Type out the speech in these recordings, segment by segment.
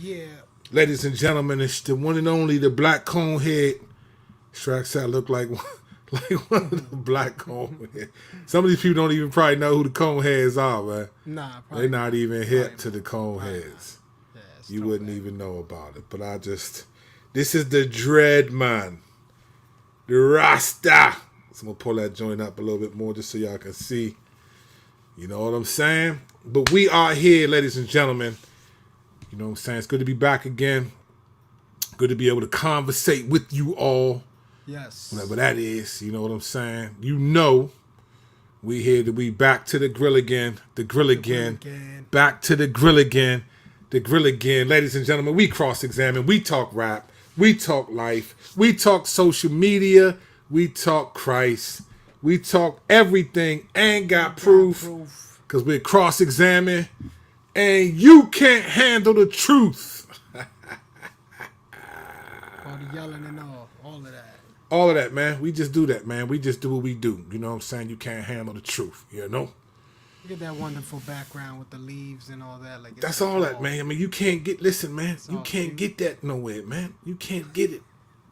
Yeah. Ladies and gentlemen, it's the one and only, the black cone head. Stract look like one of the black cone heads. Some of these people don't even probably know who the cone heads are, man. Nah, they're not even hip to the cone heads. Yeah, you wouldn't even know about it. But this is the dread man, the Rasta. So I'm gonna pull that joint up a little bit more just so y'all can see. You know what I'm saying? But we are here, ladies and gentlemen. You know what I'm saying? It's good to be back again. Good to be able to conversate with you all. Yes. Whatever that is, you know what I'm saying? You know, we here to be back to the grill again. The grill again. Back to the grill again. The grill again. Ladies and gentlemen, we cross-examine. We talk rap. We talk life. We talk social media. We talk Christ. We talk everything and got proof. Because we're cross-examine. And you can't handle the truth. All the yelling and all of that. All of that, man. We just do that, man. We just do what we do. You know what I'm saying? You can't handle the truth, you know? Look at that wonderful background with the leaves and all that. Like that's all that, man. I mean, you can't listen, man. You can't get that nowhere, man. You can't get it.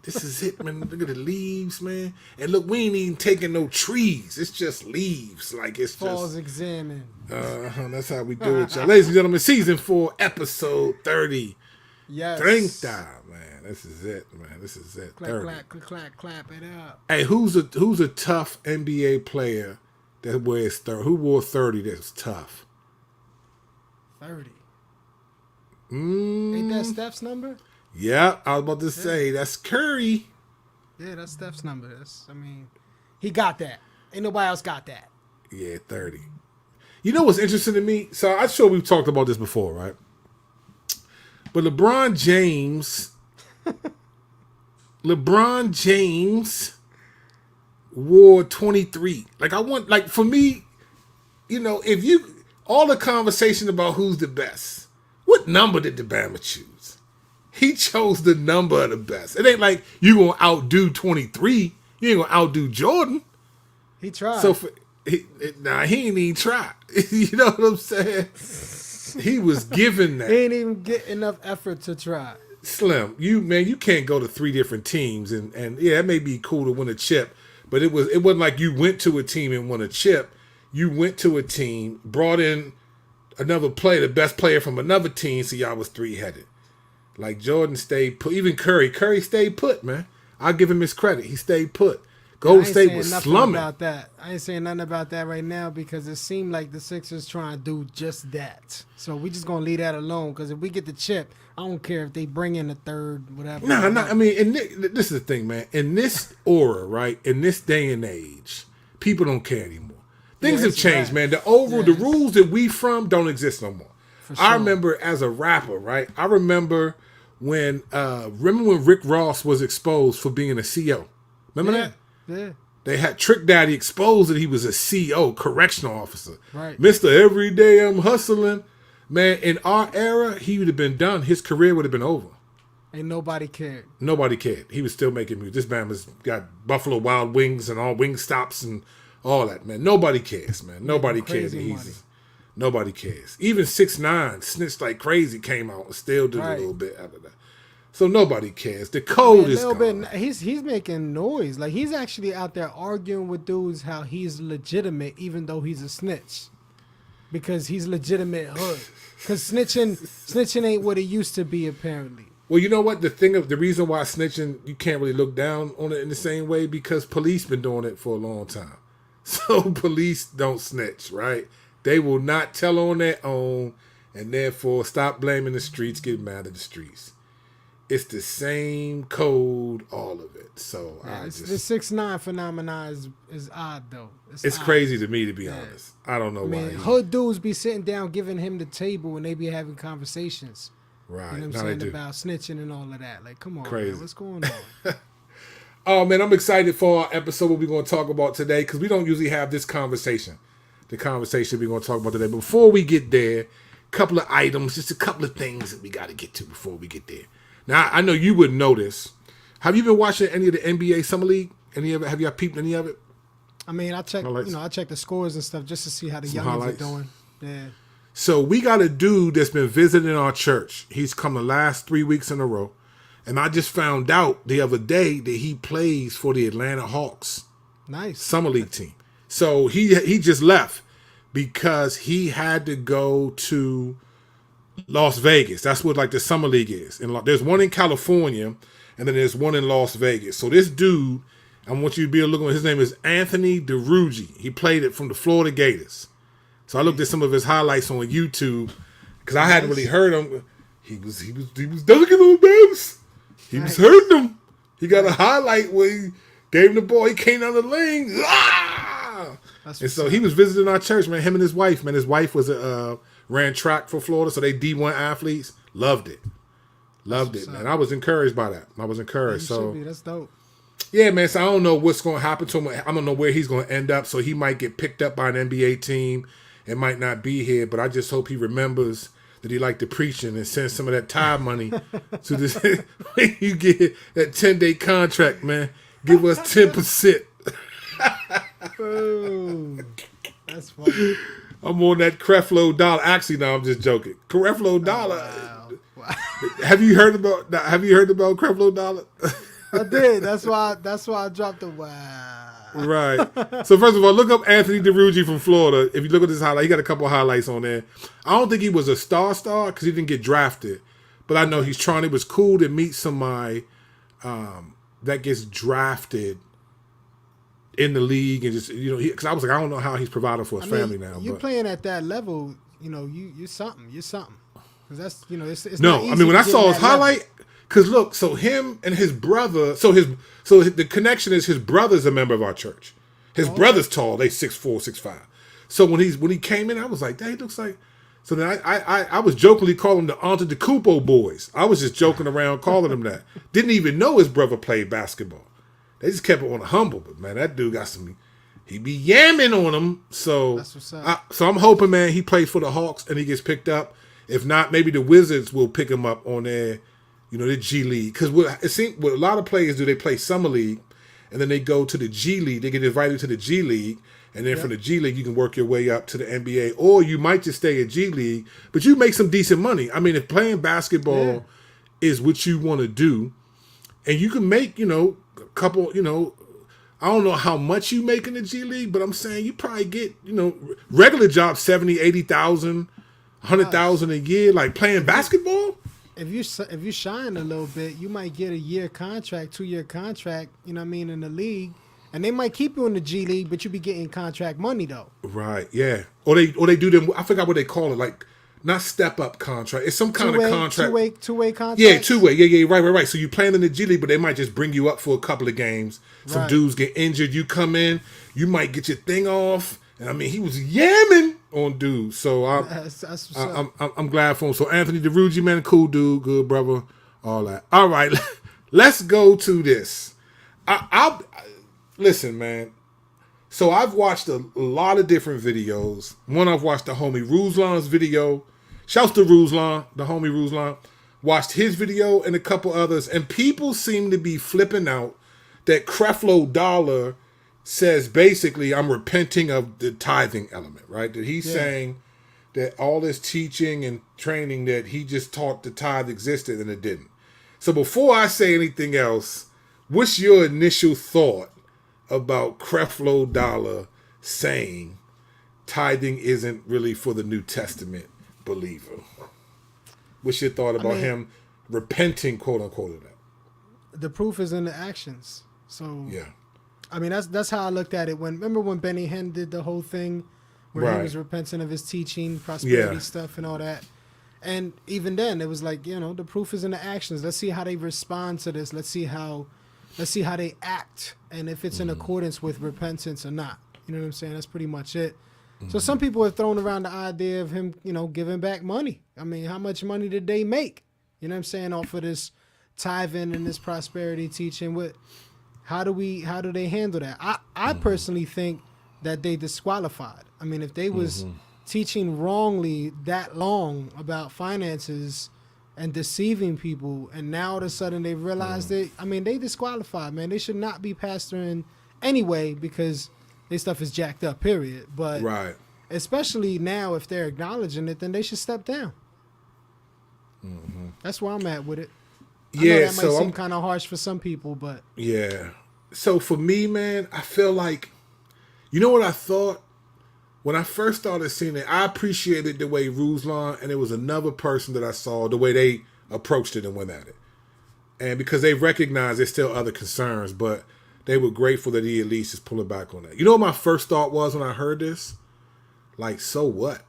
This is it, man. Look at the leaves, man. And look, we ain't even taking no trees. It's just leaves. Like, it's Falls just... examine. That's how we do it, y'all. Ladies and gentlemen, season 4, episode 30. Yes. 30, man. This is it, man. This is it. Clap, 30. Clap it up. Hey, who's a tough NBA player that wears 30? Who wore 30 that was tough? 30. Ain't that Steph's number? Yeah, I was about to say, that's Curry. Yeah, that's Steph's number. He got that. Ain't nobody else got that. Yeah, 30. You know what's interesting to me? So I'm sure we've talked about this before, right? But LeBron James wore 23. For me, you know, all the conversation about who's the best, what number did the Bama choose? He chose the number of the best. It ain't like you gonna outdo 23. You ain't gonna outdo Jordan. He tried. So he ain't even try. You know what I'm saying? He was given that. He ain't even get enough effort to try. Slim, you can't go to 3 different teams and yeah, it may be cool to win a chip, but it wasn't like you went to a team and won a chip. You went to a team, brought in another player, the best player from another team, so y'all was 3-headed. Like Jordan stayed put. Even Curry stayed put, man. I'll give him his credit. He stayed put. Golden State was slumming. About that. I ain't saying nothing about that right now because it seemed like the Sixers trying to do just that. So we just gonna leave that alone because if we get the chip, I don't care if they bring in a third, whatever. No. I mean, and this is the thing, man. In this aura, right? In this day and age, people don't care anymore. Things have changed, man. The rules that we from don't exist no more. Sure. I remember as a rapper, right? I remember when Rick Ross was exposed for being a CO. Remember that? Yeah. They had Trick Daddy exposed that he was a CO, correctional officer. Right. Mr. Everyday I'm hustling. Man, in our era, he would have been done. His career would have been over. And nobody cared. Nobody cared. He was still making music. This man has got Buffalo Wild Wings and all wing stops and all that, man. Nobody cares, man. Nobody cares. Nobody cares. Even 6ix9ine, Snitched Like Crazy came out and still did a little bit after that. So nobody cares. The code is gone. He's making noise. Like he's actually out there arguing with dudes how he's legitimate even though he's a snitch. Because he's legitimate hood. Because snitching ain't what it used to be apparently. Well, you know what? The reason why snitching, you can't really look down on it in the same way because police been doing it for a long time. So police don't snitch, right? They will not tell on their own and therefore stop blaming the streets, get mad at the streets. It's the same code, all of it. So the 6ix9ine phenomenon is odd though. It's crazy to me, to be honest. I don't know why. Hood dudes be sitting down giving him the table and they be having conversations. Right. You know what I'm saying? About snitching and all of that. Like, come on, crazy. Man, what's going on? Oh man, I'm excited for our episode what we're going to talk about today because we don't usually have this conversation. The conversation we're going to talk about today. But before we get there, a couple of items, just a couple of things that we got to get to before we get there. Now, I know you wouldn't know this. Have you been watching any of the NBA Summer League? Any of it? Have you peeped any of it? I mean, I check the scores and stuff just to see how the youngins are doing. Yeah. So we got a dude that's been visiting our church. He's come the last 3 weeks in a row. And I just found out the other day that he plays for the Atlanta Hawks. Nice. Summer League team. So he just left because he had to go to Las Vegas. That's what like the Summer League is. And there's one in California and then there's one in Las Vegas. So this dude, I want you to be looking at, his name is Anthony DeRuggi. He played it from the Florida Gators. So I looked at some of his highlights on YouTube because I hadn't really heard him. He was dunking on Babs. He was hurting them. He got a highlight where he gave him the ball. He came down the lane. And so he was visiting our church, man. Him and his wife, man. His wife was ran track for Florida, so they D1 athletes. Loved it, man. I was encouraged by that. I was encouraged. So that's dope. Yeah, man. So I don't know what's going to happen to him. I don't know where he's going to end up. So he might get picked up by an NBA team. It might not be here, but I just hope he remembers that he liked the preaching and send some of that tithe money to this. When you get that 10-day contract, man, give us 10%. Oh, that's funny. I'm on that Creflo Dollar. Actually, no, I'm just joking. Creflo Dollar. Wow. Have you heard about Creflo Dollar? I did. That's why I dropped the wow. Right. So first of all, look up Anthony DeRuggi from Florida. If you look at this highlight, he got a couple of highlights on there. I don't think he was a star because he didn't get drafted, but I know he's trying. It was cool to meet somebody that gets drafted in the league and just because I was like, I don't know how he's providing for his family now. You're playing at that level, you're something. You're something. Because that's it's no. Not easy I mean, when I saw his highlight. Level. Because look, so him and his brother, so the connection is his brother's a member of our church. His brother's tall, they 6'4", 6'5". So when he came in, I was like, that he looks like. So then I was jokingly calling them the Antetokounmpo boys. I was just joking around calling them that. Didn't even know his brother played basketball. They just kept it on the humble, but man, that dude got some. He be yamming on them. So that's what's up. So I'm hoping, man, he plays for the Hawks and he gets picked up. If not, maybe the Wizards will pick him up on their. The G League. Because it seems what a lot of players do, they play Summer League, and then they go to the G League. They get invited to the G League, and then from the G League, you can work your way up to the NBA. Or you might just stay at G League, but you make some decent money. I mean, if playing basketball is what you want to do, and you can make, a couple, I don't know how much you make in the G League, but I'm saying you probably get, regular jobs, 70, 80,000, 100,000 a year, like playing basketball. If you shine a little bit, you might get a year contract, 2-year contract, in the league. And they might keep you in the G League, but you be getting contract money though. Right, yeah. Or they do them, I forgot what they call it, like not step up contract. It's some kind of contract. Two-way contract? Yeah, two-way. Yeah, right. So you playing in the G League, but they might just bring you up for a couple of games. Some dudes get injured, you come in, you might get your thing off. And I mean, he was yamming on dudes. So I'm glad for him. So Anthony DeRuggi, man, cool dude, good brother, all that. All right, let's go to this. I'll listen, man. So I've watched a lot of different videos. One, I've watched the homie Ruslan's video. Shouts to Ruslan, the homie Ruslan. Watched his video and a couple others. And people seem to be flipping out that Creflo Dollar says basically I'm repenting of the tithing element, right? That he's saying that all this teaching and training that he just taught the tithe existed and it didn't. So before I say anything else, what's your initial thought about Creflo Dollar saying tithing isn't really for the New Testament believer? What's your thought about him repenting, quote unquote, of that? The proof is in the actions. So yeah. I mean, that's how I looked at it. Remember when Benny Hinn did the whole thing where he was repenting of his teaching, prosperity stuff and all that? And even then, it was like, the proof is in the actions. Let's see how they respond to this. Let's see how they act and if it's in accordance with repentance or not. You know what I'm saying? That's pretty much it. So some people have thrown around the idea of him, giving back money. I mean, how much money did they make? You know what I'm saying? Off of this tithing and this prosperity teaching. How do they handle that? I personally think that they disqualified. I mean, if they was teaching wrongly that long about finances and deceiving people, and now all of a sudden they realized it, I mean, they disqualified, man. They should not be pastoring anyway because their stuff is jacked up, period. But especially now if they're acknowledging it, then they should step down. That's where I'm at with it. I know that might seem kind of harsh for some people, but yeah. So for me, man, I feel like, you know what I thought when I first started seeing it. I appreciated the way Ruslan, and it was another person that I saw the way they approached it and went at it, and because they recognized there's still other concerns, but they were grateful that he at least is pulling back on that. You know what my first thought was when I heard this? Like, so what?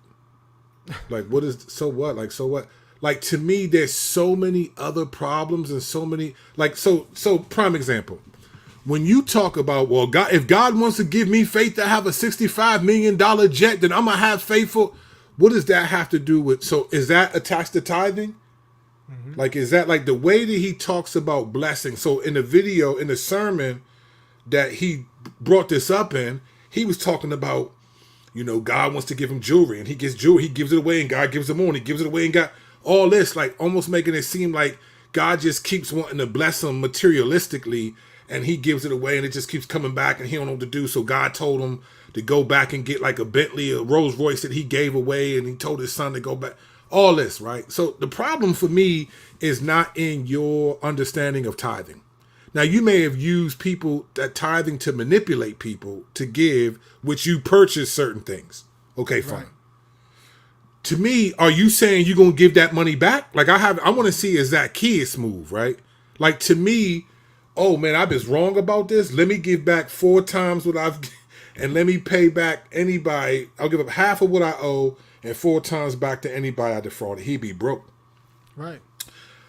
Like, what is so what? Like, so what? Like, to me, there's so many other problems and so many, like, so prime example. When you talk about, well, God, if God wants to give me faith to have a $65 million jet, then I'm going to have faithful. What does that have to do with, so is that attached to tithing? Mm-hmm. Like, is that like the way that he talks about blessing? So in the video, in the sermon that he brought this up in, he was talking about, you know, God wants to give him jewelry and he gets jewelry, he gives it away and God gives him more and he gives it away and God, all this, like almost making it seem like God just keeps wanting to bless him materialistically and he gives it away and it just keeps coming back and he don't know what to do. So God told him to go back and get like a Bentley, a Rolls Royce that he gave away, and he told his son to go back. All this, right? So the problem for me is not in your understanding of tithing. Now, you may have used people that tithing to manipulate people to give, which you purchase certain things. Okay, fine. Right. To me, are you saying you're going to give that money back? Like I want to see a Zacchaeus move, right? Like to me, oh man, I was wrong about this. Let me give back 4 times what I've, and let me pay back anybody. I'll give up half of what I owe and 4 times back to anybody I defrauded. He'd be broke. Right.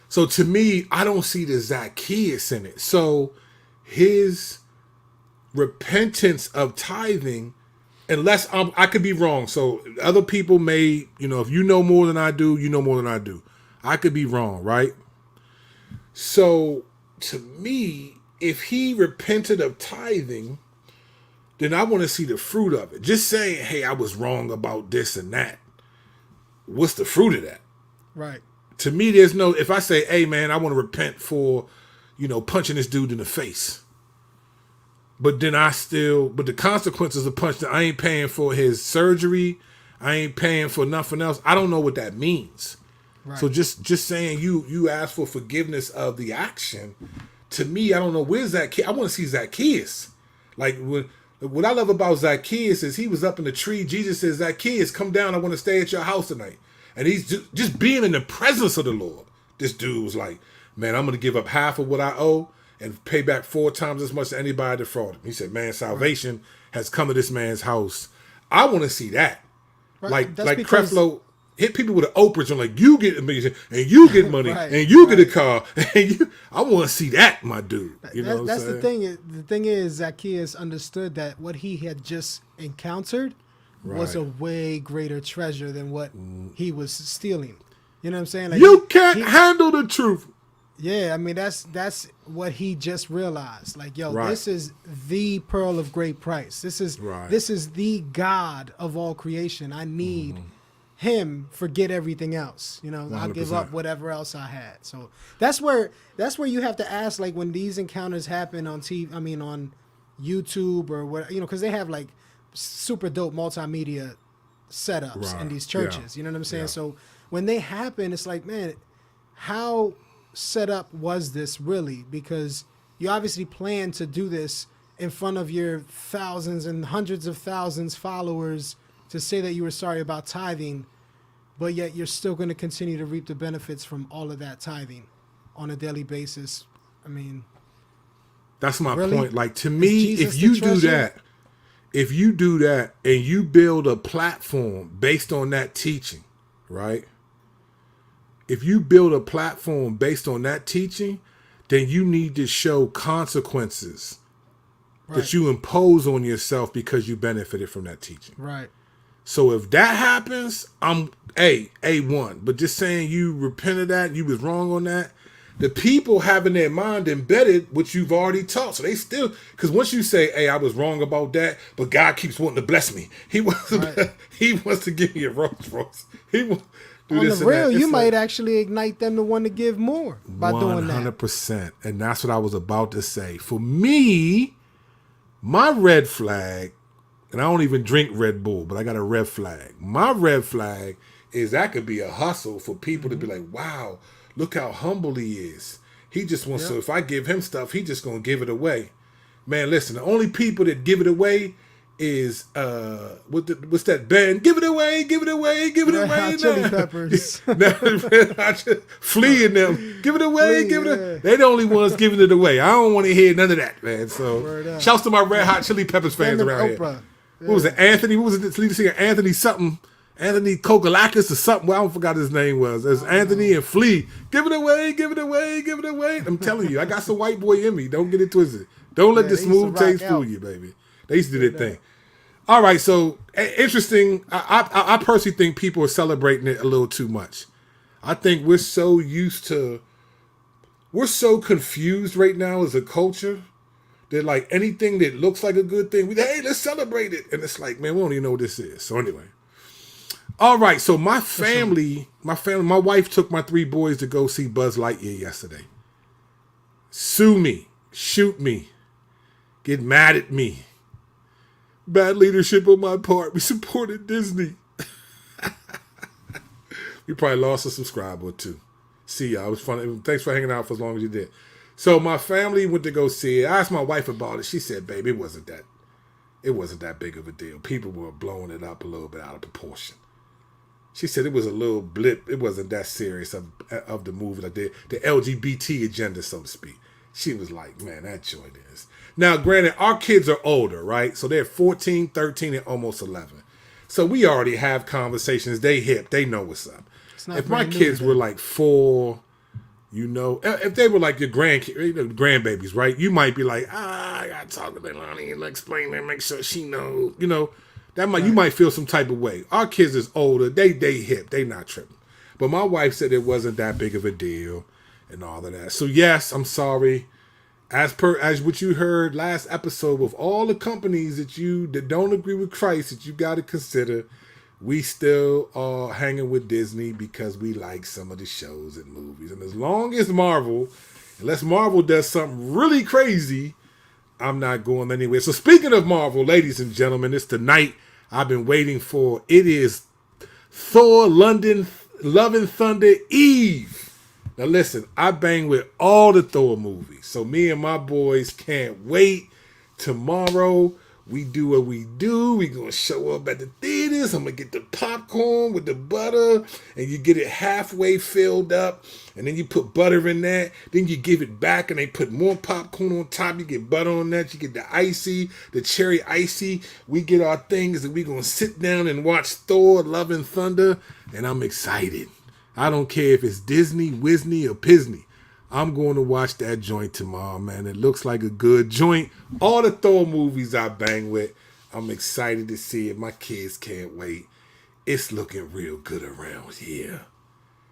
So to me, I don't see the Zacchaeus in it. So his repentance of tithing, unless I could be wrong. So other people may, you know, if you know more than I do, you know more than I do. I could be wrong, right? So to me, if he repented of tithing, then I want to see the fruit of it. Just saying, hey, I was wrong about this and that. What's the fruit of that? Right. To me, there's no, if I say, hey, man, I want to repent for, you know, punching this dude in the face. But then but the consequences of punching, I ain't paying for his surgery. I ain't paying for nothing else. I don't know what that means. Right. So just saying you ask for forgiveness of the action, to me, I don't know, where's Zacchaeus? I want to see Zacchaeus. Like, what I love about Zacchaeus is he was up in the tree. Jesus says, Zacchaeus, come down. I want to stay at your house tonight. And he's just being in the presence of the Lord. This dude was like, man, I'm going to give up half of what I owe and pay back 4 times as much as anybody defrauded. He said, man, salvation has come to this man's house. I want to see that. Right. Like Creflo hit people with an Oprah and like, you get a million and you get money right, and you get a car. And I want to see that, my dude. You know that's the thing. The thing is, Zacchaeus understood that what he had just encountered was a way greater treasure than what he was stealing. You know what I'm saying? Like you can't handle the truth. Yeah, I mean that's what he just realized. Like, yo, this is the pearl of great price. This is the God of all creation. I need him. Forget everything else. You know, 100%. I'll give up whatever else I had. So that's where you have to ask, like, when these encounters happen on TV. I mean, on YouTube or what, you know, because they have like super dope multimedia setups in these churches. You know what I'm saying? So when they happen, it's like, man, how set up was this really? Because you obviously plan to do this in front of your thousands and hundreds of thousands followers to say that you were sorry about tithing, but yet you're still going to continue to reap the benefits from all of that tithing on a daily basis. I mean, that's my point. Like, to me, if you do that and you build a platform based on that teaching, right? If you build a platform based on that teaching, then you need to show consequences that you impose on yourself because you benefited from that teaching. Right. So if that happens, I'm A1. But just saying you repented that, you was wrong on that, the people have in their mind embedded what you've already taught. So they still, because once you say, hey, I was wrong about that, but God keeps wanting to bless me. He wants to give me a Rolls Royce. He wants on the real, you might actually ignite them to want to give more by doing that. 100%. And that's what I was about to say. For me, my red flag and I don't even drink Red Bull, but I got a red flag. My red flag is that could be a hustle for people to be like, wow, look how humble he is. He just wants so if I give him stuff, he just gonna give it away. Man, listen, the only people that give it away is what's that band? Give it away, give it away, give it away. Hot Chili Peppers. Flea in them. Give it away, give it away. They the only ones giving it away. I don't want to hear none of that, man. So shouts to my Red Hot Chili Peppers fans around here. Yeah. What was it? Anthony? What was it? The lead singer Anthony something. Anthony Kokolakis or something. Well, I don't forgot his name was. There's Anthony and Flea. Give it away, give it away, give it away. I'm telling you, I got some white boy in me. Don't get it twisted. Don't let the smooth taste fool you, baby. They used to do their thing. All right, so interesting. I personally think people are celebrating it a little too much. I think we're so confused right now as a culture that like anything that looks like a good thing, hey, let's celebrate it. And it's like, man, we don't even know what this is. So anyway. All right, so my wife took my 3 boys to go see Buzz Lightyear yesterday. Sue me, shoot me, get mad at me. Bad leadership on my part. We supported Disney. We probably lost a subscriber or 2. See y'all. It was fun. Thanks for hanging out for as long as you did. So my family went to go see it. I asked my wife about it. She said, babe, it wasn't that big of a deal. People were blowing it up a little bit out of proportion. She said it was a little blip. It wasn't that serious of the movie, like the LGBT agenda, so to speak. She was like, man, that joint is. Now, granted, our kids are older, right? So they're 14, 13, and almost 11. So we already have conversations. They hip. They know what's up. If my kids were like 4, you know, if they were like your grandbabies, right? You might be like, I got to talk to Leilani and explain and make sure she knows, you know. You might feel some type of way. Our kids is older. They hip. They not tripping. But my wife said it wasn't that big of a deal and all of that. So yes, I'm sorry. As what you heard last episode, with all the companies that don't agree with Christ that you got to consider, we still are hanging with Disney because we like some of the shows and movies. And as long as unless Marvel does something really crazy, I'm not going anywhere. So speaking of Marvel, ladies and gentlemen, it's the night I've been waiting for. It is Thor Love and Thunder Eve. Now listen, I bang with all the Thor movies. So me and my boys can't wait. Tomorrow, we do what we do. We going to show up at the theaters. I'm going to get the popcorn with the butter. And you get it halfway filled up. And then you put butter in that. Then you give it back and they put more popcorn on top. You get butter on that. You get the cherry icy. We get our things and we going to sit down and watch Thor, Love and Thunder. And I'm excited. I don't care if it's Disney, Wisney, or Pisney. I'm going to watch that joint tomorrow, man. It looks like a good joint. All the Thor movies I bang with, I'm excited to see it. My kids can't wait. It's looking real good around here.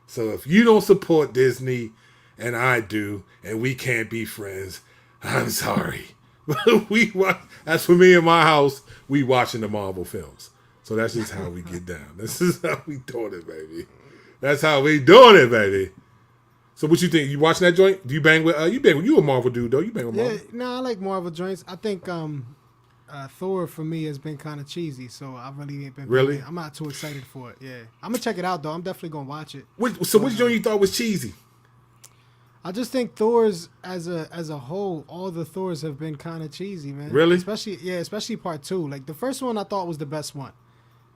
So if you don't support Disney, and I do, and we can't be friends, I'm sorry. As for me and my house, we watching the Marvel films. So that's just how we get down. This is how we doing it, baby. That's how we doing it, baby. So what you think? You watching that joint? Do you bang with you a Marvel dude though? You bang with Marvel? Yeah, no, I like Marvel joints. I think Thor for me has been kind of cheesy, so I really ain't been. Really? I'm not too excited for it. Yeah, I'm gonna check it out though. I'm definitely gonna watch it. Which joint you thought was cheesy? I just think Thor's as a whole, all the Thors have been kind of cheesy, man. Really? Especially part 2. Like the first one, I thought was the best one,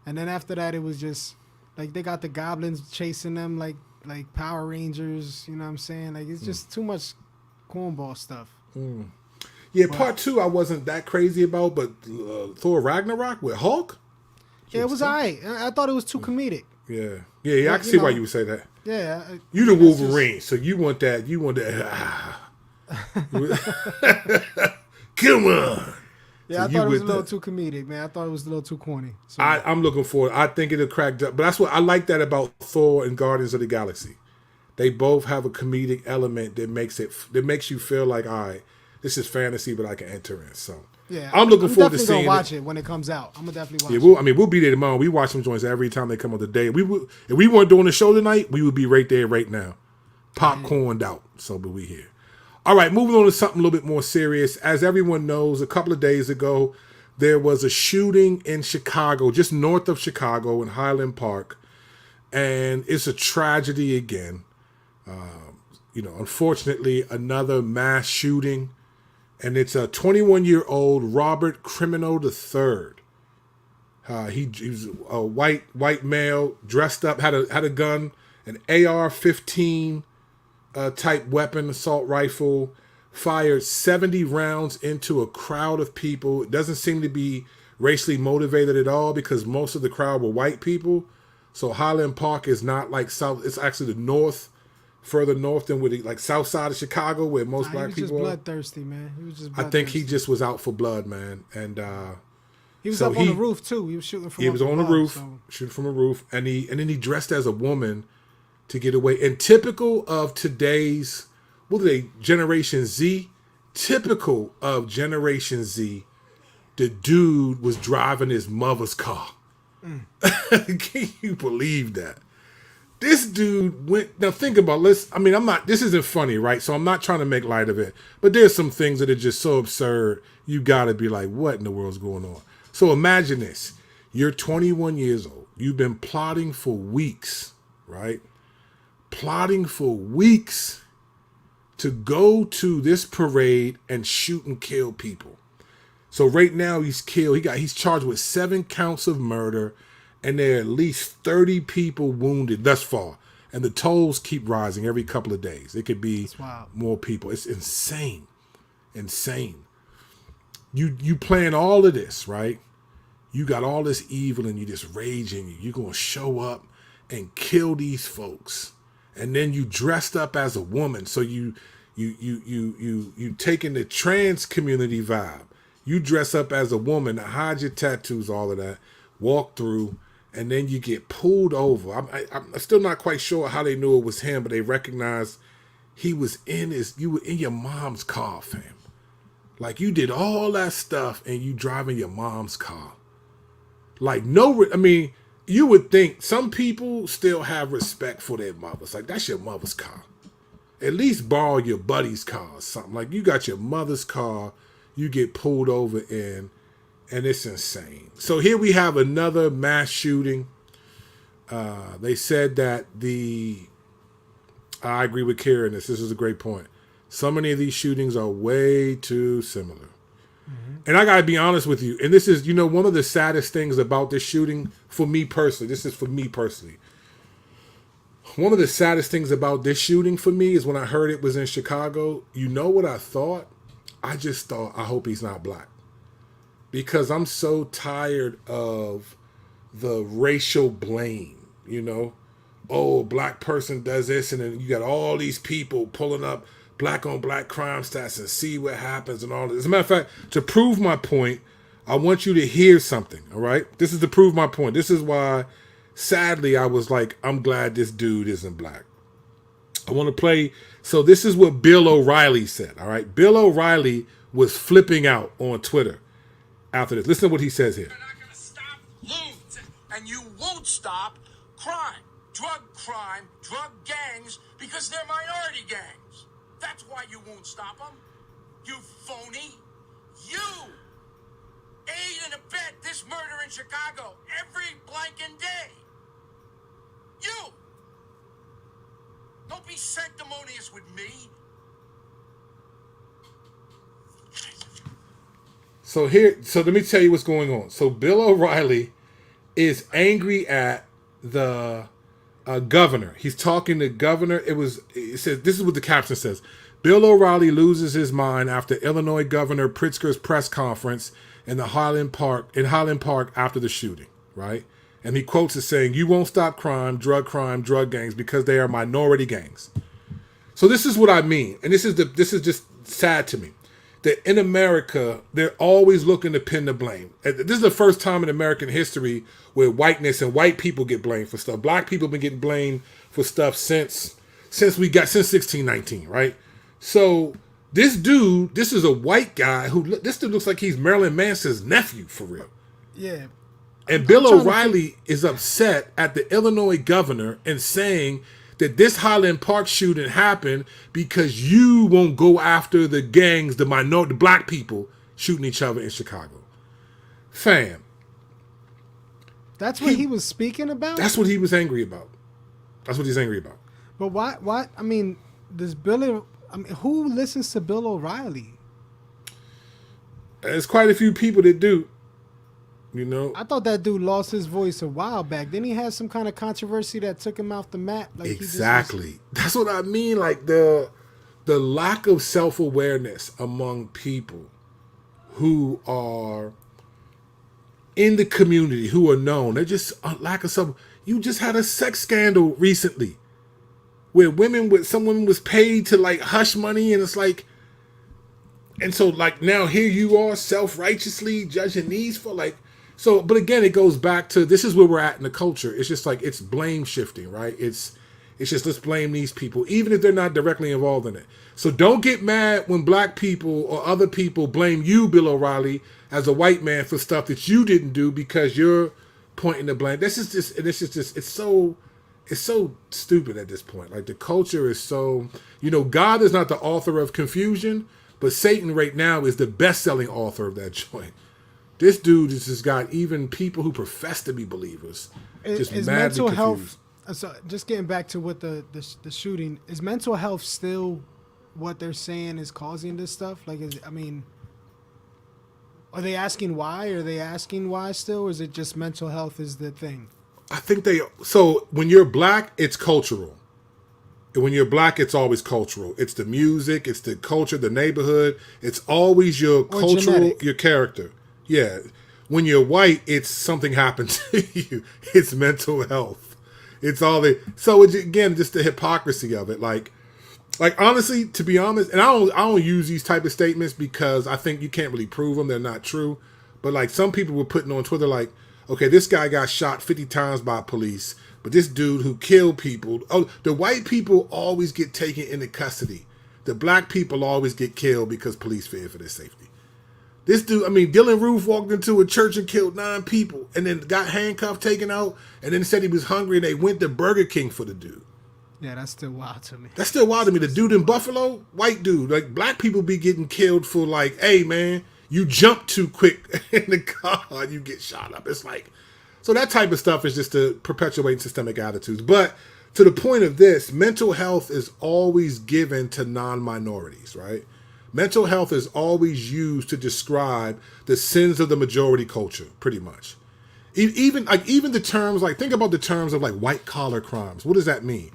and then after that, it was just like they got the goblins chasing them like Power Rangers, you know what I'm saying? Like it's just too much cornball stuff. Yeah, part 2 I wasn't that crazy about, but Thor Ragnarok with Hulk? Yeah, it was alright. I thought it was too comedic. Yeah, I can see why you would say that. Yeah. You the Wolverine, so you want that. Come on. Yeah, so I thought it was a little too comedic, man. I thought it was a little too corny. So. I'm looking for it. I think it'll crack up. But that's what I like that about Thor and Guardians of the Galaxy. They both have a comedic element that makes you feel like, all right, this is fantasy, but I can enter in. So yeah, I'm looking forward to seeing it. I'm definitely gonna watch it when it comes out. I'm gonna definitely watch it. We'll be there tomorrow. We watch some joints every time they come on the day. If we weren't doing the show tonight, we would be right there right now, popcorned out. So, but we here. All right, moving on to something a little bit more serious. As everyone knows, a couple of days ago, there was a shooting in Chicago, just north of Chicago in Highland Park, and it's a tragedy again. Unfortunately, another mass shooting, and it's a 21-year-old Robert Criminal III. He was a white male, dressed up, had a gun, an AR-15 type weapon, assault rifle, fired 70 rounds into a crowd of people. It doesn't seem to be racially motivated at all because most of the crowd were white people. So Highland Park is not like south. It's actually the north, further north than like south side of Chicago where most black people are. He was just bloodthirsty, man. He was just bloodthirsty. I think he just was out for blood, man. And he was up on the roof too. He was shooting from. He was on the roof, shooting from a roof, and then he dressed as a woman to get away. And typical of today's, Generation Z. Typical of Generation Z, the dude was driving his mother's car. Can you believe that? This dude went. Now think about. This isn't funny, right? So I'm not trying to make light of it, but there's some things that are just so absurd. You gotta be like, what in the world's going on? So imagine this. You're 21 years old. You've been plotting for weeks, right? Plotting for weeks to go to this parade and shoot and kill people. So right now he's killed. He's charged with 7 counts of murder, and there are at least 30 people wounded thus far. And the tolls keep rising every couple of days. It could be more people. It's insane. Insane. You plan all of this, right? You got all this evil and you just raging. You're gonna show up and kill these folks. And then you dressed up as a woman. So you taking the trans community vibe. You dress up as a woman, hide your tattoos, all of that, walk through, and then you get pulled over. I'm still not quite sure how they knew it was him, but they recognized you were in your mom's car, fam. Like you did all that stuff and you driving your mom's car. Like you would think some people still have respect for their mothers. Like that's your mother's car. At least borrow your buddy's car or something. Like you got your mother's car, you get pulled over in, and it's insane. So here we have another mass shooting. They said that I agree with Karen. This is a great point. So many of these shootings are way too similar. Mm-hmm. And I got to be honest with you. And this is, one of the saddest things about this shooting for me personally. This is for me personally. One of the saddest things about this shooting for me is when I heard it was in Chicago. You know what I thought? I just thought, I hope he's not black. Because I'm so tired of the racial blame, Oh, black person does this, and then you got all these people pulling up black on black crime stats and see what happens and all this. As a matter of fact, to prove my point, I want you to hear something, all right? This is to prove my point. This is why, sadly, I was like, I'm glad this dude isn't black. I want to play. So this is what Bill O'Reilly said, all right? Bill O'Reilly was flipping out on Twitter after this. Listen to what he says here. You're not going to stop loons, and you won't stop crime, drug gangs, because they're minority gangs. That's why you won't stop them. You phony. You aid and abet this murder in Chicago every blanking day. You. Don't be sanctimonious with me. So let me tell you what's going on. So Bill O'Reilly is angry at the governor. He's talking to governor. It says, this is what the caption says. Bill O'Reilly loses his mind after Illinois Governor Pritzker's press conference in Highland Park after the shooting, right? And he quotes it saying, "You won't stop crime, drug gangs, because they are minority gangs." So this is what I mean. And this is just sad to me. That in America, they're always looking to pin the blame. This is the first time in American history where whiteness and white people get blamed for stuff. Black people have been getting blamed for stuff since 1619, right? So this dude, this is a white guy this dude looks like he's Marilyn Manson's nephew for real. Yeah. And Bill O'Reilly is upset at the Illinois governor and saying that this Highland Park shooting happened because you won't go after the gangs, the black people shooting each other in Chicago. Fam. That's what he was speaking about? That's what he was angry about. That's what he's angry about. But why? I mean, who listens to Bill O'Reilly? There's quite a few people that do. You know, I thought that dude lost his voice a while back. Then he had some kind of controversy that took him off the map. Like exactly. That's what I mean. Like the lack of self-awareness among people who are in the community, who are known. They're just a lack of self. You just had a sex scandal recently where some women was paid to like hush money, and it's like, and so like now here you are self-righteously judging these for like. So, but again, it goes back to, this is where we're at in the culture. It's just like, it's blame shifting, right? It's just, let's blame these people, even if they're not directly involved in it. So don't get mad when black people or other people blame you, Bill O'Reilly, as a white man for stuff that you didn't do because you're pointing the blame. This is just, it's so stupid at this point. Like the culture is so, God is not the author of confusion, but Satan right now is the best-selling author of that joint. This dude has just got even people who profess to be believers just is madly mental confused. health. So just getting back to what the shooting is, mental health still what they're saying is causing this stuff? Like, are they asking why? Are they asking why still, or is it just mental health is the thing? I think so when you're black, it's cultural. And when you're black, it's always cultural. It's the music, it's the culture, the neighborhood. It's always your cultural, genetic. Your character. Yeah. When you're white, it's something happened to you. It's mental health. It's all so it's, again, just the hypocrisy of it. Like honestly, to be honest, and I don't use these type of statements because I think you can't really prove them. They're not true. But like some people were putting on Twitter like, okay, this guy got shot 50 times by police, but this dude who killed people, the white people always get taken into custody. The black people always get killed because police fear for their safety. This dude, Dylan Roof walked into a church and killed 9 people and then got handcuffed, taken out, and then said he was hungry and they went to Burger King for the dude. Yeah, that's still wild to me. That's still wild to me. The dude in Buffalo, white dude. Like, black people be getting killed for like, hey, man, you jump too quick in the car and you get shot up. It's like, so that type of stuff is just to perpetuate systemic attitudes. But to the point of this, mental health is always given to non-minorities, right? Mental health is always used to describe the sins of the majority culture, pretty much. Even the terms, like, think about the terms of like white collar crimes. What does that mean?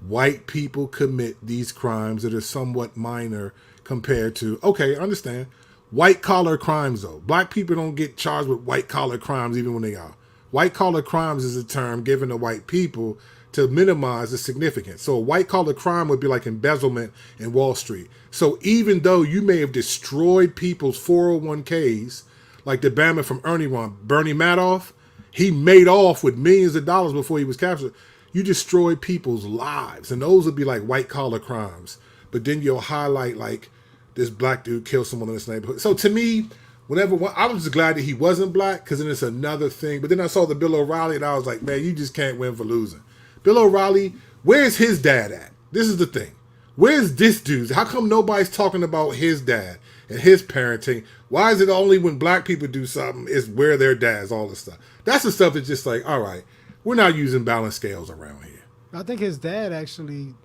White people commit these crimes that are somewhat minor compared to, okay, I understand. White collar crimes though. Black people don't get charged with white collar crimes even when they are. White collar crimes is a term given to white people to minimize the significance. So a white collar crime would be like embezzlement in Wall Street. So even though you may have destroyed people's 401ks, like the Bama from Bernie Madoff, he made off with millions of dollars before he was captured. You destroy people's lives, and those would be like white collar crimes. But then you'll highlight like this black dude killed someone in this neighborhood. So to me, I was just glad that he wasn't black, because then it's another thing. But then I saw the Bill O'Reilly and I was like, man, you just can't win for losing. Bill O'Reilly, where's his dad at? This is the thing. Where's this dude? How come nobody's talking about his dad and his parenting? Why is it only when black people do something is where their dads, all this stuff? That's the stuff that's just like, all right, we're not using balance scales around here. I think his dad actually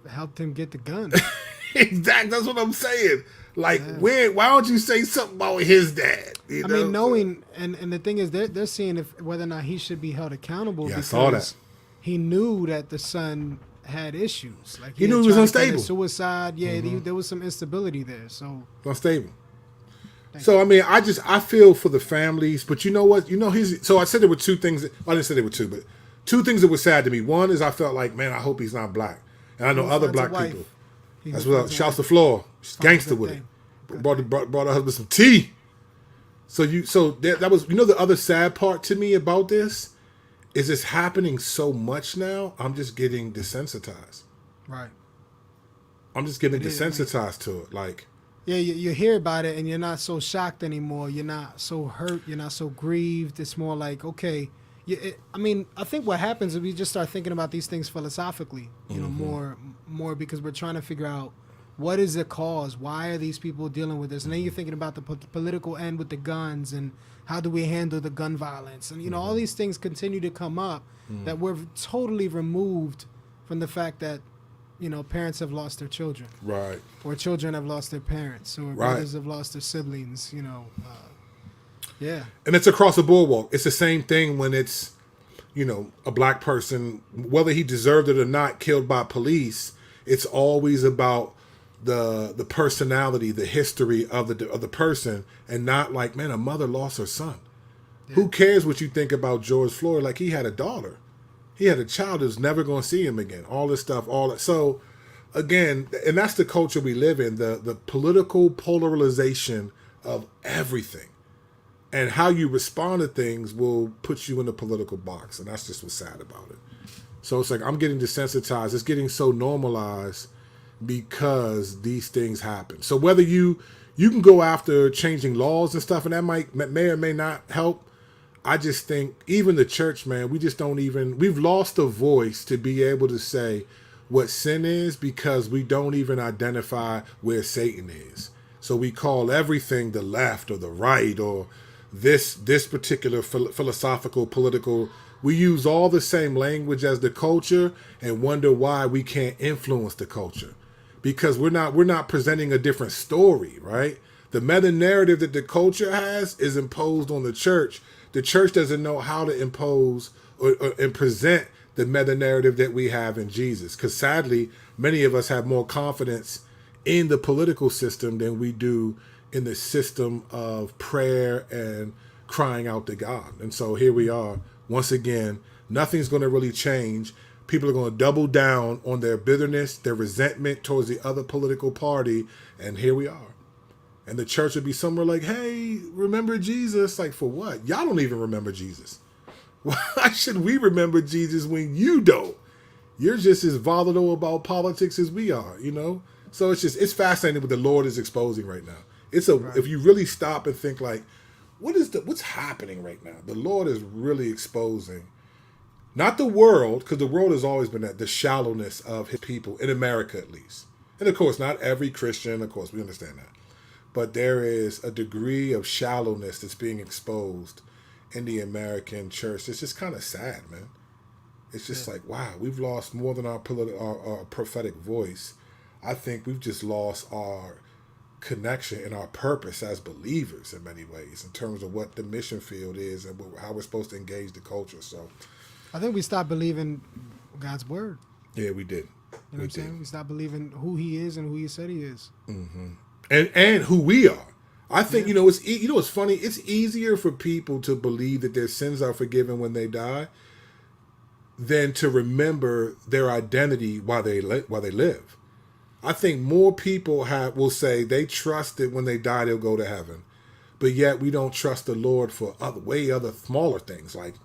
helped him get the gun. Exactly. That's what I'm saying. Like, why don't you say something about his dad? You know? Knowing, and the thing is, they're seeing whether or not he should be held accountable. Yeah, because I saw that. He knew that the son had issues. Like he knew he was unstable. Suicide. Yeah, there was some instability there. So unstable. So I feel for the families, but you know what? So I said there were 2 things. I didn't say there were 2, but 2 things that were sad to me. One is I felt like, man, I hope he's not black, and I know other black people. That's what. Shouts to Floor. She's gangster with it. Brought her husband some tea. That was the other sad part to me about this is it's happening so much now. I'm just getting desensitized. Right. I'm just getting desensitized to it. Like, yeah, you hear about it and you're not so shocked anymore. You're not so hurt. You're not so grieved. It's more like, okay. I think what happens is we just start thinking about these things philosophically. More because we're trying to figure out what is the cause? Why are these people dealing with this? And then you're thinking about the political end with the guns and how do we handle the gun violence? And, all these things continue to come up that we're totally removed from the fact that, parents have lost their children. Right. Or children have lost their parents. Or brothers have lost their siblings, yeah. And it's across the boardwalk. It's the same thing when it's, a black person, whether he deserved it or not, killed by police. It's always about the personality, the history of the person, and not like, man, a mother lost her son. Yeah. Who cares what you think about George Floyd? Like, he had a daughter. He had a child who's never going to see him again. All this stuff, So, again, and that's the culture we live in, the political polarization of everything. And how you respond to things will put you in the political box. And that's just what's sad about it. So it's like, I'm getting desensitized. It's getting so normalized because these things happen. So whether you can go after changing laws and stuff, and that may or may not help. I just think even the church, man, we've lost a voice to be able to say what sin is because we don't even identify where Satan is. So we call everything the left or the right or this particular philosophical, political. We use all the same language as the culture and wonder why we can't influence the culture. Because we're not presenting a different story, right? The meta narrative that the culture has is imposed on the church. The church doesn't know how to impose and present the meta narrative that we have in Jesus. Because sadly, many of us have more confidence in the political system than we do in the system of prayer and crying out to God. And so here we are. Once again, nothing's going to really change. People are going to double down on their bitterness, their resentment towards the other political party. And here we are. And the church would be somewhere like, hey, remember Jesus? Like, for what? Y'all don't even remember Jesus. Why should we remember Jesus when you don't? You're just as volatile about politics as we are, So it's fascinating what the Lord is exposing right now. If you really stop and think like, what's happening right now? The Lord is really exposing, not the world, because the world has always been the shallowness of his people, in America at least. And of course, not every Christian, of course, we understand that. But there is a degree of shallowness that's being exposed in the American church. It's just kind of sad, man. It's just like, wow, we've lost more than our prophetic voice. I think we've just lost our connection and our purpose as believers in many ways in terms of what the mission field is and how we're supposed to engage the culture. So I think we stopped believing God's word. Yeah, we did. You know what I'm saying? We stopped believing who he is and who he said he is. Mm-hmm. And who we are. I think, it's funny. It's easier for people to believe that their sins are forgiven when they die than to remember their identity while they live. I think more people will say they trust that when they die they'll go to heaven, but yet we don't trust the Lord for other smaller things like,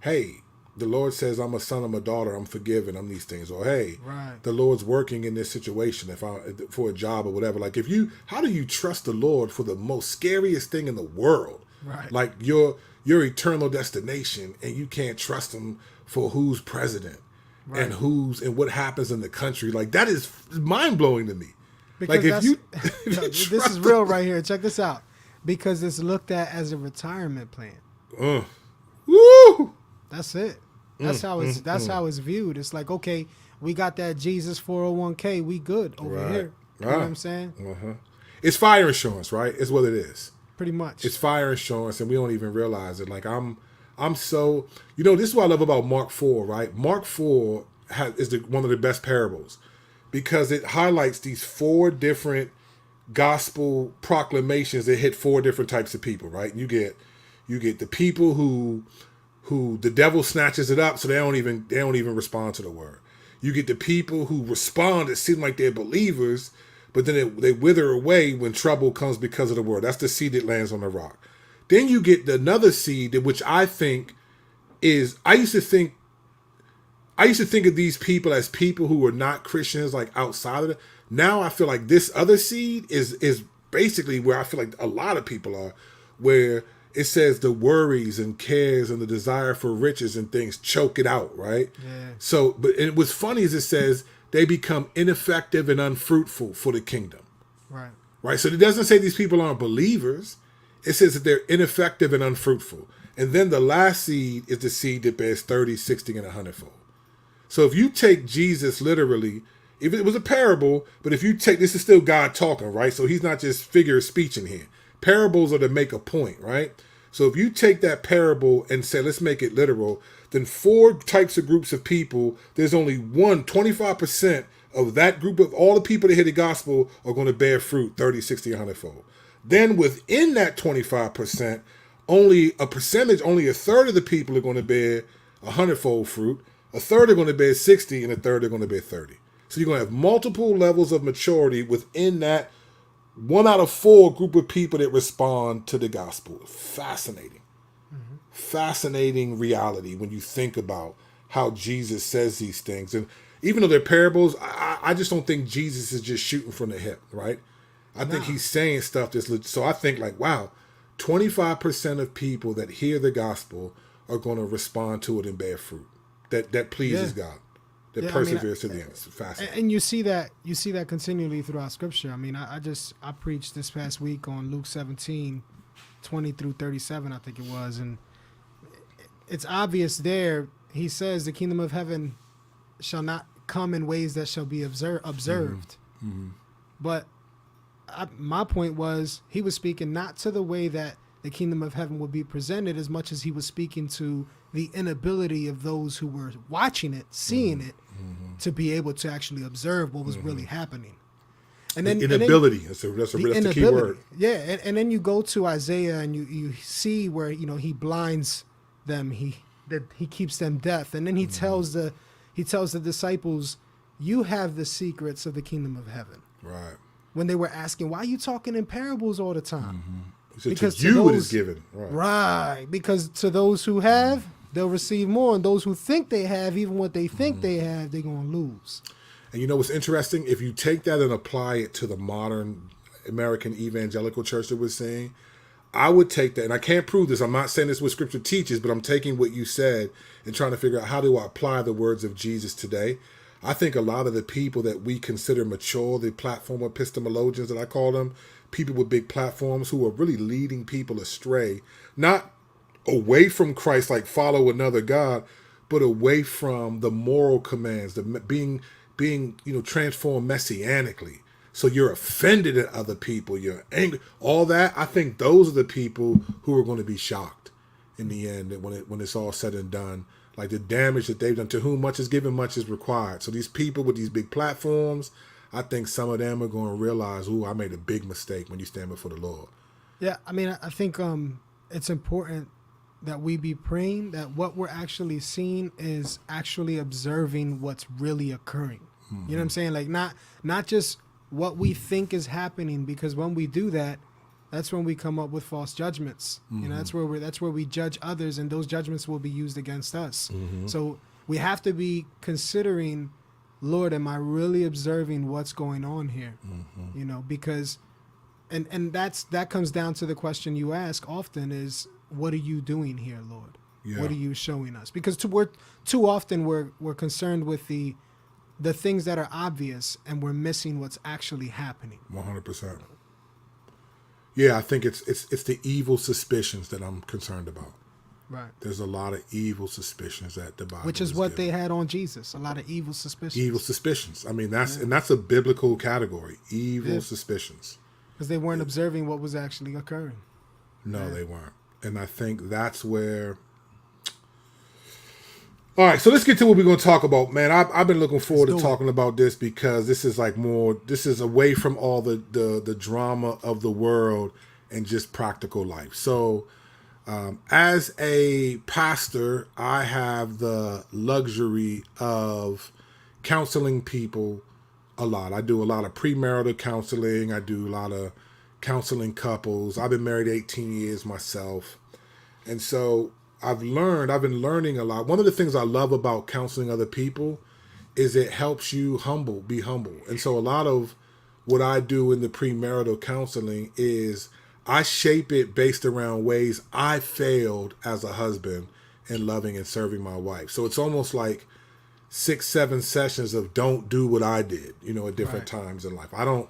hey, the Lord says I'm a son, I'm a daughter, I'm forgiven, I'm these things, or hey, the Lord's working in this situation for a job or whatever. Like how do you trust the Lord for the most scariest thing in the world? Right. Like your eternal destination, and you can't trust him for who's president. Right. And what happens in the country. Like, that is mind-blowing to me. Because this is real right here. Check this out. Because it's looked at as a retirement plan. Woo! That's it. That's how it's viewed. It's like, okay, we got that Jesus 401k. We good over here. You know what I'm saying? Uh-huh. It's fire insurance, right? It's what it is. Pretty much. It's fire insurance, and we don't even realize it. Like, I'm so, this is what I love about Mark 4, right? Mark 4 is one of the best parables because it highlights these 4 different gospel proclamations that hit 4 different types of people, right? You get the people who the devil snatches it up, so they don't even respond to the word. You get the people who respond, it seems like they're believers, but then they wither away when trouble comes because of the word. That's the seed that lands on the rock. Then you get another seed, which I think is, I used to think of these people as people who were not Christians, like outside of it. Now I feel like this other seed is basically where I feel like a lot of people are, where it says the worries and cares and the desire for riches and things choke it out, right? Yeah. So, but and what's funny is it says they become ineffective and unfruitful for the kingdom. Right. Right? So it doesn't say these people aren't believers. It says that they're ineffective and unfruitful. And then the last seed is the seed that bears 30, 60, and 100-fold. So if you take Jesus literally, if it was a parable, but if you take, this is still God talking, right? So he's not just figure of speech in here. Parables are to make a point, right? So if you take that parable and say, let's make it literal, then 4 types of groups of people, there's only 25% of that group of all the people that hear the gospel are going to bear fruit 30, 60, 100-fold. Then within that 25%, only a percentage, only a third of the people are going to bear 100-fold fruit, a third are going to bear 60, and a third are going to bear 30. So you're going to have multiple levels of maturity within that 1 out of 4 group of people that respond to the gospel. Fascinating. Mm-hmm. Fascinating reality when you think about how Jesus says these things. And even though they're parables, I just don't think Jesus is just shooting from the hip, right? I think he's saying stuff that's... So I think like, wow, 25% of people that hear the gospel are going to respond to it and bear fruit. That pleases God. That perseveres to the end. It's fascinating. And you see that continually throughout Scripture. I mean, I preached this past week on Luke 17, 20 through 37, I think it was, and it's obvious there. He says the kingdom of heaven shall not come in ways that shall be observed. Mm-hmm. But my point was he was speaking not to the way that the kingdom of heaven would be presented as much as he was speaking to the inability of those who were watching it, seeing it, to be able to actually observe what was really happening. And then inability. That's the key word. Yeah, and then you go to Isaiah and you see where he blinds them, he keeps them deaf, and then he tells the disciples, "You have the secrets of the kingdom of heaven." Right. When they were asking, "Why are you talking in parables all the time?" Mm-hmm. So because to you it is given. Right. Because to those who have, they'll receive more, and those who think they have, even what they think they have, they're going to lose. And you know what's interesting? If you take that and apply it to the modern American evangelical church that we're seeing, I would take that, and I can't prove this. I'm not saying this is what Scripture teaches, but I'm taking what you said and trying to figure out how do I apply the words of Jesus today. I think a lot of the people that we consider mature, the platform epistemologians that I call them, people with big platforms who are really leading people astray, not away from Christ, like follow another God, but away from the moral commands, the being transformed messianically. So you're offended at other people, you're angry, all that. I think those are the people who are going to be shocked in the end when it's all said and done. Like the damage that they've done, to whom much is given, much is required. So these people with these big platforms, I think some of them are going to realize, ooh, I made a big mistake when you stand before the Lord. Yeah, I mean, I think it's important that we be praying that what we're actually seeing is actually observing what's really occurring. Mm-hmm. You know what I'm saying? Like not just what we think is happening, because when we do that, that's when we come up with false judgments. Mm-hmm. You know, that's where we judge others, and those judgments will be used against us. Mm-hmm. So we have to be considering, Lord, am I really observing what's going on here? Mm-hmm. You know, because, and that comes down to the question you ask often is, what are you doing here, Lord? Yeah. What are you showing us? Because too often we're concerned with the things that are obvious, and we're missing what's actually happening. 100%. Yeah, I think it's the evil suspicions that I'm concerned about. Right. There's a lot of evil suspicions that the Bible, which is what they had on Jesus. A lot of evil suspicions. Evil suspicions. I mean, that's a biblical category. Evil suspicions. Because they weren't observing what was actually occurring. No, they weren't. And I think that's where. All right, so let's get to what we're going to talk about, man. I've been looking forward to talking about this, because this is this is away from all the drama of the world and just practical life. So as a pastor, I have the luxury of counseling people a lot. I do a lot of premarital counseling. I do a lot of counseling couples. I've been married 18 years myself. And so I've been learning a lot. One of the things I love about counseling other people is it helps you be humble. And so a lot of what I do in the premarital counseling is I shape it based around ways I failed as a husband in loving and serving my wife. So it's almost like 6, 7 sessions of don't do what I did, at different times in life. I don't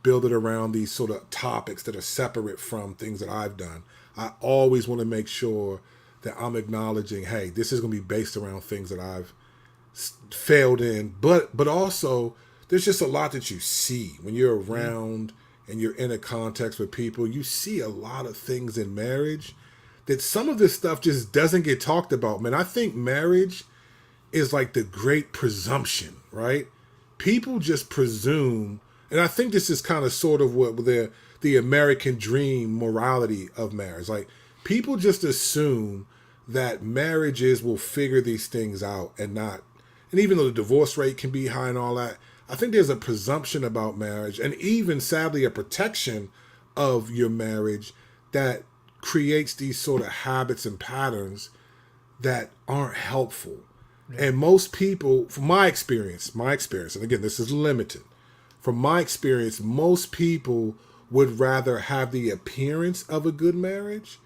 build it around these sort of topics that are separate from things that I've done. I always want to make sure that I'm acknowledging, hey, this is going to be based around things that I've failed in, but also there's just a lot that you see when you're around and you're in a context with people. You see a lot of things in marriage that some of this stuff just doesn't get talked about, man. I think marriage is like the great presumption, right? People just presume, and I think this is kind of sort of what the American dream morality of marriage. Like, people just assume that marriages will figure these things out and not. And even though the divorce rate can be high and all that, I think there's a presumption about marriage, and even sadly a protection of your marriage that creates these sort of habits and patterns that aren't helpful. Yeah. And most people, from my experience, and again, this is limited, from my experience, most people would rather have the appearance of a good marriage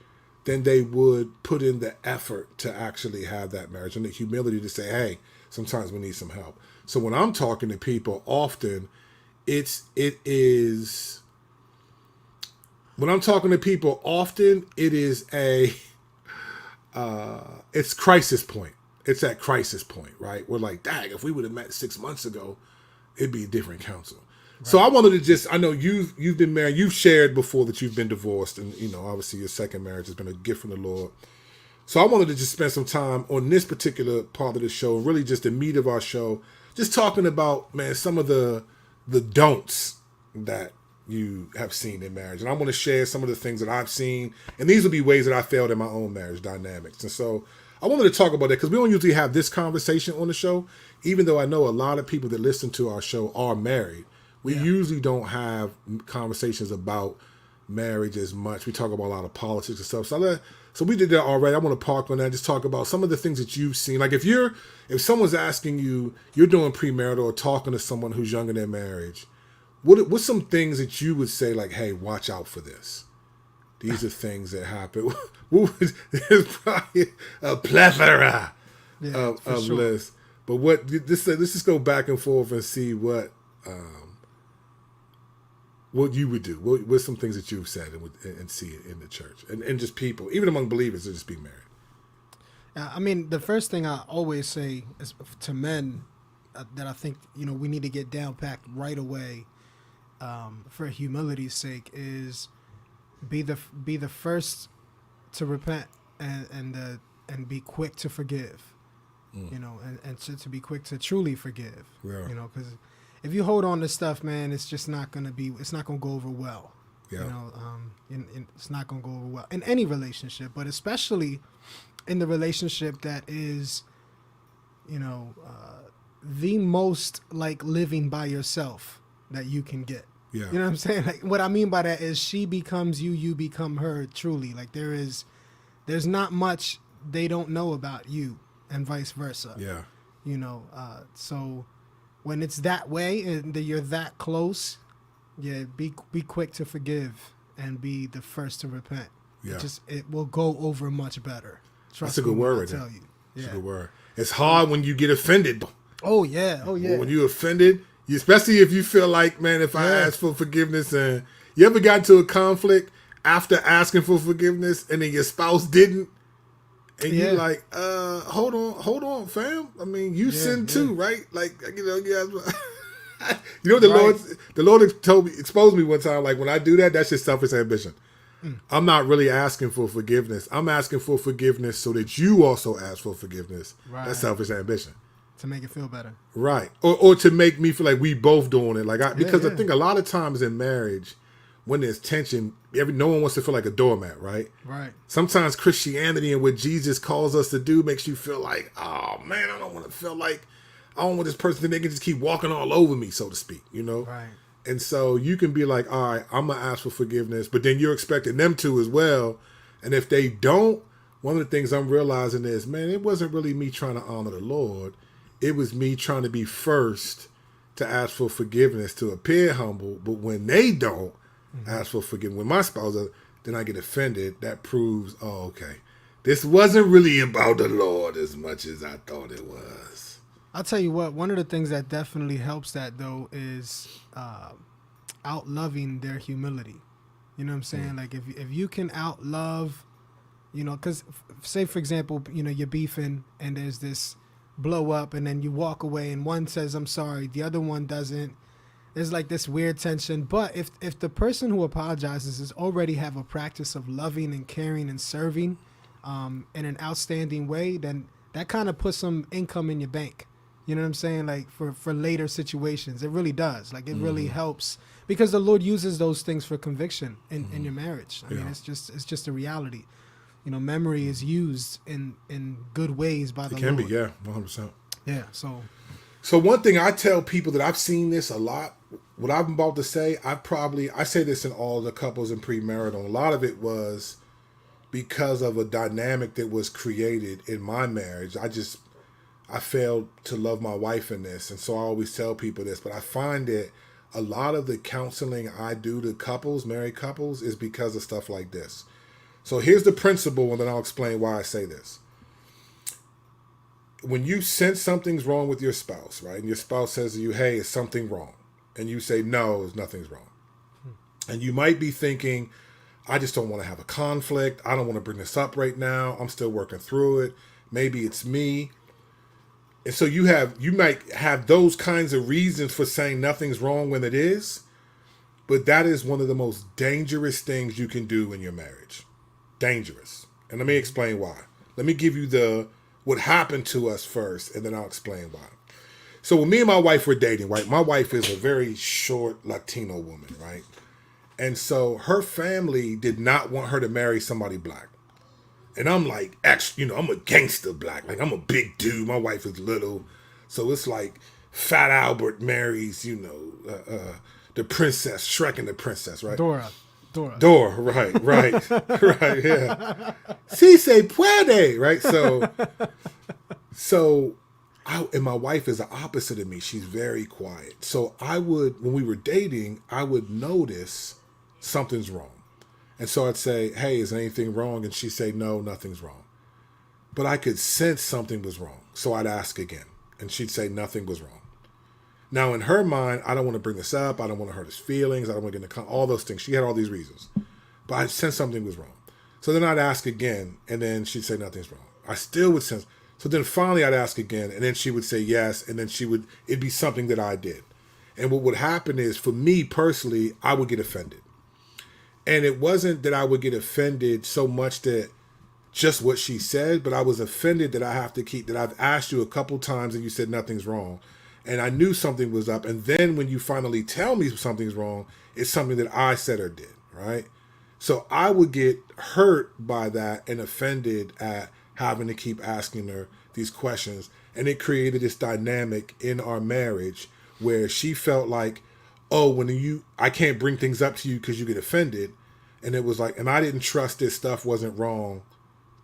than they would put in the effort to actually have that marriage and the humility to say, hey, sometimes we need some help. So when I'm talking to people, often it is it's crisis point. It's at crisis point, right? We're like, dang, if we would have met 6 months ago, it'd be a different counsel. Right. So I wanted to I know you've been married, you've shared before that you've been divorced, and obviously your second marriage has been a gift from the Lord. So I wanted to just spend some time on this particular part of the show, really just the meat of our show, just talking about, man, some of the don'ts that you have seen in marriage. And I want to share some of the things that I've seen, and these will be ways that I failed in my own marriage dynamics. And so I wanted to talk about that because we don't usually have this conversation on the show, even though I know a lot of people that listen to our show are married. We usually don't have conversations about marriage as much. We talk about a lot of politics and stuff. So we did that already. I want to park on that. Just talk about some of the things that you've seen. Like if someone's asking you, you're doing premarital or talking to someone who's young in their marriage, what's some things that you would say like, hey, watch out for this? These are things that happen. There's probably a plethora of lists. But let's just go back and forth and see what you would do. What's some things that you've said and see it in the church and just people, even among believers, that just be married? I mean, the first thing I always say is to men that I think we need to get down packed right away for humility's sake is be the first to repent and be quick to forgive, and to be quick to truly forgive, because if you hold on to stuff, man, it's just not gonna go over well. Yeah. It's not gonna go over well in any relationship, but especially in the relationship that is, the most like living by yourself that you can get. Yeah. You know what I'm saying? Like what I mean by that is she becomes you, you become her truly. Like there's not much they don't know about you and vice versa. Yeah. So when it's that way and you're that close, be quick to forgive and be the first to repent. Yeah. It will go over much better. That's a good word right there. That's a good word. It's hard when you get offended. Oh yeah. When you're offended, especially if you feel like, man, if I ask for forgiveness, and you ever got into a conflict after asking for forgiveness and then your spouse didn't, and you're like, hold on, fam. I mean, you sin too, right? Like, the Lord exposed me one time. Like when I do that, that's just selfish ambition. I'm not really asking for forgiveness. I'm asking for forgiveness so that you also ask for forgiveness. Right. That's selfish ambition. To make it feel better. Right. Or to make me feel like we both doing it. Like because I think a lot of times in marriage, when there's tension, no one wants to feel like a doormat, right? Right. Sometimes Christianity and what Jesus calls us to do makes you feel like, oh man, I don't want this person to they can just keep walking all over me, so to speak, Right. And so you can be like, all right, I'm going to ask for forgiveness, but then you're expecting them to as well. And if they don't, one of the things I'm realizing is, man, it wasn't really me trying to honor the Lord. It was me trying to be first to ask for forgiveness, to appear humble. But when they don't ask for forgiveness, when my spouse does, then I get offended. That proves, oh, okay, this wasn't really about the Lord as much as I thought it was. I'll tell you what. One of the things that definitely helps that though is out loving their humility. You know what I'm saying? Like if you can out love, you know, because say for example, you know, you're beefing and there's this blow up, and then you walk away, and one says I'm sorry, the other one doesn't. There's like this weird tension. But if the person who apologizes is already have a practice of loving and caring and serving in an outstanding way, then that kind of puts some income in your bank. You know what I'm saying? Like for later situations, it really does. Like it really helps because the Lord uses those things for conviction in your marriage. I mean, it's just a reality. You know, memory is used in good ways by the Lord. It can be, yeah, 100%. Yeah, So one thing I tell people that I've seen this a lot, what I'm about to say, I say this in all the couples in premarital. A lot of it was because of a dynamic that was created in my marriage. I failed to love my wife in this. And so I always tell people this, but I find that a lot of the counseling I do to couples, married couples, is because of stuff like this. So here's the principle, and then I'll explain why I say this. When you sense something's wrong with your spouse, right? And your spouse says to you, hey, is something wrong? And you say, no, nothing's wrong. And you might be thinking, I just don't want to have a conflict. I don't want to bring this up right now. I'm still working through it. Maybe it's me. And so you might have those kinds of reasons for saying nothing's wrong when it is. But that is one of the most dangerous things you can do in your marriage. Dangerous. And let me explain why. Let me give you what happened to us first, and then I'll explain why. So when me and my wife were dating, right? My wife is a very short Latino woman, right? And so her family did not want her to marry somebody black. And I'm like, I'm a gangster black. Like, I'm a big dude. My wife is little. So it's like Fat Albert marries, the princess, Shrek and the princess, right? Dora, right, right, yeah. Si se puede, right? So and my wife is the opposite of me. She's very quiet. So when we were dating, I would notice something's wrong. And so I'd say, hey, is anything wrong? And she'd say, no, nothing's wrong. But I could sense something was wrong. So I'd ask again. And she'd say nothing was wrong. Now, in her mind, I don't want to bring this up. I don't want to hurt his feelings. I don't want to get into all those things. She had all these reasons. But I sensed something was wrong. So then I'd ask again, and then she'd say nothing's wrong. I still would sense. So then finally I'd ask again, and then she would say yes, and then it'd be something that I did. And what would happen is, for me personally, I would get offended. And it wasn't that I would get offended so much that just what she said, but I was offended that that I've asked you a couple times and you said nothing's wrong. And I knew something was up. And then when you finally tell me something's wrong, it's something that I said or did, right? So I would get hurt by that and offended at having to keep asking her these questions. And it created this dynamic in our marriage where she felt like, oh, I can't bring things up to you because you get offended. And it was like, and I didn't trust this stuff wasn't wrong.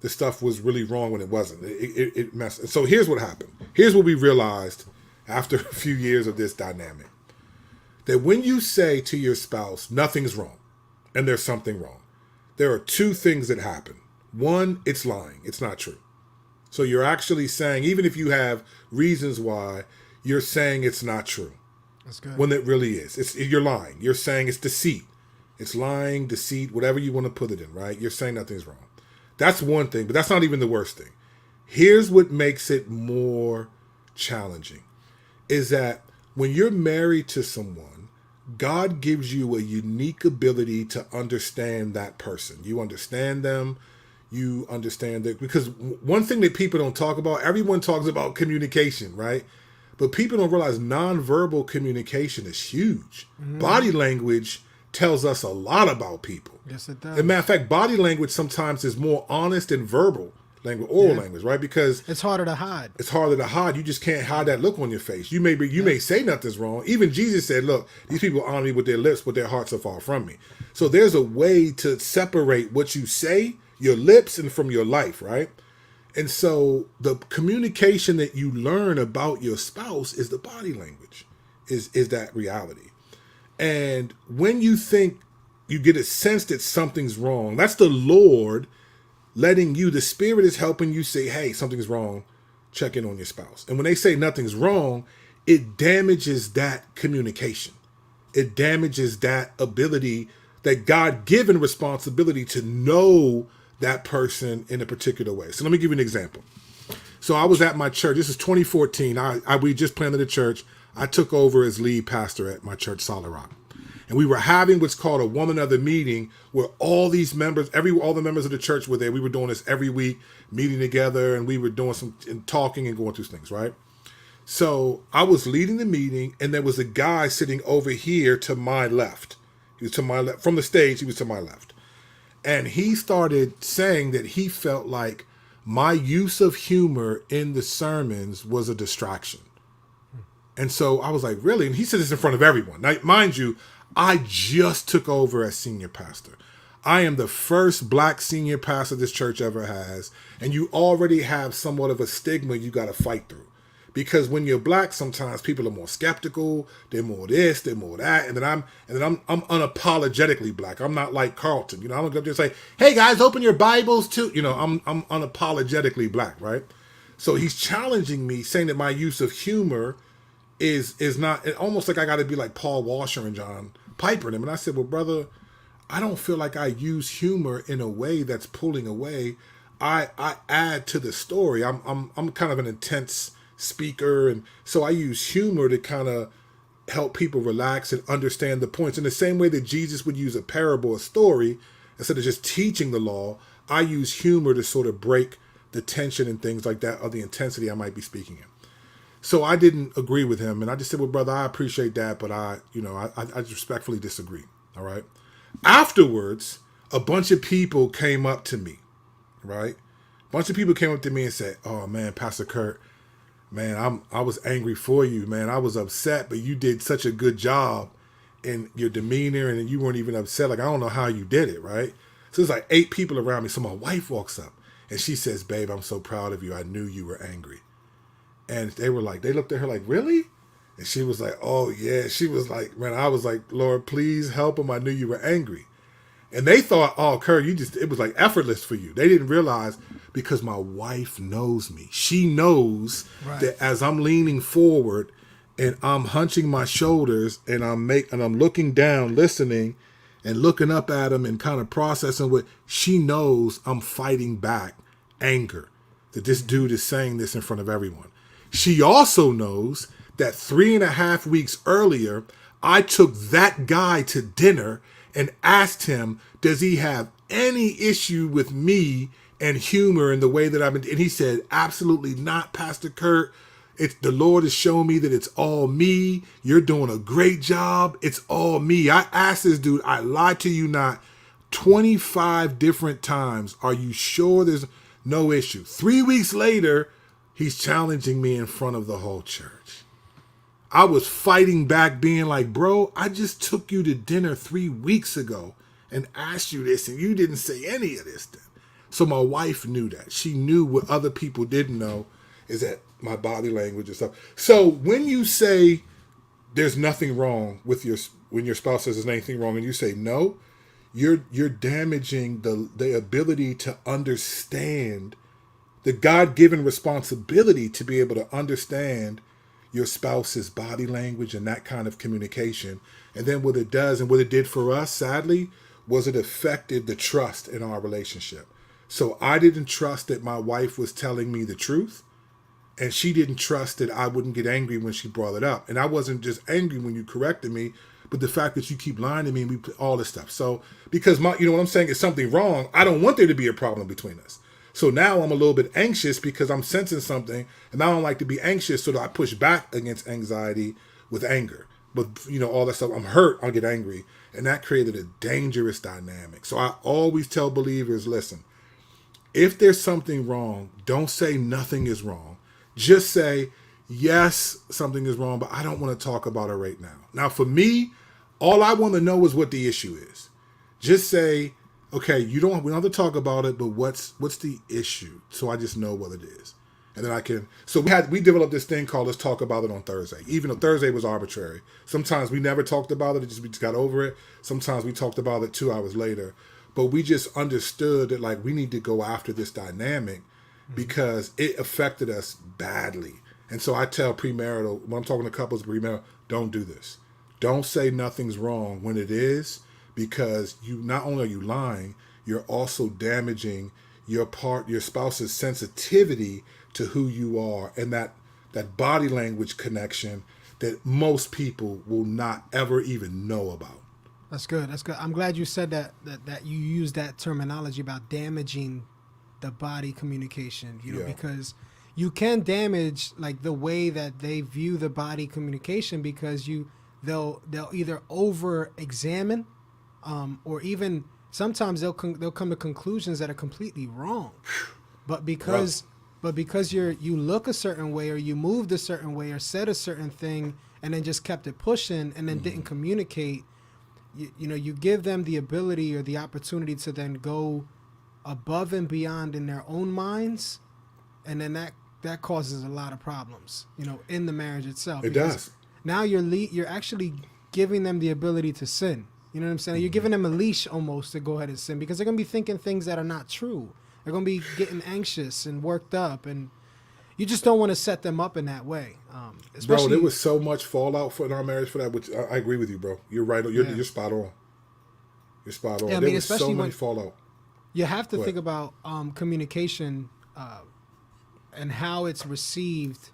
This stuff was really wrong when it wasn't. It messed. And so here's what happened. Here's what we realized after a few years of this dynamic. That when you say to your spouse, nothing's wrong, and there's something wrong, there are two things that happen. One, it's lying. It's not true. So you're actually saying, even if you have reasons why, you're saying it's not true. That's good. When it really is. You're lying. You're saying it's deceit. It's lying, deceit, whatever you want to put it in, right? You're saying nothing's wrong. That's one thing, but that's not even the worst thing. Here's what makes it more challenging, is that when you're married to someone, God gives you a unique ability to understand that person. You understand them. You understand that, because one thing that people don't talk about, everyone talks about communication, right? But people don't realize nonverbal communication is huge. Mm-hmm. Body language tells us a lot about people. Yes, it does. As a matter of fact, body language sometimes is more honest than verbal language, oral language, right? Because it's harder to hide. It's harder to hide. You just can't hide that look on your face. You may say nothing's wrong. Even Jesus said, look, these people honor me with their lips, but their hearts are far from me. So there's a way to separate what you say, your lips, and from your life, right? And so the communication that you learn about your spouse is the body language, is that reality. And when you think you get a sense that something's wrong, that's the Lord letting you, the Spirit is helping you say, hey, something's wrong. check in on your spouse. And when they say nothing's wrong, it damages that communication. It damages that ability, that God-given responsibility to know that person in a particular way. So let me give you an example. So I was at my church. This is 2014. We just planted a church. I took over as lead pastor at my church, Solid Rock. And we were having what's called a one another meeting where all these members, all the members of the church were there. We were doing this every week, meeting together, and we were doing some talking and going through things, right? So I was leading the meeting, and there was a guy sitting over here to my left. He was to my left. From the stage, he was to my left. And he started saying that he felt like my use of humor in the sermons was a distraction. And so I was like, really? And he said this in front of everyone. Now, mind you, I just took over as senior pastor. I am the first black senior pastor this church ever has. And you already have somewhat of a stigma you got to fight through. Because when you're black, sometimes people are more skeptical. They're more this, they're more that. And then I'm unapologetically black. I'm not like Carlton. You know, I don't go up there and say, hey guys, open your Bibles too. You know, I'm unapologetically black, right? So he's challenging me, saying that my use of humor is not, almost like I got to be like Paul Washer and John Piper and him. And I said, well, brother, I don't feel like I use humor in a way that's pulling away. I add to the story. I'm kind of an intense speaker, and so I use humor to kind of help people relax and understand the points. In the same way that Jesus would use a parable, a story, instead of just teaching the law, I use humor to sort of break the tension and things like that, or the intensity I might be speaking in. So I didn't agree with him, and I just said, well, brother, I appreciate that, but I respectfully disagree. All right. Afterwards, a bunch of people came up to me, right? A bunch of people came up to me and said, oh man, Pastor Curt, man, I was angry for you, man. I was upset, but you did such a good job in your demeanor, and you weren't even upset. Like, I don't know how you did it, right? So there's like 8 people around me. So my wife walks up, and she says, babe, I'm so proud of you. I knew you were angry. And they looked at her like, really? And she was like, oh yeah. She was like, man, I was like, Lord, please help him. I knew you were angry. And they thought, oh, Curt, it was like effortless for you. They didn't realize, because my wife knows me. She knows that as I'm leaning forward and I'm hunching my shoulders and I'm looking down, listening and looking up at him and kind of processing what she knows, I'm fighting back anger that this dude is saying this in front of everyone. She also knows that 3.5 weeks earlier, I took that guy to dinner and asked him, does he have any issue with me and humor in the way that I've been? And he said, absolutely not, Pastor Curt. The Lord has shown me that it's all me. You're doing a great job. It's all me. I asked this dude, I lied to you not, 25 different times. Are you sure there's no issue? 3 weeks later, he's challenging me in front of the whole church. I was fighting back, being like, bro, I just took you to dinner 3 weeks ago and asked you this, and you didn't say any of this then. So my wife knew that. She knew what other people didn't know, is that my body language and stuff. So when you say there's nothing wrong with when your spouse says there's anything wrong and you say no, you're damaging the ability to understand the God-given responsibility to be able to understand your spouse's body language and that kind of communication. And then what it does, and what it did for us, sadly, was it affected the trust in our relationship. So I didn't trust that my wife was telling me the truth, and she didn't trust that I wouldn't get angry when she brought it up. And I wasn't just angry when you corrected me, but the fact that you keep lying to me and all this stuff. So because what I'm saying is something wrong, I don't want there to be a problem between us. So now I'm a little bit anxious because I'm sensing something, and I don't like to be anxious, so that I push back against anxiety with anger. But, all that stuff, I'm hurt, I'll get angry. And that created a dangerous dynamic. So I always tell believers, listen, if there's something wrong, don't say nothing is wrong. Just say, yes, something is wrong, but I don't want to talk about it right now. Now, for me, all I want to know is what the issue is. Just say, okay, we don't have to talk about it, but what's the issue? So I just know what it is. And then I can, so we developed this thing called Let's Talk About It on Thursday. Even though Thursday was arbitrary. Sometimes we never talked about it, we just got over it. Sometimes we talked about it 2 hours later. But we just understood that we need to go after this dynamic. because it affected us badly. And so I tell premarital, when I'm talking to couples premarital, don't do this. Don't say nothing's wrong when it is, because you not only are you lying, you're also damaging your spouse's sensitivity to who you are, and that body language connection that most people will not ever even know about. That's good. That's good. I'm glad you said that you used that terminology about damaging the body communication, because you can damage like the way that they view the body communication, because they'll either over examine, or even sometimes they'll come to conclusions that are completely wrong. But because you look a certain way, or you moved a certain way, or said a certain thing, and then just kept it pushing, and then didn't communicate, you give them the ability or the opportunity to then go above and beyond in their own minds, and then that causes a lot of problems, in the marriage itself. It does. Now you're actually giving them the ability to sin. You know what I'm saying? You're giving them a leash almost to go ahead and sin, because they're going to be thinking things that are not true. They're going to be getting anxious and worked up, and you just don't want to set them up in that way. Bro, there was so much fallout in our marriage for that, which I agree with you, bro. You're right. You're spot on. You're spot on. Yeah, there was so much fallout. You have to think about communication and how it's received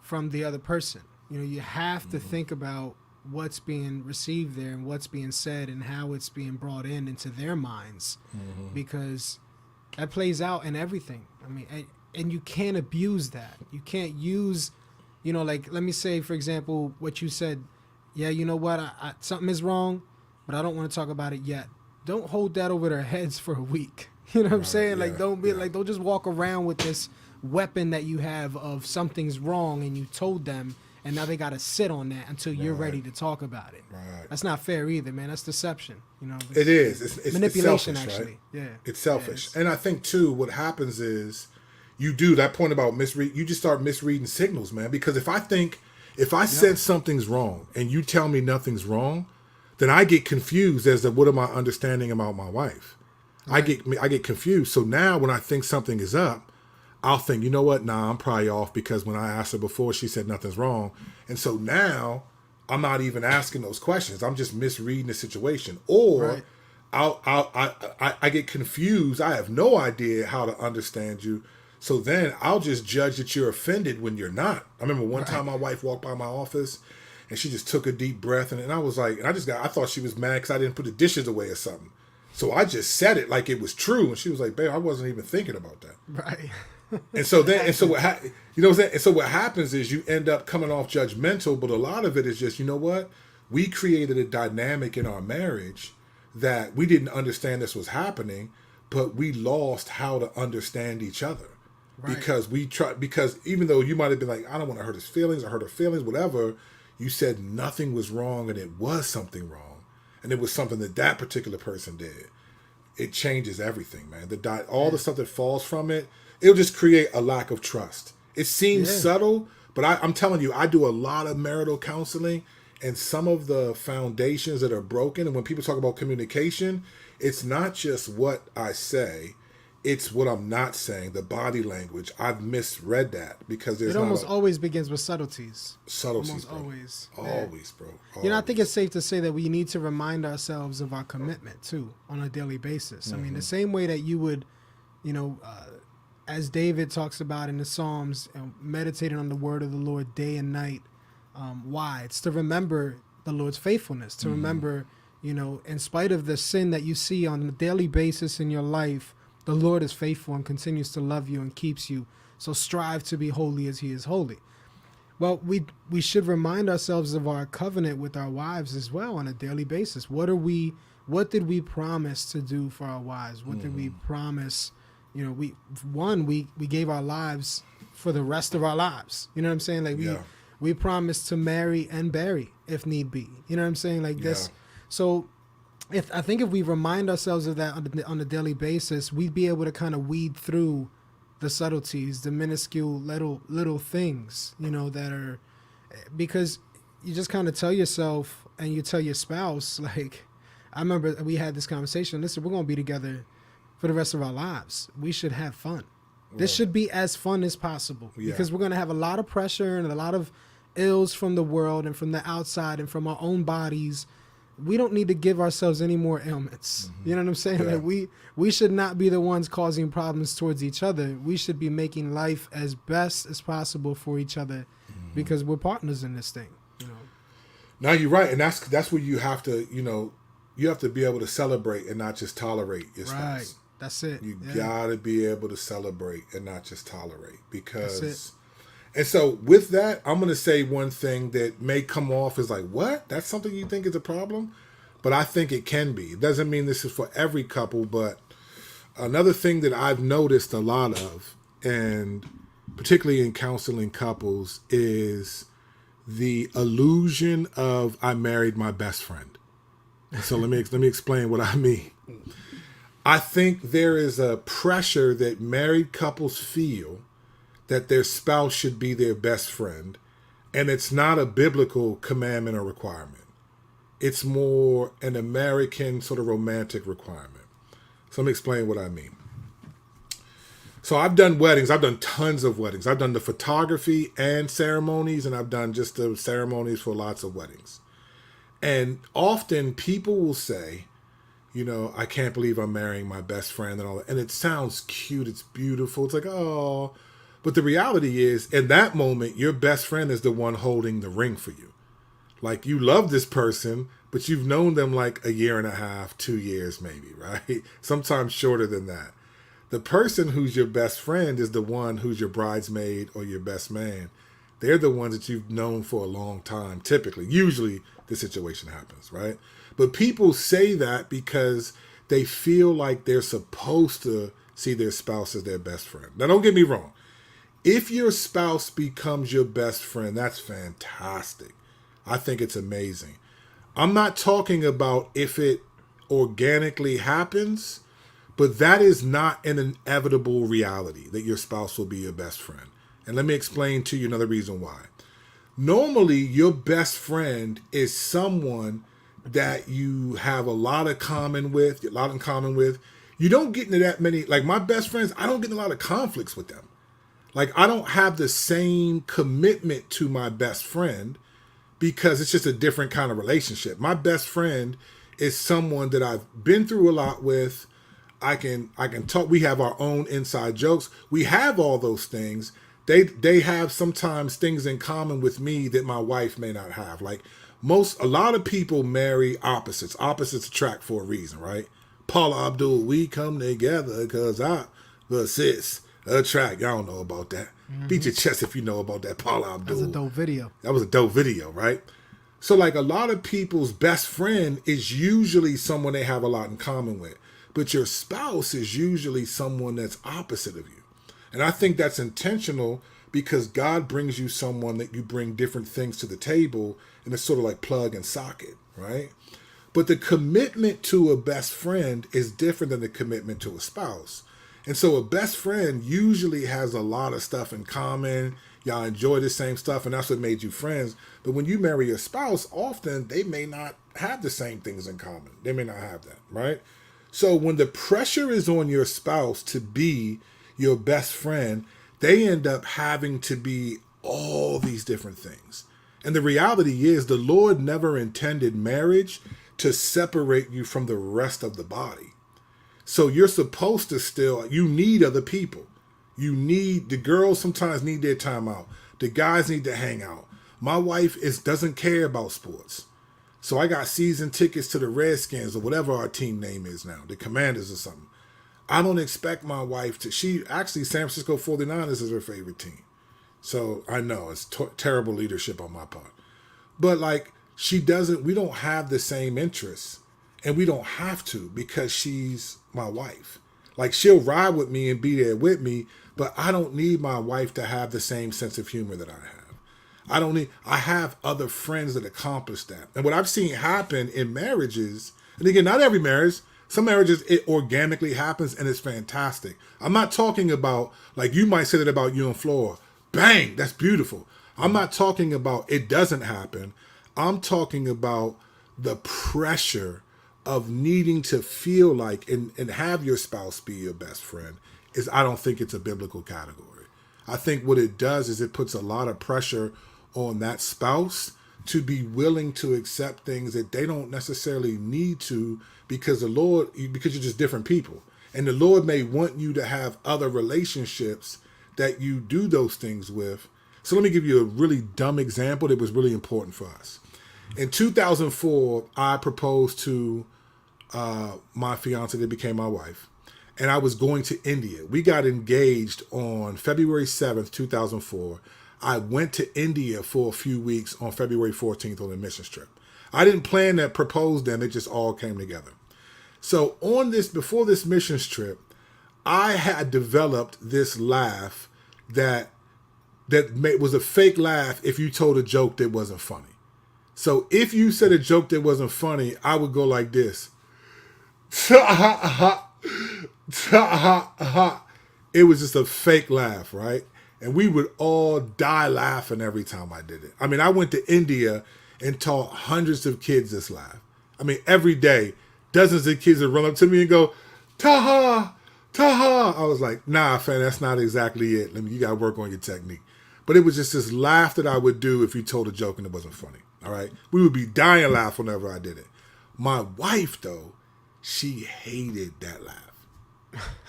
from the other person. You have to think about what's being received there and what's being said and how it's being brought into their minds, because that plays out in everything. I mean, and you can't abuse that. You can't use, like, let me say, for example, what you said. Yeah, you know what? Something is wrong, but I don't want to talk about it yet. Don't hold that over their heads for a week. You know what I'm saying? Yeah, like, don't just walk around with this weapon that you have of something's wrong and you told them, and now they got to sit on that until you're ready to talk about it. Right. That's not fair either, man. That's deception. It is. It's manipulation, it's selfish, actually. Right? Yeah. It's selfish. Yeah, and I think, too, what happens is you do that point about you just start misreading signals, man. Because if I sense something's wrong and you tell me nothing's wrong, then I get confused as to what am I understanding about my wife. Right. I get confused. So now when I think something is up, I'll think, you know what? Nah, I'm probably off, because when I asked her before, she said nothing's wrong. And so now I'm not even asking those questions. I'm just misreading the situation. Or I get confused. I have no idea how to understand you. So then I'll just judge that you're offended when you're not. I remember one time my wife walked by my office and she just took a deep breath, and I was like, I thought she was mad because I didn't put the dishes away or something. So I just said it like it was true, and she was like, "Babe, I wasn't even thinking about that." Right. And so what And so what happens is you end up coming off judgmental, but a lot of it is just, you know what? We created a dynamic in our marriage that we didn't understand this was happening, but we lost how to understand each other. Right. Because even though you might have been like, I don't want to hurt his feelings or hurt her feelings, whatever, you said nothing was wrong and it was something wrong. And it was something that particular person did. It changes everything, man. All the stuff that falls from it, it'll just create a lack of trust. It seems subtle, but I'm telling you, I do a lot of marital counseling, and some of the foundations that are broken, and when people talk about communication, it's not just what I say, it's what I'm not saying, the body language. I've misread that because there's always begins with subtleties. Subtleties, almost bro. Always. Always, bro. Always. I think it's safe to say that we need to remind ourselves of our commitment, too, on a daily basis. Mm-hmm. I mean, the same way that you would, as David talks about in the Psalms, meditating on the word of the Lord day and night. Why? It's to remember the Lord's faithfulness, to remember, in spite of the sin that you see on a daily basis in your life, the Lord is faithful and continues to love you and keeps you. So strive to be holy as he is holy. Well, we should remind ourselves of our covenant with our wives as well on a daily basis. What did we promise to do for our wives? What did we promise? We gave our lives for the rest of our lives. You know what I'm saying? Like we promised to marry and bury if need be. You know what I'm saying? Like this. So I think if we remind ourselves of that on a daily basis, we'd be able to kind of weed through the subtleties, the minuscule little things, that are, because you just kind of tell yourself and you tell your spouse, like, I remember we had this conversation. Listen, we're going to be together for the rest of our lives. We should have fun. This should be as fun as possible because we're going to have a lot of pressure and a lot of ills from the world and from the outside and from our own bodies. We don't need to give ourselves any more ailments. You know what I'm saying? Yeah. Like we should not be the ones causing problems towards each other. We should be making life as best as possible for each other because we're partners in this thing. You know. Now you're right, and that's where you have to, you have to be able to celebrate and not just tolerate your spouse. Right. That's it. You gotta be able to celebrate and not just tolerate because. That's it. And so with that, I'm going to say one thing that may come off as like, what? That's something you think is a problem? But I think it can be. It doesn't mean this is for every couple, but another thing that I've noticed a lot of, and particularly in counseling couples, is the illusion of I married my best friend. And so let me explain what I mean. I think there is a pressure that married couples feel that their spouse should be their best friend. And it's not a biblical commandment or requirement. It's more an American sort of romantic requirement. So let me explain what I mean. So I've done weddings. I've done tons of weddings. I've done the photography and ceremonies, and I've done just the ceremonies for lots of weddings. And often people will say, I can't believe I'm marrying my best friend and all that. And it sounds cute. It's beautiful. It's like, oh. But the reality is, in that moment, your best friend is the one holding the ring for you. Like, you love this person, but you've known them like a year and a half, 2 years maybe, right? Sometimes shorter than that. The person who's your best friend is the one who's your bridesmaid or your best man. They're the ones that you've known for a long time, typically. Usually, the situation happens, right? But people say that because they feel like they're supposed to see their spouse as their best friend. Now, don't get me wrong. If your spouse becomes your best friend, that's fantastic. I think it's amazing. I'm not talking about if it organically happens, but that is not an inevitable reality that your spouse will be your best friend. And let me explain to you another reason why. Normally, your best friend is someone that you have a lot in common with. You don't get into that many, like my best friends, I don't get in a lot of conflicts with them. Like, I don't have the same commitment to my best friend because it's just a different kind of relationship. My best friend is someone that I've been through a lot with. I can talk. We have our own inside jokes. We have all those things. They have sometimes things in common with me that my wife may not have. Like a lot of people marry opposites. Opposites attract for a reason, right? Paula Abdul, we come together because opposites attract. Y'all don't know about that. Beat your chest if you know about that, Paula Abdul. That's a dope video. That was a dope video, right? So like a lot of people's best friend is usually someone they have a lot in common with. But your spouse is usually someone that's opposite of you. And I think that's intentional because God brings you someone that you bring different things to the table, and it's sort of like plug and socket, right? But the commitment to a best friend is different than the commitment to a spouse. And so a best friend usually has a lot of stuff in common. Y'all enjoy the same stuff, and that's what made you friends. But when you marry a spouse, often they may not have the same things in common. They may not have that, right? So when the pressure is on your spouse to be your best friend, they end up having to be all these different things. And the reality is the Lord never intended marriage to separate you from the rest of the body. So you're supposed to you need other people. The girls sometimes need their time out. The guys need to hang out. My wife doesn't care about sports. So I got season tickets to the Redskins or whatever our team name is now, the Commanders or something. I don't expect my wife San Francisco 49ers is her favorite team. So I know it's terrible leadership on my part. But like we don't have the same interests. And we don't have to because she's my wife. Like she'll ride with me and be there with me, but I don't need my wife to have the same sense of humor that I have. I have other friends that accomplish that. And what I've seen happen in marriages, and again, not every marriage, some marriages, it organically happens and it's fantastic. I'm not talking about, like you might say that about you and Flora. Bang, that's beautiful. I'm not talking about it doesn't happen. I'm talking about the pressure of needing to feel like and have your spouse be your best friend is I don't think it's a biblical category. I think what it does is it puts a lot of pressure on that spouse to be willing to accept things that they don't necessarily need to because because you're just different people. And the Lord may want you to have other relationships that you do those things with. So let me give you a really dumb example that was really important for us. In 2004, I proposed to my fiance that became my wife, and I was going to India. We got engaged on February 7th, 2004. I went to India for a few weeks on February 14th on a mission trip. I didn't plan to propose then, it just all came together. So before this missions trip, I had developed this laugh that was a fake laugh if you told a joke that wasn't funny. So if you said a joke that wasn't funny, I would go like this. It was just a fake laugh, right? And we would all die laughing every time I did it. I mean, I went to India and taught hundreds of kids this laugh. I mean, every day, dozens of kids would run up to me and go, "Taha, Taha." I was like, "Nah, fam, that's not exactly it. You got to work on your technique." But it was just this laugh that I would do if you told a joke and it wasn't funny. All right? We would be dying laugh whenever I did it. My wife, though, she hated that laugh.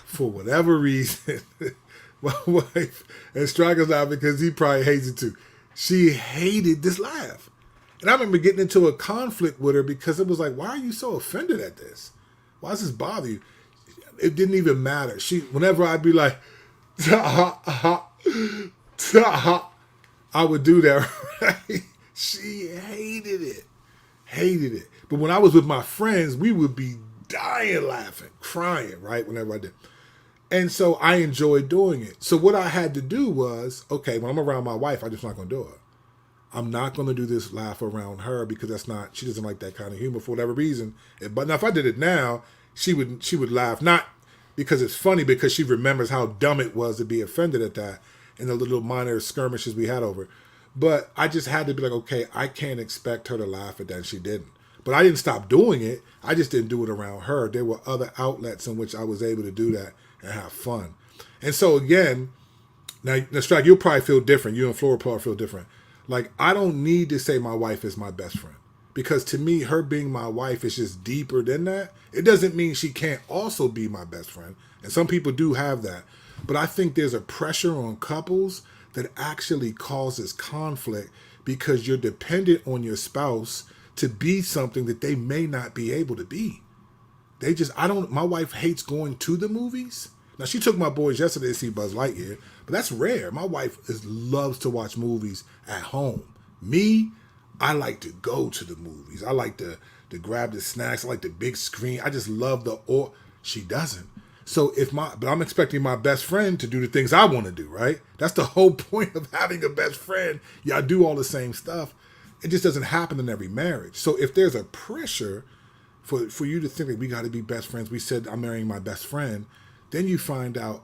For whatever reason, my wife, and Stracker's laughing because he probably hates it too. She hated this laugh. And I remember getting into a conflict with her because it was like, why are you so offended at this? Why does this bother you? It didn't even matter. Whenever I'd be like, I would do that, right? She hated it. Hated it. But when I was with my friends, we would be dying laughing, crying, right? Whenever I did. And so I enjoyed doing it. So what I had to do was, okay, when I'm around my wife, I'm just not going to do it. I'm not going to do this laugh around her because she doesn't like that kind of humor for whatever reason. But now if I did it now, she would laugh, not because it's funny, because she remembers how dumb it was to be offended at that and the little minor skirmishes we had over. But I just had to be like, okay, I can't expect her to laugh at that, and she didn't. But I didn't stop doing it. I just didn't do it around her. There were other outlets in which I was able to do that and have fun. And so again, now Strike, you'll probably feel different. You and Flora probably feel different. Like, I don't need to say my wife is my best friend, because to me, her being my wife is just deeper than that. It doesn't mean she can't also be my best friend. And some people do have that. But I think there's a pressure on couples that actually causes conflict because you're dependent on your spouse to be something that they may not be able to be. My wife hates going to the movies. Now, she took my boys yesterday to see Buzz Lightyear, but that's rare. My wife loves to watch movies at home. Me, I like to go to the movies. I like to grab the snacks. I like the big screen. I just love she doesn't. So but I'm expecting my best friend to do the things I want to do, right? That's the whole point of having a best friend. Y'all do all the same stuff. It just doesn't happen in every marriage. So if there's a pressure for you to think that we got to be best friends, we said I'm marrying my best friend, then you find out,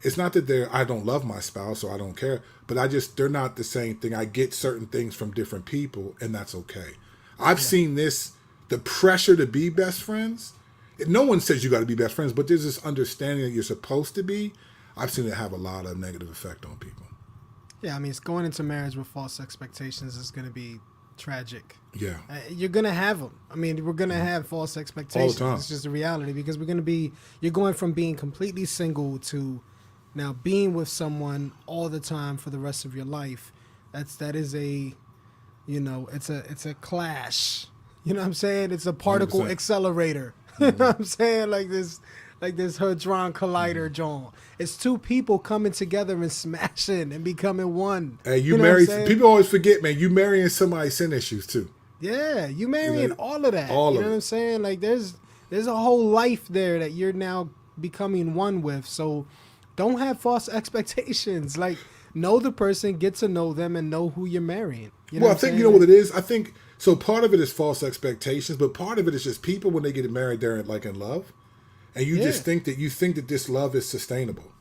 it's not that I don't love my spouse or I don't care, but they're not the same thing. I get certain things from different people, and that's okay. I've seen the pressure to be best friends. No one says you got to be best friends, but there's this understanding that you're supposed to be. I've seen it have a lot of negative effect on people. Yeah, I mean, it's going into marriage with false expectations is going to be tragic. Yeah. You're going to have them. I mean, we're going to have false expectations. All the time. It's just a reality because you're going from being completely single to now being with someone all the time for the rest of your life. That is it's a clash. You know what I'm saying? It's a particle 100%. accelerator. You know what I'm saying? Like this Hadron Collider, John. It's two people coming together and smashing and becoming one. Hey, you married. People always forget, man. You marrying somebody's sin issues too. Yeah, you marrying all of that. All you of know it. what I'm saying? Like there's a whole life there that you're now becoming one with. So don't have false expectations. Like know the person, get to know them, and know who you're marrying. You know I think you know what it is. I think so. Part of it is false expectations, but part of it is just people when they get married, they're like in love. And you just think that this love is sustainable.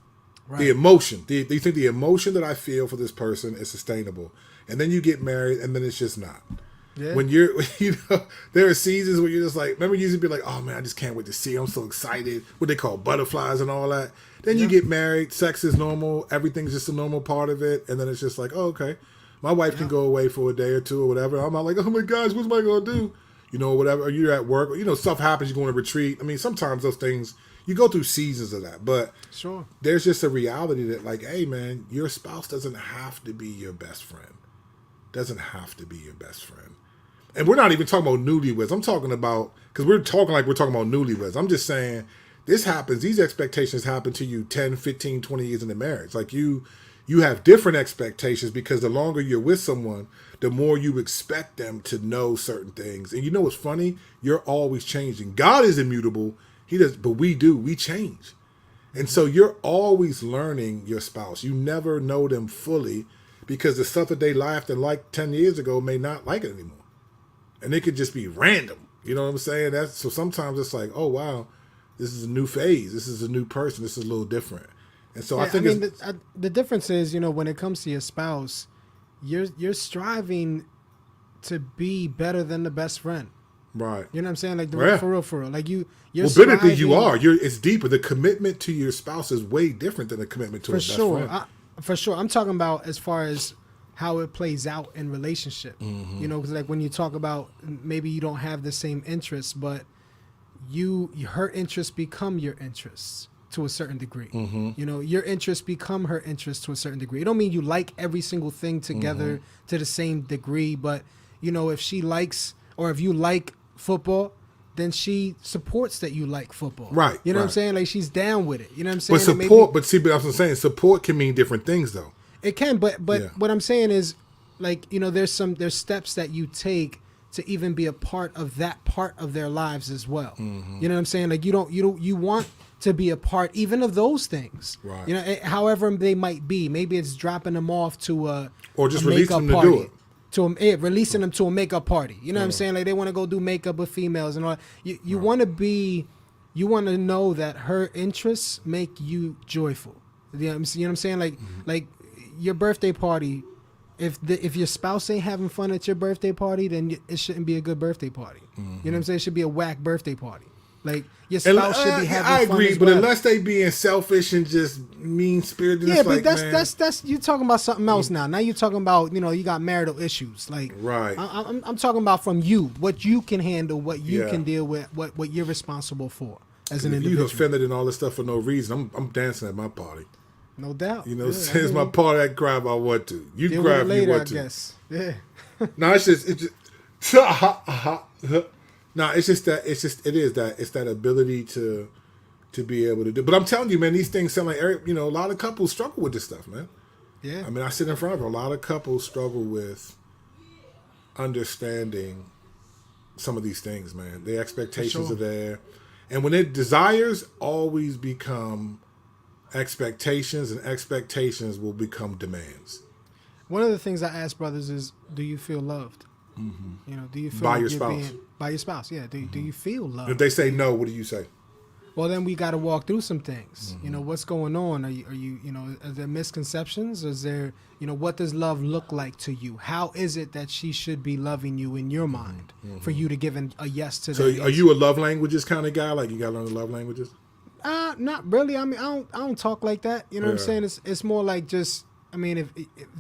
Right. The emotion. You think the emotion that I feel for this person is sustainable. And then you get married and then it's just not. Yeah. When you're, there are seasons where you're just like, remember you used to be like, oh man, I just can't wait to see. I'm so excited. What they call butterflies and all that. Then you get married. Sex is normal. Everything's just a normal part of it. And then it's just like, oh, okay. My wife can go away for a day or two or whatever. I'm not like, oh my gosh, what's I going to do? Whatever. Or you're at work. Or, stuff happens. You go on a retreat. I mean, sometimes those things, you go through seasons of that. But sure, there's just a reality that like, hey man, your spouse doesn't have to be your best friend. Doesn't have to be your best friend. And we're not even talking about newlyweds. I'm talking about, because we're talking about newlyweds. I'm just saying, this happens, these expectations happen to you 10, 15, 20 years into marriage. Like you have different expectations because the longer you're with someone, the more you expect them to know certain things. And you know what's funny? You're always changing. God is immutable. He does, but we change. And so you're always learning your spouse. You never know them fully because the stuff that they laughed and liked 10 years ago may not like it anymore. And it could just be random. You know what I'm saying? So sometimes it's like, oh, wow, this is a new phase. This is a new person. This is a little different. And so I think the difference is, when it comes to your spouse, you're striving to be better than the best friend. Right. You know what I'm saying? Like, for real. Like, you're biblically, you are. It's deeper. The commitment to your spouse is way different than the commitment to a best friend. For sure. I'm talking about as far as how it plays out in relationship. Mm-hmm. Because like when you talk about maybe you don't have the same interests, but her interests become your interests to a certain degree. Mm-hmm. Your interests become her interests to a certain degree. It don't mean you like every single thing together to the same degree, but if she likes, or if you like football, then she supports that you like football. Right. You know what I'm saying? Like, she's down with it. You know what I'm saying? But I'm saying support can mean different things though. It can, but what I'm saying is, like, there's steps that you take to even be a part of that part of their lives as well. Mm-hmm. You know what I'm saying? Like, you want to be a part even of those things. Right. However they might be. Maybe it's dropping them off to or just a release them to do it. Releasing them to a makeup party. You know what I'm saying? Like, they want to go do makeup with females and all. You want to know that her interests make you joyful. You know what I'm saying? Like, like your birthday party, if your spouse ain't having fun at your birthday party, then it shouldn't be a good birthday party. You know what I'm saying? It should be a whack birthday party. Like, your spouse should be having fun. I agree, but unless they being selfish and just mean spirited, but that's you talking about something else now. Now you're talking about you got marital issues. Like, right. I'm talking about from you, what you can handle, what you can deal with, what you're responsible for as an individual. You offended and all this stuff for no reason. I'm dancing at my party. No doubt. Since my party, I grab I want to. You deal grab later, you want to. I guess. Yeah. No, it's just no, it's that ability to be able to do. But I'm telling you, man, these things sound like a lot of couples struggle with this stuff, man. Yeah. I mean, I sit in front of a lot of couples struggle with understanding some of these things, man. The expectations are there, and when it desires always become expectations, and expectations will become demands. One of the things I ask brothers is, do you feel loved? Mm-hmm. Do you feel by like your spouse? By your spouse, yeah. Do you feel loved? If they say no, what do you say? Well, then we got to walk through some things. What's going on? Are you are there misconceptions? Is there, what does love look like to you? How is it that she should be loving you in your mind for you to give a yes to that? So are you a love languages kind of guy? Like, you got to learn the love languages? Not really. I mean, I don't talk like that. You know what I'm saying? It's more like just, I mean, if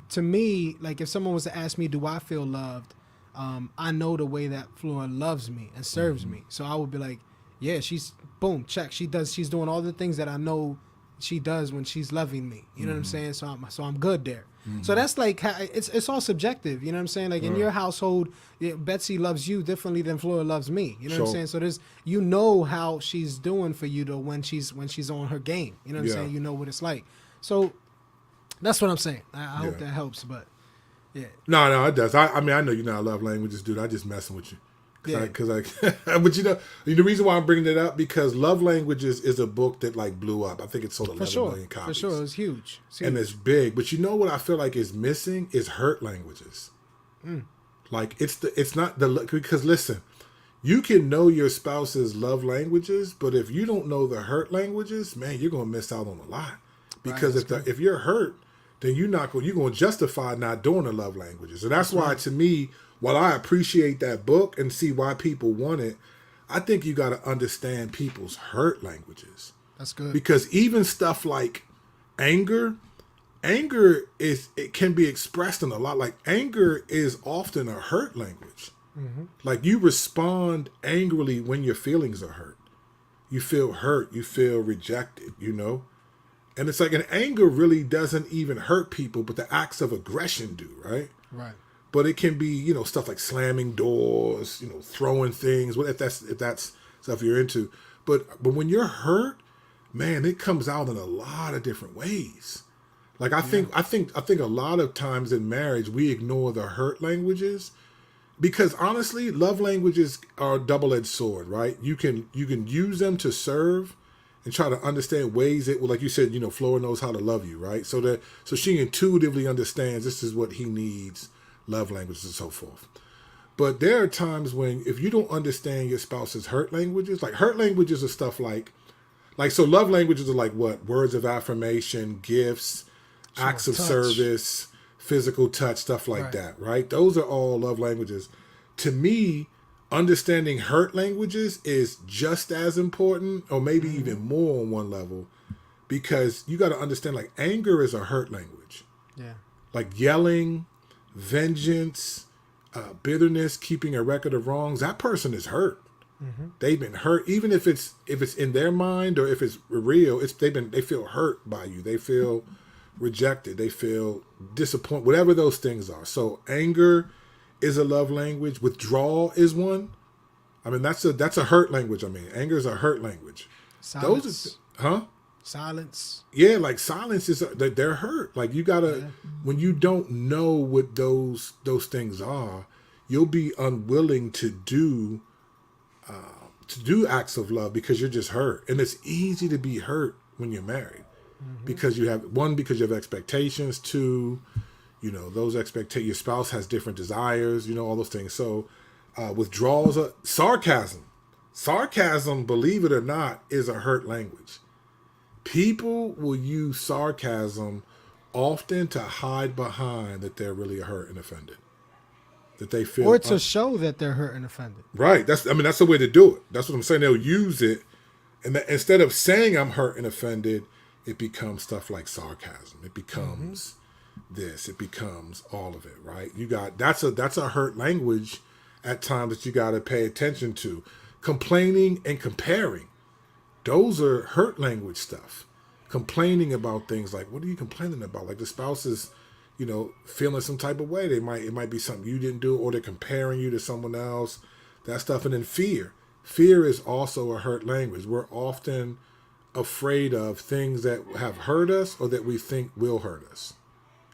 to me, like, if someone was to ask me, do I feel loved? I know the way that Flora loves me and serves me. So I would be like, yeah, she's boom, check. She's doing all the things that I know she does when she's loving me. You know what I'm saying? So I'm good there. So that's like, it's all subjective. You know what I'm saying? Like, in your household, Betsy loves you differently than Flora loves me. You know what I'm saying? So there's, how she's doing for you though when she's on her game. You know what I'm saying? You know what it's like. So that's what I'm saying. I hope that helps, but yeah. No, it does. I mean, I know you're not a love languages dude. I just messing with you. But the reason why I'm bringing it up, because Love Languages is a book that like blew up. I think it sold 11 million copies. For sure, it was huge. And it's big. But you know what I feel like is missing is hurt languages. Like, because listen, you can know your spouse's love languages, but if you don't know the hurt languages, man, you're gonna miss out on a lot. Because if you're hurt, then you're going to justify not doing the love languages. And that's why, to me, while I appreciate that book and see why people want it, I think you got to understand people's hurt languages. That's good. Because even stuff like anger it can be expressed in a lot. Like anger is often a hurt language. Mm-hmm. Like you respond angrily when your feelings are hurt. You feel hurt. You feel rejected, you know? And it's like an anger really doesn't even hurt people, but the acts of aggression do, right? Right. But it can be, you know, stuff like slamming doors, you know, throwing things, if that's stuff you're into. But when you're hurt, man, it comes out in a lot of different ways. Like I think a lot of times in marriage we ignore the hurt languages because honestly, love languages are a double-edged sword, right? You can use them to serve and try to understand ways that, well, like you said, you know, Flora knows how to love you, right? So she intuitively understands this is what he needs, love languages and so forth. But there are times when if you don't understand your spouse's hurt languages, like hurt languages are stuff like so love languages are like what? Words of affirmation, gifts, acts of service, physical touch, stuff like that, right? Those are all love languages. To me, understanding hurt languages is just as important or maybe even more on one level because you got to understand like anger is a hurt language. Yeah. Like yelling, vengeance, bitterness, keeping a record of wrongs, that person is hurt. Mm-hmm. They've been hurt, even if it's in their mind or if it's real. They feel hurt by you. They feel rejected. They feel disappointed. Whatever those things are. So anger is a love language. Withdrawal is one. I mean, that's a hurt language. I mean, anger is a hurt language. Silence. Silence. Yeah, like silence is they're hurt. Like you gotta when you don't know what those things are, you'll be unwilling to do acts of love because you're just hurt. And it's easy to be hurt when you're married because you have expectations. Two, you know, your spouse has different desires, you know, all those things. So withdrawals are sarcasm. Sarcasm, believe it or not, is a hurt language. People will use sarcasm often to hide behind that they're really hurt and offended. That they feel, or to show that they're hurt and offended. Right. That's the way to do it. That's what I'm saying. They'll use it, and instead of saying I'm hurt and offended, it becomes stuff like sarcasm. It becomes this. It becomes all of it. Right. That's a hurt language at times that you got to pay attention to. Complaining and comparing, those are hurt language stuff. Complaining about things like, what are you complaining about? Like the spouse is, you know, feeling some type of way. It might be something you didn't do, or they're comparing you to someone else. That stuff. And then fear. Fear is also a hurt language. We're often afraid of things that have hurt us or that we think will hurt us.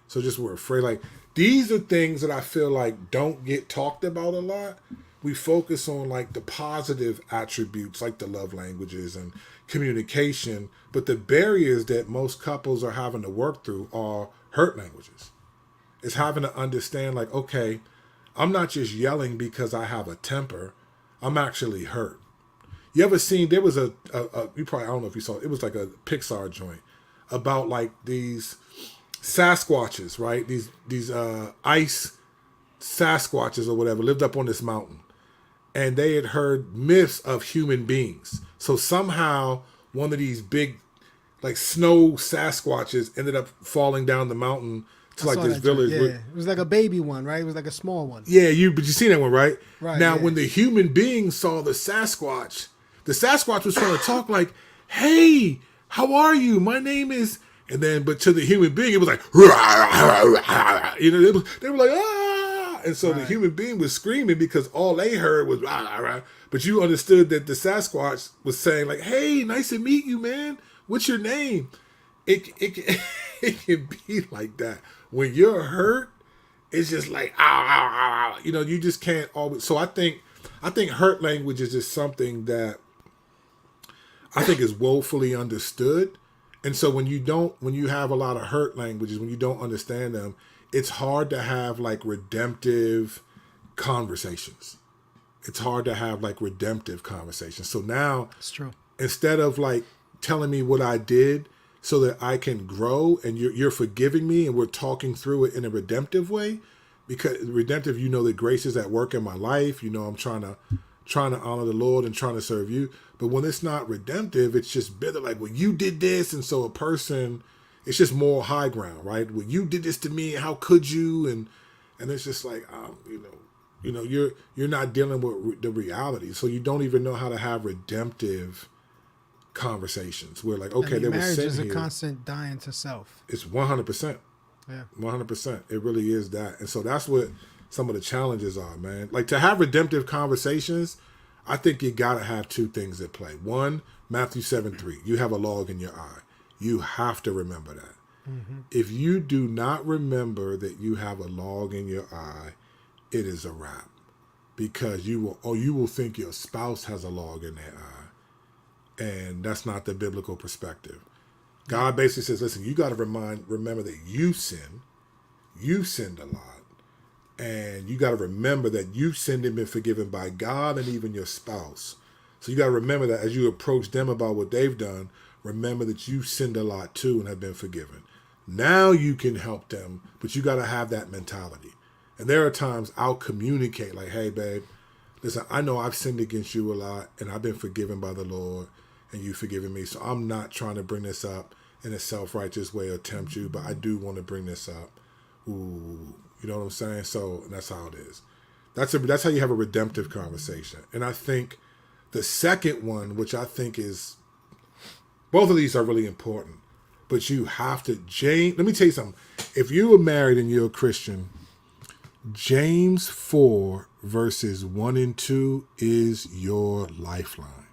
So just we're afraid. Like these are things that I feel like don't get talked about a lot. We focus on like the positive attributes, like the love languages and communication, but the barriers that most couples are having to work through are hurt languages. It's having to understand like, okay, I'm not just yelling because I have a temper. I'm actually hurt. You ever seen, there was you probably, I don't know if you saw it was like a Pixar joint about like these Sasquatches, right? These ice Sasquatches or whatever lived up on this mountain. And they had heard myths of human beings. So somehow one of these big, like snow Sasquatches ended up falling down the mountain to like this village. Yeah, it was like a baby one, right? It was like a small one. Yeah, but you seen that one, right? Right. Now, when the human beings saw the Sasquatch was trying to talk like, "Hey, how are you? My name is," and then, but to the human being, it was like, you know, they were like, ah. And so the human being was screaming because all they heard was rah, rah, rah. But you understood that the Sasquatch was saying like, "Hey, nice to meet you, man. What's your name?" It can be like that. When you're hurt, it's just like ow, ow, ow, ow. You know, you just can't always. So I think hurt language is just something that I think is woefully understood. And so when you have a lot of hurt languages, when you don't understand them, it's hard to have like redemptive conversations. It's hard to have like redemptive conversations. So now it's true. Instead of like telling me what I did, so that I can grow and you're forgiving me and we're talking through it in a redemptive way. Because redemptive, that grace is at work in my life. I'm trying to honor the Lord and trying to serve you. But when it's not redemptive, it's just bitter. Like, well, you did this, and so a person, it's just moral high ground, right? Well, you did this to me. How could you? And it's just like, you're not dealing with the reality, so you don't even know how to have redemptive conversations. We're like, okay, there was sin here. Marriage is a constant dying to self. It's 100%. Yeah, 100%. It really is that. And so that's what some of the challenges are, man. Like, to have redemptive conversations, I think you got to have two things at play. One, Matthew 7:3. You have a log in your eye. You have to remember that. Mm-hmm. If you do not remember that you have a log in your eye, it is a wrap. Because you will think your spouse has a log in their eye. And that's not the biblical perspective. God basically says, listen, you got to remember that you sinned. You sinned a lot. And you got to remember that you've sinned and been forgiven by God and even your spouse. So you got to remember that as you approach them about what they've done, remember that you've sinned a lot too and have been forgiven. Now you can help them, but you got to have that mentality. And there are times I'll communicate like, hey, babe, listen, I know I've sinned against you a lot and I've been forgiven by the Lord. And you've forgiven me. So I'm not trying to bring this up in a self-righteous way or tempt you, but I do want to bring this up. Ooh, you know what I'm saying? So that's how it is. That's how you have a redemptive conversation. And I think the second one, which I think is, both of these are really important, but you have to, let me tell you something. If you were married and you're a Christian, James 4 verses 1 and 2 is your lifeline.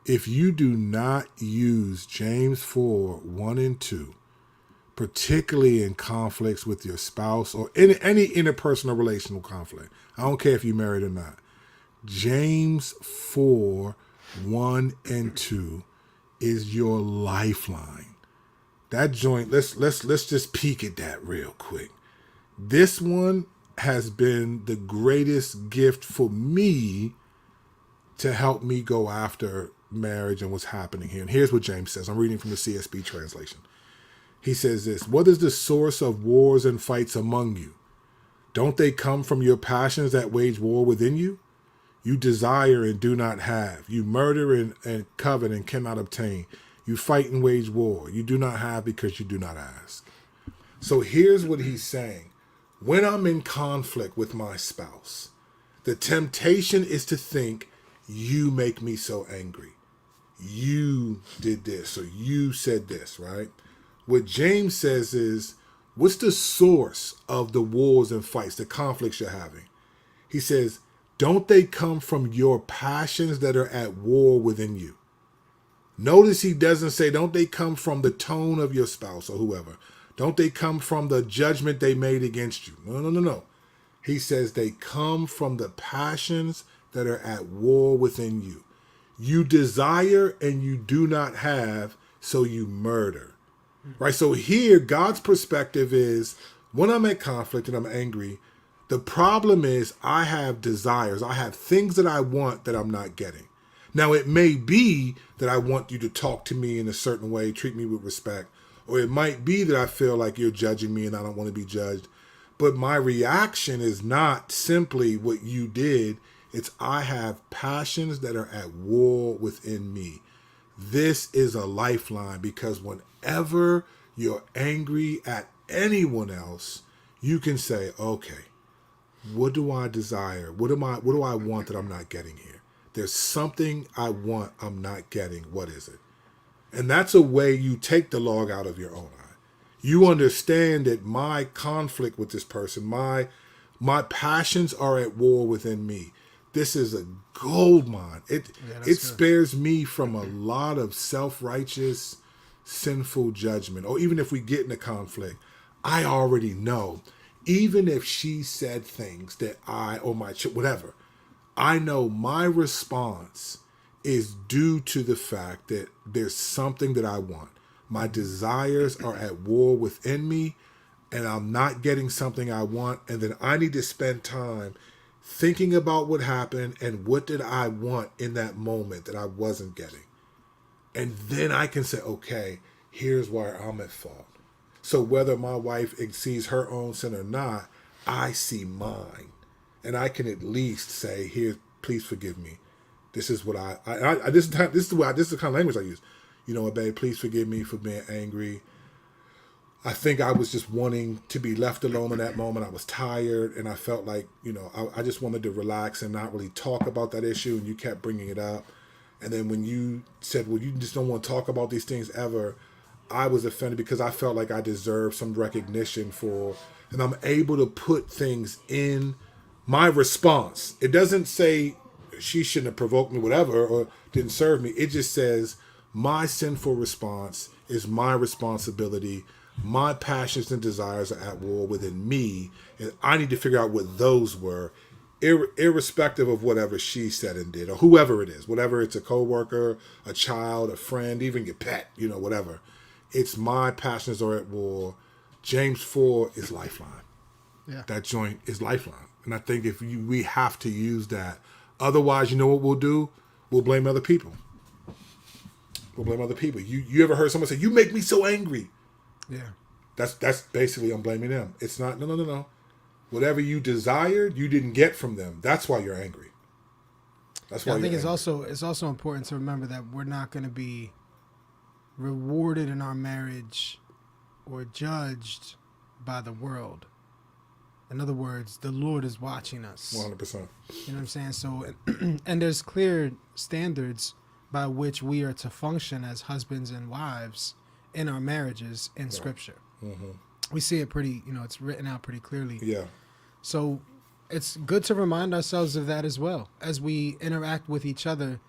If you do not use James 4, 1 and 2, particularly in conflicts with your spouse or in any interpersonal relational conflict, I don't care if you're married or not, James 4, 1 and 2 is your lifeline. That joint, let's just peek at that real quick. This one has been the greatest gift for me to help me go after marriage and what's happening here. And here's what James says. I'm reading from the CSB translation. He says this: what is the source of wars and fights among you? Don't they come from your passions that wage war within you? You desire and do not have. You murder and covet and cannot obtain. You fight and wage war. You do not have because you do not ask. So here's what he's saying. When I'm in conflict with my spouse, the temptation is to think, you make me so angry. You did this, or you said this, right? What James says is, what's the source of the wars and fights, the conflicts you're having? He says, don't they come from your passions that are at war within you? Notice he doesn't say, don't they come from the tone of your spouse or whoever? Don't they come from the judgment they made against you? No. He says they come from the passions that are at war within you. You desire and you do not have, so you murder. Right? So here, God's perspective is, when I'm at conflict and I'm angry, the problem is I have desires. I have things that I want that I'm not getting. Now, it may be that I want you to talk to me in a certain way, treat me with respect, or it might be that I feel like you're judging me and I don't want to be judged. But my reaction is not simply what you did. It's I have passions that are at war within me. This is a lifeline, because whenever you're angry at anyone else, you can say, okay, what do I desire? What do I want that I'm not getting here? There's something I want I'm not getting. What is it? And that's a way you take the log out of your own eye. You understand that my conflict with this person, my passions are at war within me. This is a gold mine. It spares me from a lot of self-righteous, sinful judgment. Or even if we get in a conflict, I already know, even if she said things that whatever, I know my response is due to the fact that there's something that I want. My desires are at war within me, and I'm not getting something I want, and then I need to spend time thinking about what happened and what did I want in that moment that I wasn't getting. And then I can say, okay, here's where I'm at fault. So whether my wife sees her own sin or not, I see mine. And I can at least say, here, please forgive me. This is what this is the kind of language I use. You know what, babe, please forgive me for being angry. I think I was just wanting to be left alone in that moment. I was tired and I felt like, I just wanted to relax and not really talk about that issue. And you kept bringing it up. And then when you said, well, you just don't want to talk about these things ever, I was offended because I felt like I deserved some recognition and I'm able to put things in my response. It doesn't say she shouldn't have provoked me, whatever, or didn't serve me. It just says my sinful response is my responsibility. My passions and desires are at war within me, and I need to figure out what those were, irrespective of whatever she said and did, or whoever it is, whatever it's a coworker, a child, a friend, even your pet, whatever. It's my passions are at war. James 4 is lifeline. Yeah. That joint is lifeline. And I think we have to use that. Otherwise, you know what we'll do? We'll blame other people. You ever heard someone say, you make me so angry? Yeah. That's basically I'm blaming them. It's not, no. Whatever you desired, you didn't get from them. That's why you're angry. That's why I think it's also important to remember that we're not going to be rewarded in our marriage or judged by the world. In other words, the Lord is watching us. 100%. You know what I'm saying? So, and there's clear standards by which we are to function as husbands and wives in our marriages in Scripture. Mm-hmm. We see it pretty, it's written out pretty clearly. Yeah. So it's good to remind ourselves of that as well. As we interact with each other,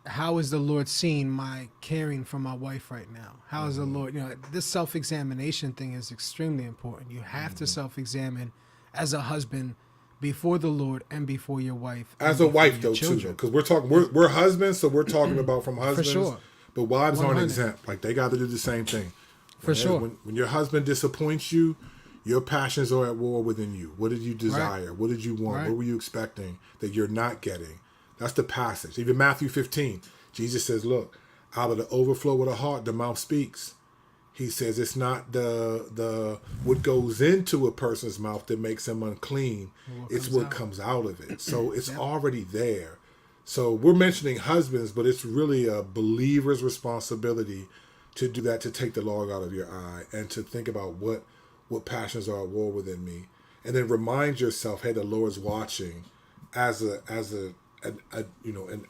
how is the Lord seeing my caring for my wife right now? How is the Lord, this self-examination thing is extremely important. You have to self-examine as a husband before the Lord and before your wife. As a wife, though, too, because we're husbands, so we're talking about from husbands. For sure. But wives 100. aren't exempt. Like, they got to do the same thing. When your husband disappoints you, your passions are at war within you. What did you desire? Right. What did you want? Right. What were you expecting that you're not getting? That's the passage. Even Matthew 15, Jesus says, look, out of the overflow of the heart, the mouth speaks. He says it's not the what goes into a person's mouth that makes them unclean. It's what comes out of it. So it's already there. So we're mentioning husbands, but it's really a believer's responsibility to do that, to take the log out of your eye and to think about what passions are at war within me. And then remind yourself, hey, the Lord's watching as an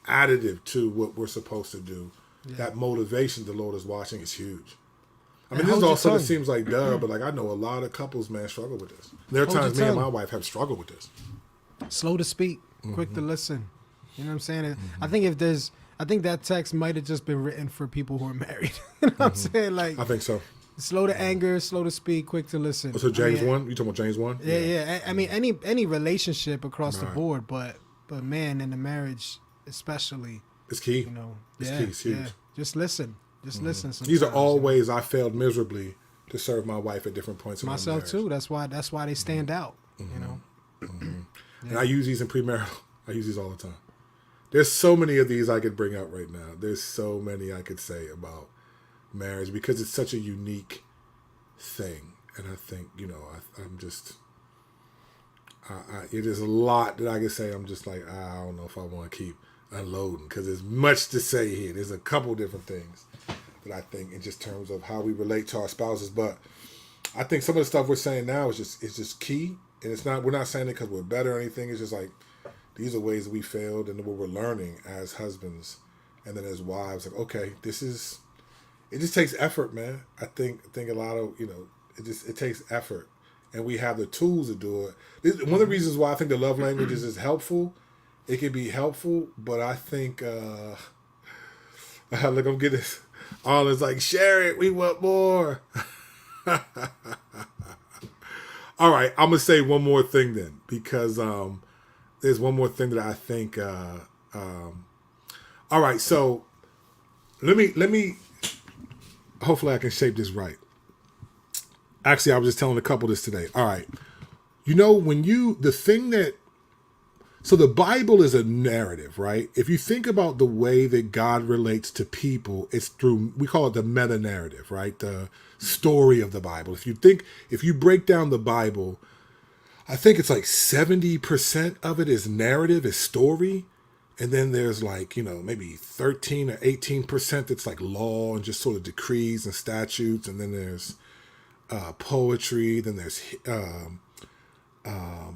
additive to what we're supposed to do. Yeah. That motivation the Lord is watching is huge. I mean, this is also that seems like duh, but I know a lot of couples, man, struggle with this. There are times me and my wife have struggled with this. Slow to speak, quick to listen. You know what I'm saying? I think that text might have just been written for people who are married. You know what I'm saying? Like, I think so. Slow to anger, slow to speak, quick to listen. So James 1? You talking about James 1? Yeah. I mean, any relationship across the board, but man, in the marriage especially, it's key. It's key. It's huge. Yeah. Just listen. Just listen. These are all ways I failed miserably to serve my wife at different points in my marriage. Myself too. That's why they stand out. And I use these in premarital. I use these all the time. There's so many of these I could bring up right now. There's so many I could say about marriage because it's such a unique thing. And I think, I'm just, it is a lot that I could say. I'm just like, I don't know if I want to keep unloading because there's much to say here. There's a couple different things that I think in just terms of how we relate to our spouses. But I think some of the stuff we're saying now is just key. And we're not saying it because we're better or anything. It's just like, these are ways that we failed and what we're learning as husbands and then as wives. Like, okay, it just takes effort, man. I think a lot of, it takes effort and we have the tools to do it. One of the reasons why I think the love languages is helpful, it can be helpful, but I think, look, I'm getting this. All is like, share it. We want more. All right. I'm going to say one more thing then, because, there's one more thing that I think. All right, so let me. Hopefully, I can shape this right. Actually, I was just telling a couple this today. All right, when the thing that. So the Bible is a narrative, right? If you think about the way that God relates to people, it's through, we call it the meta narrative, right? The story of the Bible. If you break down the Bible, I think it's like 70% of it is narrative, is story. And then there's like, maybe 13 or 18% that's like law and just sort of decrees and statutes. And then there's poetry. Then there's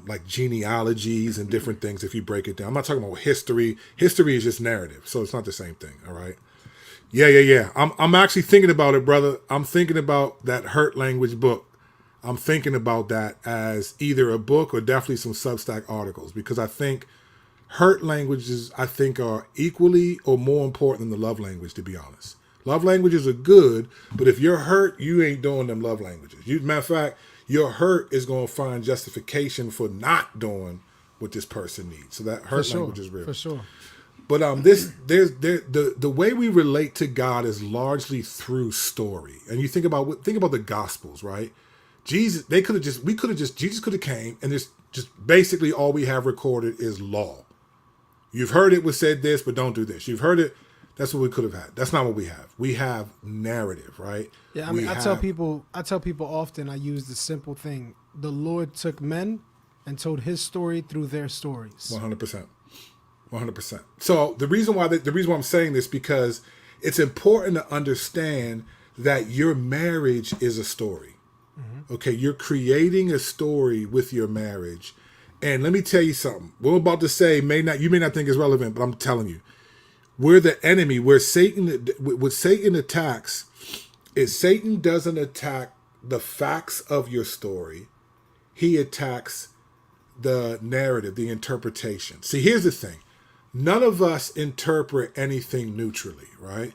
like genealogies and different things if you break it down. I'm not talking about history. History is just narrative, so it's not the same thing, all right? Yeah. I'm actually thinking about it, brother. I'm thinking about that Hurt Language book. I'm thinking about that as either a book or definitely some Substack articles, because I think hurt languages, are equally or more important than the love language, to be honest. Love languages are good, but if you're hurt, you ain't doing them love languages. Matter of fact, your hurt is going to find justification for not doing what this person needs. So that hurt language is real. For sure. But the way we relate to God is largely through story. And you think about the Gospels, right? Jesus could have came, and there's just basically all we have recorded is law. You've heard it was said this, but don't do this. You've heard it. That's what we could have had. That's not what we have. We have narrative, right? Yeah, I mean, I tell people often, I use the simple thing. The Lord took men and told his story through their stories. 100%. 100%. So the reason why I'm saying this, because it's important to understand that your marriage is a story. Mm-hmm. Okay, you're creating a story with your marriage. And let me tell you something. What I'm about to say you may not think is relevant, but I'm telling you. We're the enemy. What Satan attacks is Satan doesn't attack the facts of your story. He attacks the narrative, the interpretation. See, here's the thing. None of us interpret anything neutrally, right?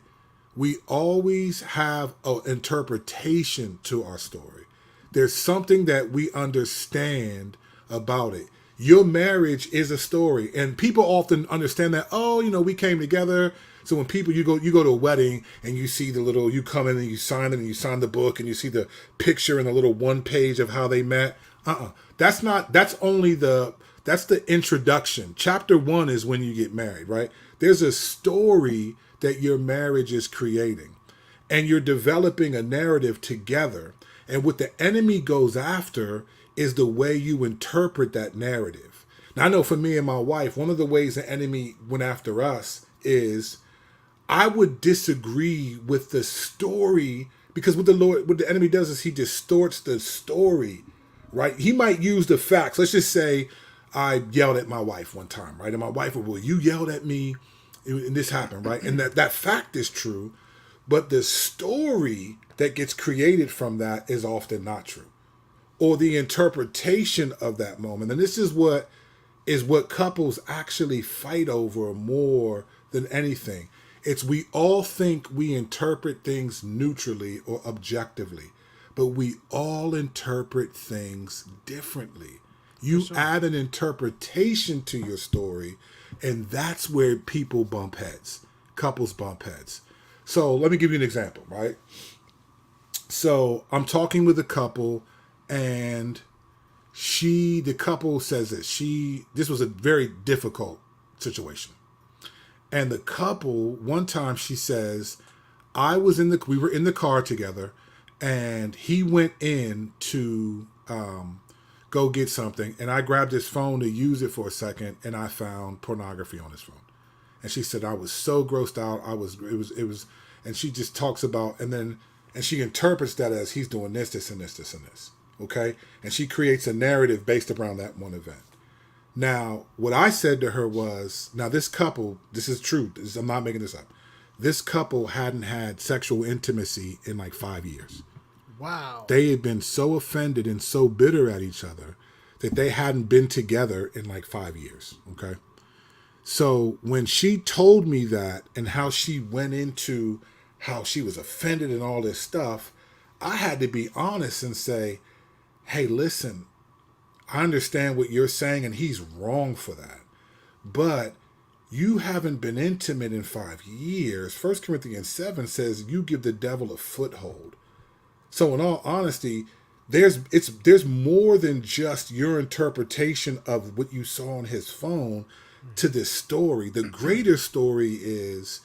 We always have an interpretation to our story. There's something that we understand about it. Your marriage is a story, and people often understand that. Oh, we came together. So when you go to a wedding and you see you come in and you sign it and you sign the book and you see the picture and the little one page of how they met. That's the introduction. Chapter 1 is when you get married, right? There's a story that your marriage is creating, and you're developing a narrative together. And what the enemy goes after is the way you interpret that narrative. Now, I know for me and my wife, one of the ways the enemy went after us is I would disagree with the story, because what the enemy does is he distorts the story, right? He might use the facts. Let's just say I yelled at my wife one time, right? And my wife would, well, you yelled at me and this happened, right? And that fact is true, but the story that gets created from that is often not true. Or the interpretation of that moment. And this is what couples actually fight over more than anything. It's we all think we interpret things neutrally or objectively, but we all interpret things differently. You add an interpretation to your story, and that's where people bump heads. Couples bump heads. So let me give you an example, right? So I'm talking with a couple, and the couple says that this was a very difficult situation. And the couple, one time she says, we were in the car together, and he went in to go get something, and I grabbed his phone to use it for a second, and I found pornography on his phone. And she said, I was so grossed out. It was, and she just talks about, and she interprets that as he's doing this, this, and this, this, and this. Okay? And she creates a narrative based around that one event. Now, what I said to her was, now this couple, this is true. I'm not making this up. This couple hadn't had sexual intimacy in like 5 years. Wow. They had been so offended and so bitter at each other that they hadn't been together in like 5 years. Okay? So when she told me that and how she went into how she was offended and all this stuff, I had to be honest and say, hey, listen, I understand what you're saying, and he's wrong for that. But you haven't been intimate in 5 years. 1 Corinthians 7 says you give the devil a foothold. So in all honesty, there's more than just your interpretation of what you saw on his phone to this story. The greater story is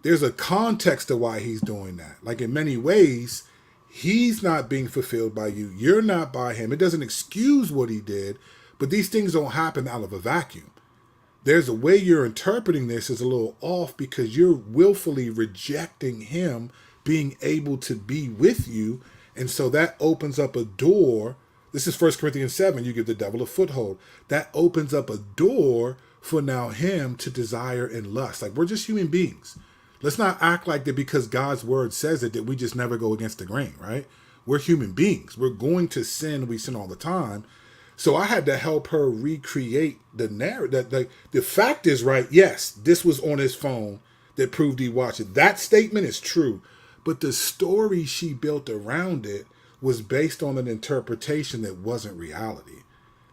there's a context to why he's doing that. Like in many ways, he's not being fulfilled by you. You're not by him. It doesn't excuse what he did, but these things don't happen out of a vacuum. There's a way you're interpreting this is a little off because you're willfully rejecting him being able to be with you. And so that opens up a door. This is 1 Corinthians 7. You give the devil a foothold. That opens up a door for now him to desire and lust. Like, we're just human beings. Let's not act like that because God's word says it, that we just never go against the grain, right? We're human beings. We're going to sin. We sin all the time. So I had to help her recreate the narrative. The fact is, right, yes, this was on his phone that proved he watched it. That statement is true. But the story she built around it was based on an interpretation that wasn't reality.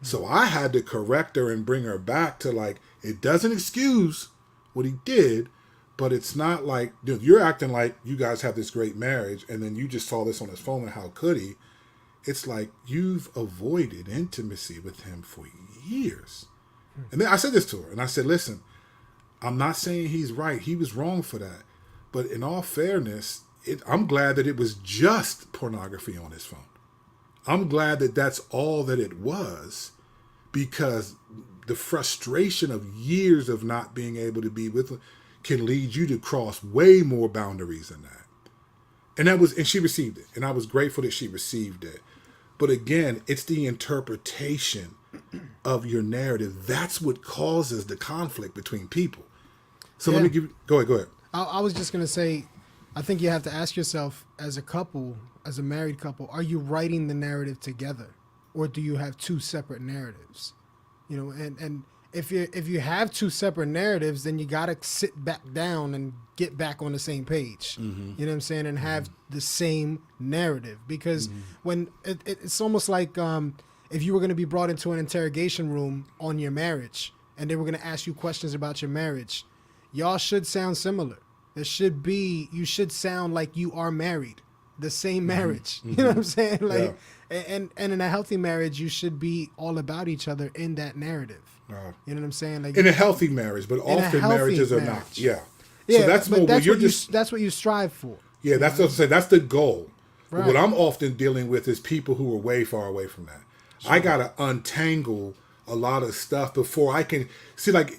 So I had to correct her and bring her back to, like, it doesn't excuse what he did, but it's not like, dude, you're acting like you guys have this great marriage and then you just saw this on his phone and how could he? It's like you've avoided intimacy with him for years. And then I said this to her and I said, listen, I'm not saying he's right. He was wrong for that. But in all fairness, I'm glad that it was just pornography on his phone. I'm glad that that's all that it was, because the frustration of years of not being able to be with him can lead you to cross way more boundaries than that. And she received it. And I was grateful that she received it. But again, it's the interpretation of your narrative. That's what causes the conflict between people. So let me go ahead. I was just going to say, I think you have to ask yourself as a couple, as a married couple, are you writing the narrative together, or do you have two separate narratives? You know, and if you have two separate narratives, then you got to sit back down and get back on the same page. Mm-hmm. You know what I'm saying? And have the same narrative, because when it's almost like if you were going to be brought into an interrogation room on your marriage and they were going to ask you questions about your marriage, y'all should sound similar. You should sound like you are married, the same marriage. You know what I'm saying? Like, and in a healthy marriage, you should be all about each other in that narrative. You know what I'm saying? Like, in a healthy marriage, but often marriages are not. Yeah. Yeah, so that's more that's what that's what you strive for. Yeah, that's what I'm saying. That's the goal. Right. But what I'm often dealing with is people who are way far away from that. Sure. I gotta untangle a lot of stuff before I can see. Like,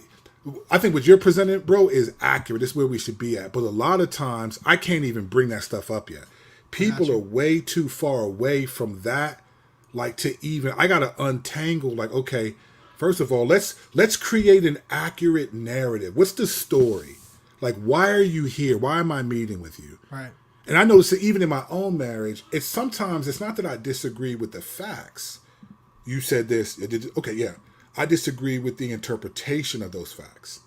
I think what you're presenting, bro, is accurate. This is where we should be at. But a lot of times, I can't even bring that stuff up yet. People are way too far away from that. Like, to even, I gotta untangle. Like, okay, first of all, let's create an accurate narrative. What's the story? Like, why are you here? Why am I meeting with you? Right. And I notice that even in my own marriage, it's not that I disagree with the facts. You said this. Okay, yeah. I disagree with the interpretation of those facts.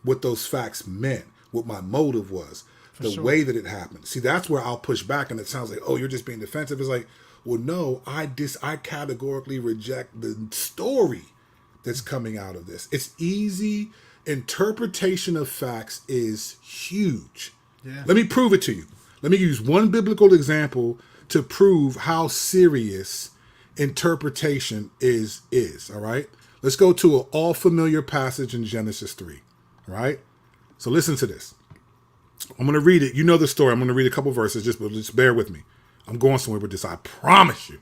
What those facts meant. What my motive was. The way that it happened. See, that's where I'll push back, and it sounds like, oh, you're just being defensive. It's like, well, no, I categorically reject the story that's coming out of this. It's easy. Interpretation of facts is huge. Yeah. Let me prove it to you. Let me use one biblical example to prove how serious interpretation is. All right? Let's go to an all familiar passage in Genesis 3. All right? So listen to this. I'm going to read it. You know the story. I'm going to read a couple verses. Just bear with me. I'm going somewhere with this. I promise you.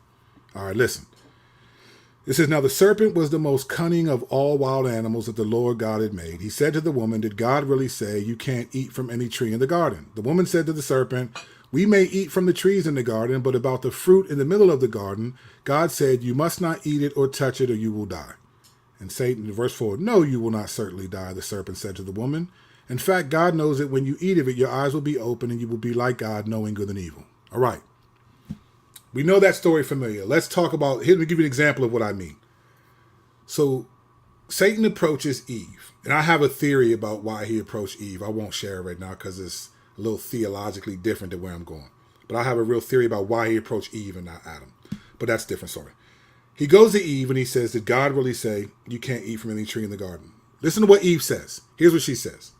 All right, listen. It says, now the serpent was the most cunning of all wild animals that the Lord God had made. He said to the woman, did God really say you can't eat from any tree in the garden? The woman said to the serpent, we may eat from the trees in the garden, but about the fruit in the middle of the garden, God said, you must not eat it or touch it or you will die. And Satan, in verse 4, no, you will not certainly die, the serpent said to the woman. In fact, God knows that when you eat of it, your eyes will be open and you will be like God, knowing good and evil. All right. We know that story familiar. Let's talk about, here, let me give you an example of what I mean. So Satan approaches Eve. And I have a theory about why he approached Eve. I won't share it right now because it's a little theologically different than where I'm going. But I have a real theory about why he approached Eve and not Adam. But that's a different story. He goes to Eve and he says, did God really say you can't eat from any tree in the garden? Listen to what Eve says. Here's what she says.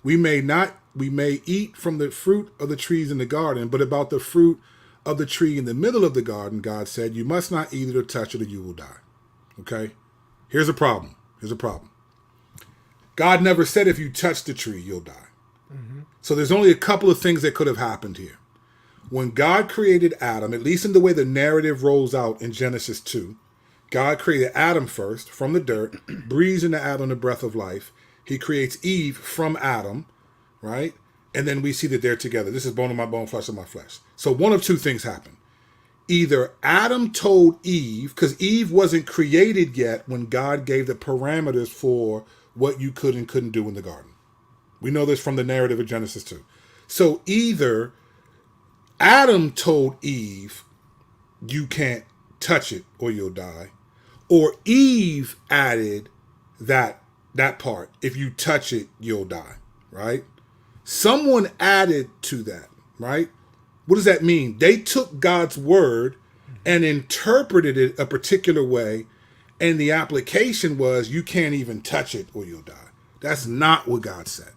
We may eat from the fruit of the trees in the garden, but about the fruit of the tree in the middle of the garden, God said, you must not eat it or touch it or you will die. Okay? Here's a problem. God never said if you touch the tree, you'll die. So there's only a couple of things that could have happened here. When God created Adam, at least in the way the narrative rolls out in Genesis 2, God created Adam first from the dirt, breathes into Adam the breath of life. He creates Eve from Adam, right? And then we see that they're together. This is bone of my bone, flesh of my flesh. So one of two things happened. Either Adam told Eve, because Eve wasn't created yet when God gave the parameters for what you could and couldn't do in the garden. We know this from the narrative of Genesis 2. So either Adam told Eve, you can't touch it or you'll die, or Eve added that part, if you touch it, you'll die, right? Someone added to that, right? What does that mean? They took God's word and interpreted it a particular way, and the application was, you can't even touch it or you'll die. That's not what God said.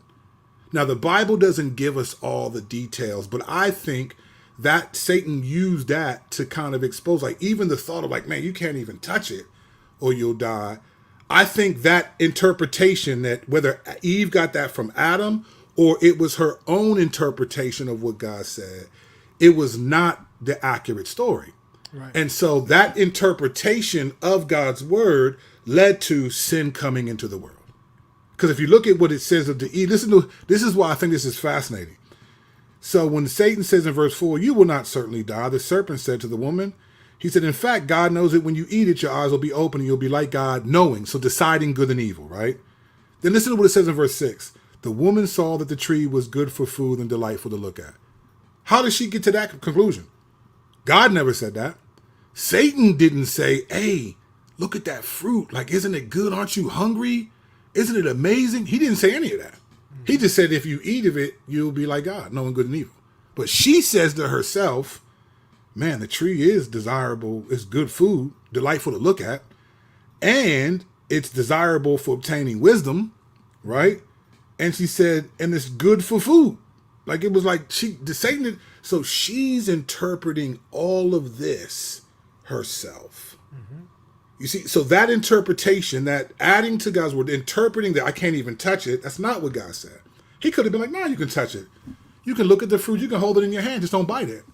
Now, the Bible doesn't give us all the details, but I think that Satan used that to kind of expose, like, even the thought of, like, man, you can't even touch it or you'll die. I think that interpretation, that whether Eve got that from Adam or it was her own interpretation of what God said, it was not the accurate story. Right. And so that interpretation of God's word led to sin coming into the world. Because if you look at what it says of the Eve, this is why I think this is fascinating. So when Satan says in verse 4, you will not certainly die, the serpent said to the woman, he said, in fact, God knows that when you eat it, your eyes will be open and you'll be like God, knowing, so deciding good and evil, right? Then listen to what it says in verse 6. The woman saw that the tree was good for food and delightful to look at. How did she get to that conclusion? God never said that. Satan didn't say, hey, look at that fruit. Like, isn't it good? Aren't you hungry? Isn't it amazing? He didn't say any of that. He just said, if you eat of it, you'll be like God, knowing good and evil. But she says to herself, man, the tree is desirable. It's good food, delightful to look at. And it's desirable for obtaining wisdom, right? And she said, and it's good for food. Like, it was like Satan. So she's interpreting all of this herself. Mm-hmm. You see, so that interpretation, that adding to God's word, interpreting that I can't even touch it, that's not what God said. He could have been like, no, you can touch it. You can look at the fruit, you can hold it in your hand, just don't bite it.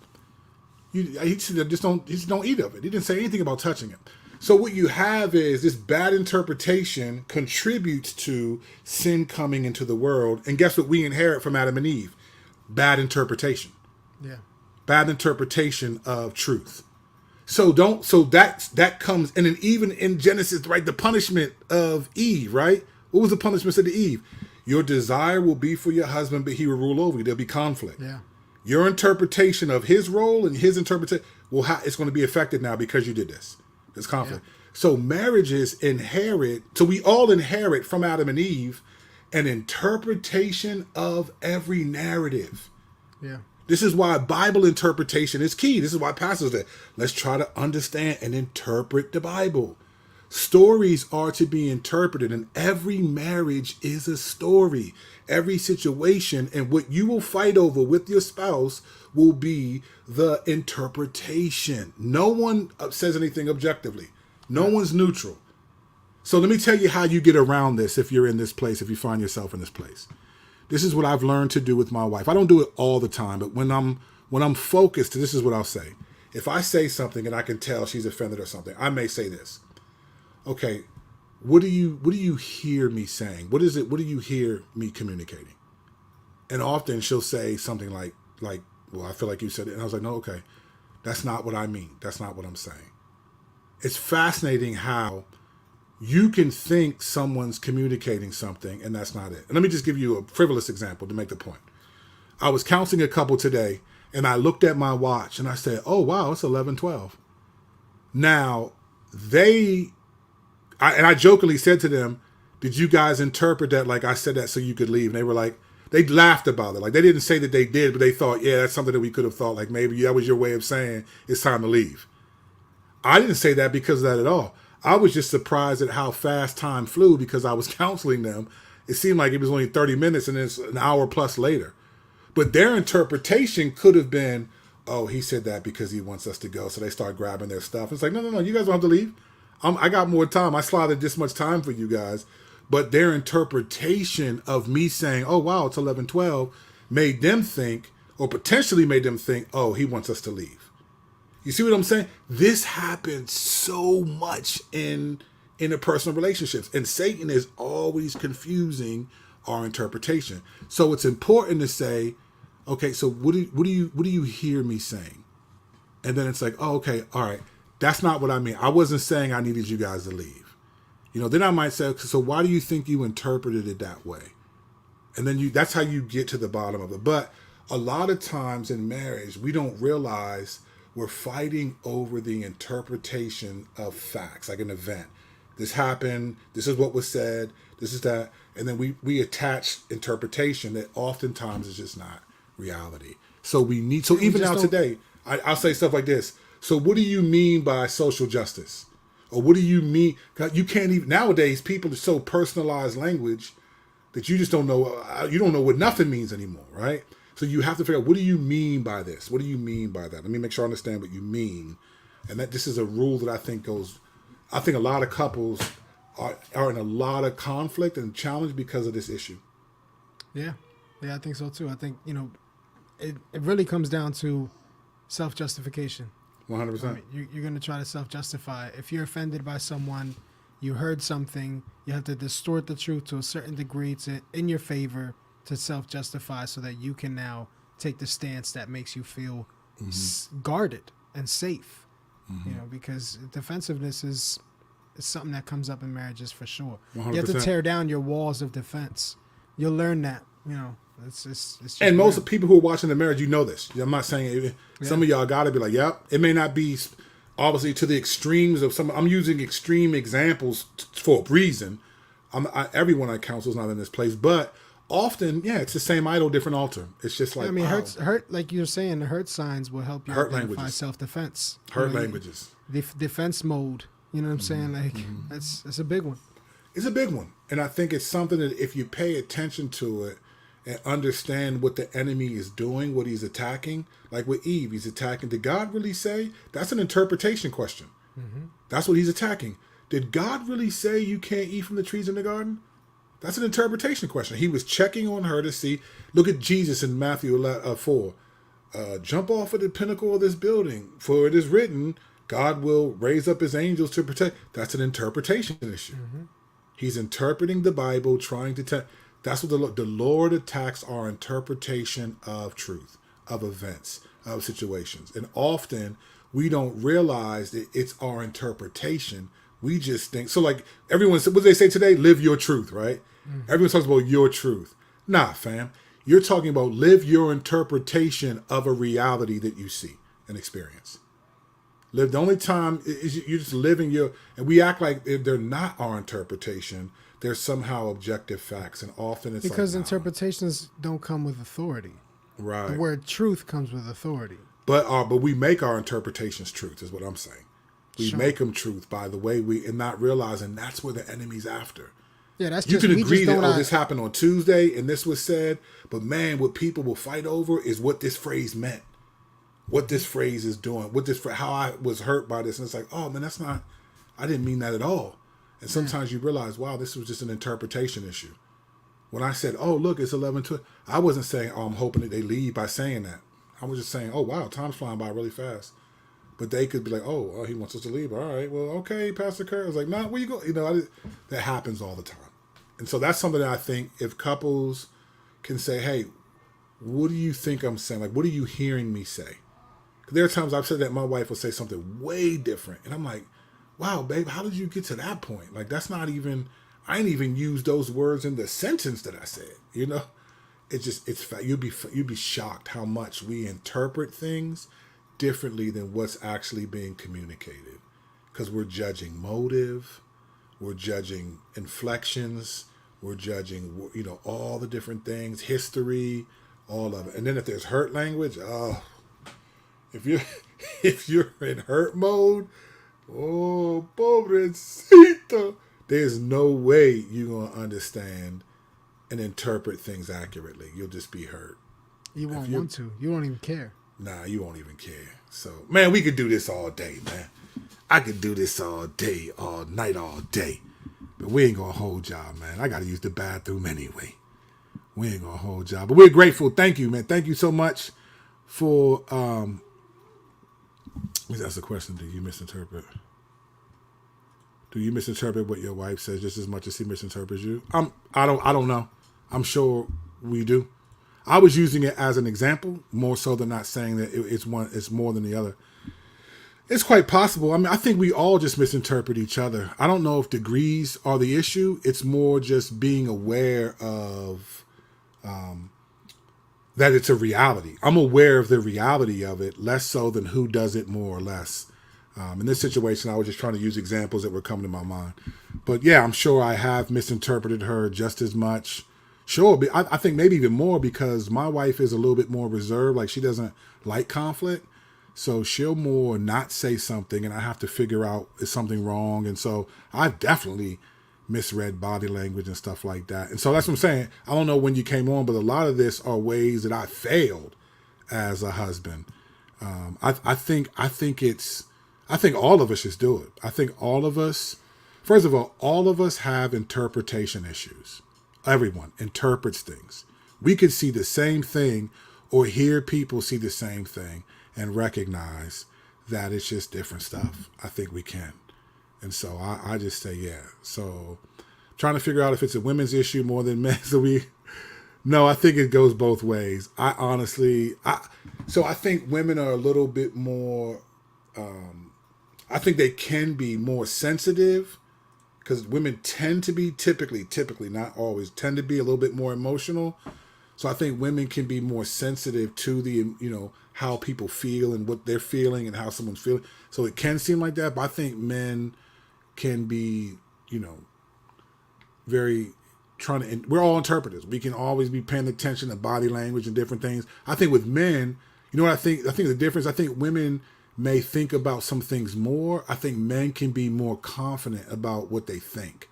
Just don't eat of it. He didn't say anything about touching it. So what you have is this bad interpretation contributes to sin coming into the world. And guess what we inherit from Adam and Eve? Bad interpretation. Yeah. Bad interpretation of truth. So that comes, and then even in Genesis, right, the punishment of Eve, right? What was the punishment said to Eve? Your desire will be for your husband, but he will rule over you. There'll be conflict. Yeah. Your interpretation of his role and his interpretation, it's going to be affected now because you did this. There's conflict. Yeah. So marriages inherit, so we all inherit from Adam and Eve an interpretation of every narrative. Yeah. This is why Bible interpretation is key. This is why pastors say, let's try to understand and interpret the Bible. Stories are to be interpreted, and every marriage is a story. Every situation, and what you will fight over with your spouse will be the interpretation. No one says anything objectively. No one's neutral. So let me tell you how you get around this if you're in this place, if you find yourself in this place. This is what I've learned to do with my wife. I don't do it all the time, but when I'm focused, this is what I'll say. If I say something and I can tell she's offended or something, I may say this. Okay, what do you hear me saying? What is it? What do you hear me communicating? And often she'll say something like, well, I feel like you said it. And I was like, no, okay, that's not what I mean. That's not what I'm saying. It's fascinating how you can think someone's communicating something and that's not it. And let me just give you a frivolous example to make the point. I was counseling a couple today and I looked at my watch and I said, oh, wow, it's 11:12. Now, I jokingly said to them, did you guys interpret that like I said that so you could leave? And they were like, they laughed about it. Like, they didn't say that they did, but they thought, yeah, that's something that we could have thought. Like, maybe that was your way of saying it's time to leave. I didn't say that because of that at all. I was just surprised at how fast time flew because I was counseling them. It seemed like it was only 30 minutes and it's an hour plus later. But their interpretation could have been, oh, he said that because he wants us to go. So they start grabbing their stuff. It's like, no, you guys don't have to leave. I got more time. I slotted this much time for you guys. But their interpretation of me saying, oh, wow, it's 11:12, made them think, or potentially made them think, oh, he wants us to leave. You see what I'm saying? This happens so much in interpersonal relationships. And Satan is always confusing our interpretation. So it's important to say, okay, so what do you hear me saying? And then it's like, oh, okay, all right. That's not what I mean. I wasn't saying I needed you guys to leave. Then I might say, so why do you think you interpreted it that way? And then that's how you get to the bottom of it. But a lot of times in marriage, we don't realize we're fighting over the interpretation of facts, like an event. This happened, this is what was said, this is that. And then we attach interpretation that oftentimes is just not reality. So even now today, I'll say stuff like this. So what do you mean by social justice? Or what do you mean? You can't even, nowadays, people are so personalized language that you just don't know, you don't know what nothing means anymore, right? So you have to figure out, what do you mean by this? What do you mean by that? Let me make sure I understand what you mean. And that this is a rule that I think a lot of couples are in a lot of conflict and challenge because of this issue. Yeah, I think so too. I think, it really comes down to self-justification. 100%. You're going to try to self-justify. If you're offended by someone, you heard something, you have to distort the truth to a certain degree in your favor to self-justify so that you can now take the stance that makes you feel guarded and safe. Because defensiveness is something that comes up in marriages for sure. 100%. You have to tear down your walls of defense. You'll learn that, It's just and most of the people who are watching the marriage, this. I'm not saying some of y'all got to be like, yep. It may not be obviously to the extremes of some. I'm using extreme examples for a reason. Everyone I counsel is not in this place, but often, it's the same idol, different altar. It's just like hurt. Like you're saying, the hurt signs will help you identify self-defense. Languages. Defense mode. You know what I'm saying? Like that's a big one. It's a big one, and I think it's something that if you pay attention to it and understand what the enemy is doing, what he's attacking, like with Eve, he's attacking. Did God really say? That's an interpretation question. That's what he's attacking. Did God really say you can't eat from the trees in the garden? That's an interpretation question. He was checking on her to see. Look at Jesus in Matthew 4. Jump off of the pinnacle of this building, for it is written, God will raise up his angels to protect. That's an interpretation issue. He's interpreting the Bible, trying to that's what the Lord attacks our interpretation of truth, of events, of situations. And often we don't realize that it's our interpretation. We just think, so like everyone said, what do they say today? Live your truth, right? Everyone talks about your truth. Nah, fam. You're talking about live your interpretation of a reality that you see and experience. Live the only time is you're just living and we act like if they're not our interpretation, they're somehow objective facts, and often it's because interpretations don't come with authority. Right. The word truth comes with authority. But we make our interpretations truth, is what I'm saying. We make them truth by the way and not realizing that's where the enemy's after. Yeah, that's you just, can agree that this happened on Tuesday and this was said, but man, what people will fight over is what this phrase meant, what this phrase is doing, how I was hurt by this, and it's like, oh man, that's not. I didn't mean that at all. And sometimes you realize, wow, this was just an interpretation issue. When I said, oh look, it's 11:12, I wasn't saying, oh, I'm hoping that they leave by saying that. I was just saying, oh wow, time's flying by really fast. But they could be like, oh, he wants us to leave. All right, well, okay, Pastor Curt. I was like, nah, where you go? That happens all the time. And so that's something that I think if couples can say, hey, what do you think I'm saying? Like, what are you hearing me say? There are times I've said that my wife will say something way different. And I'm like, wow, babe, how did you get to that point? Like, that's not even, I ain't even used those words in the sentence that I said, you'd be shocked how much we interpret things differently than what's actually being communicated, because we're judging motive, we're judging inflections, we're judging all the different things, history, all of it. And then if there's hurt language, if you're in hurt mode, oh pobrecito, there's no way you're gonna understand and interpret things accurately. You'll just be hurt. You won't want to. You won't even care. Nah, you won't even care. So, man, we could do this all day, man. I could do this all day, all night, all day. But we ain't gonna hold y'all, man. I gotta use the bathroom anyway. We ain't gonna hold y'all. But we're grateful. Thank you, man. Thank you so much for that's the question. Do you misinterpret? Do you misinterpret what your wife says just as much as she misinterprets you? I don't know. I'm sure we do. I was using it as an example more so than not saying that it's more than the other. It's quite possible. I mean, I think we all just misinterpret each other. I don't know if degrees are the issue. It's more just being aware of that it's a reality. I'm aware of the reality of it, less so than who does it more or less. In this situation, I was just trying to use examples that were coming to my mind. But yeah, I'm sure I have misinterpreted her just as much. Sure, I think maybe even more because my wife is a little bit more reserved. Like she doesn't like conflict. So she'll more not say something and I have to figure out is something wrong. And so I've definitely misread body language and stuff like that. And so that's what I'm saying. I don't know when you came on, but a lot of this are ways that I failed as a husband. I think all of us should do it. I think all of us, first of all of us have interpretation issues. Everyone interprets things. We could see the same thing or hear people see the same thing and recognize that it's just different stuff. I think we can. And so I just say, yeah. So trying to figure out if it's a women's issue more than men's. No, I think it goes both ways. I think women are a little bit more, I think they can be more sensitive because women tend to be typically, not always, tend to be a little bit more emotional. So I think women can be more sensitive to the, how people feel and what they're feeling and how someone's feeling. So it can seem like that, but I think men can be, very we're all interpreters. We can always be paying attention to body language and different things. I think with men, what I think the difference, I think women may think about some things more. I think men can be more confident about what they think.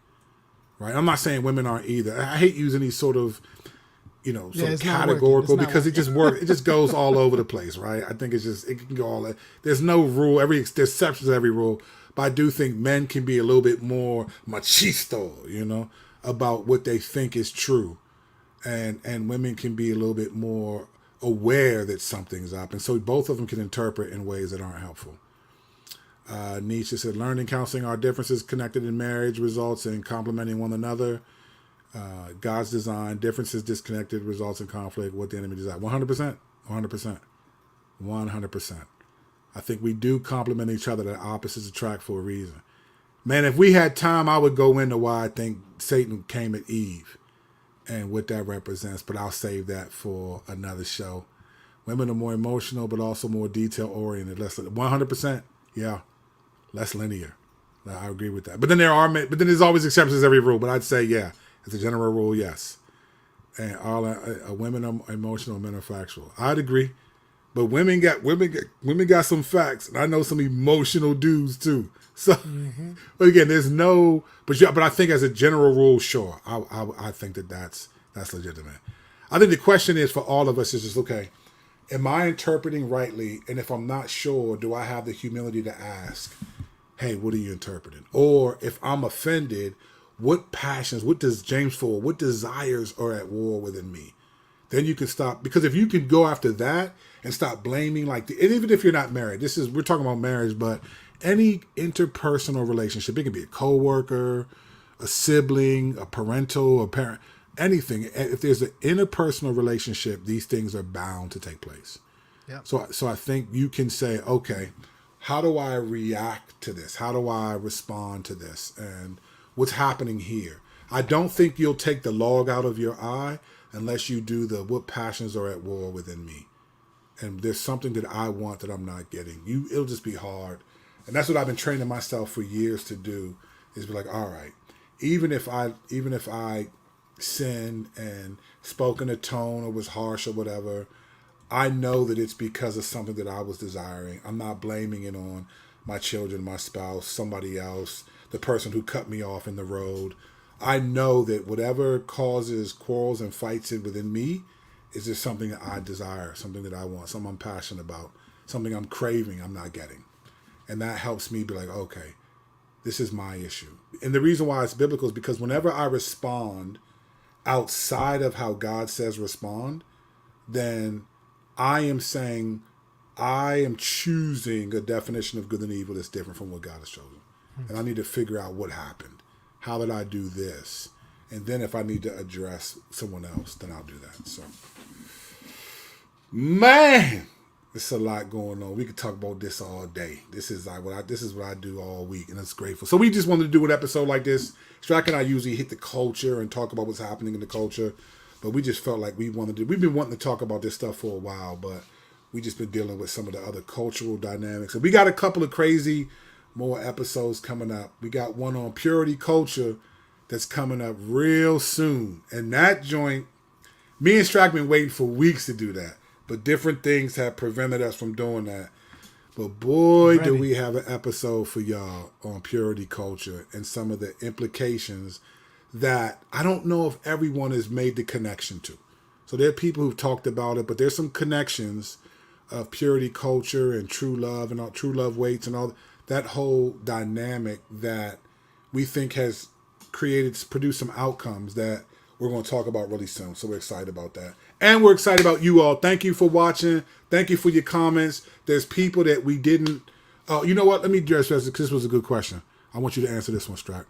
Right? I'm not saying women aren't either. I hate using these sort of, sort of categorical because it just works. It just goes all over the place, right? I think it can go all. There's no rule. There's exceptions to every rule. But I do think men can be a little bit more machisto, about what they think is true, and women can be a little bit more aware that something's up, and so both of them can interpret in ways that aren't helpful. Nietzsche said, "Learning, counseling our differences connected in marriage results in complementing one another. God's design, differences disconnected results in conflict. What the enemy designed." 100%, 100%, 100%. I think we do complement each other. That opposites attract for a reason. Man, if we had time, I would go into why I think Satan came at Eve and what that represents, but I'll save that for another show. Women are more emotional, but also more detail-oriented. 100%, yeah, less linear. I agree with that. But then there's always exceptions to every rule. But I'd say, yeah, as a general rule, yes. And all women are emotional, men are factual. I'd agree. But women got some facts, and I know some emotional dudes too. So, But again, but I think as a general rule, sure, I think that's legitimate. I think the question is for all of us is just, okay, am I interpreting rightly? And if I'm not sure, do I have the humility to ask, hey, what are you interpreting? Or if I'm offended, what passions, what desires are at war within me? Then you can stop, because if you can go after that and stop blaming, and even if you're not married, we're talking about marriage, but any interpersonal relationship, it can be a coworker, a sibling, a parental, a parent, anything. If there's an interpersonal relationship, these things are bound to take place. Yep. So I think you can say, okay, how do I react to this? How do I respond to this? And what's happening here? I don't think you'll take the log out of your eye unless you do what passions are at war within me. And there's something that I want that I'm not getting. It'll just be hard. And that's what I've been training myself for years to do, is be like, all right, even if I sinned and spoke in a tone or was harsh or whatever, I know that it's because of something that I was desiring. I'm not blaming it on my children, my spouse, somebody else, the person who cut me off in the road. I know that whatever causes quarrels and fights within me Is this something that I desire, something that I want, something I'm passionate about, something I'm craving, I'm not getting? And that helps me be like, okay, this is my issue. And the reason why it's biblical is because whenever I respond outside of how God says respond, then I am saying I am choosing a definition of good and evil that's different from what God has chosen. And I need to figure out what happened. How did I do this? And then if I need to address someone else, then I'll do that. So, man, there's a lot going on. We could talk about this all day. This is what I do all week, and it's grateful. So we just wanted to do an episode like this. Strack and I usually hit the culture and talk about what's happening in the culture, but we just felt like we've been wanting to talk about this stuff for a while, but we just been dealing with some of the other cultural dynamics. And we got a couple of crazy more episodes coming up. We got one on purity culture that's coming up real soon. And that joint, me and Strack been waiting for weeks to do that. But different things have prevented us from doing that. But boy, do we have an episode for y'all on purity culture and some of the implications that I don't know if everyone has made the connection to. So there are people who've talked about it, but there's some connections of purity culture and true love and all true love weights and all that whole dynamic that we think has produced some outcomes that we're going to talk about really soon. So we're excited about that. And we're excited about you all. Thank you for watching. Thank you for your comments. There's people that we didn't... Oh, you know what? Let me address this because this was a good question. I want you to answer this one, Strack.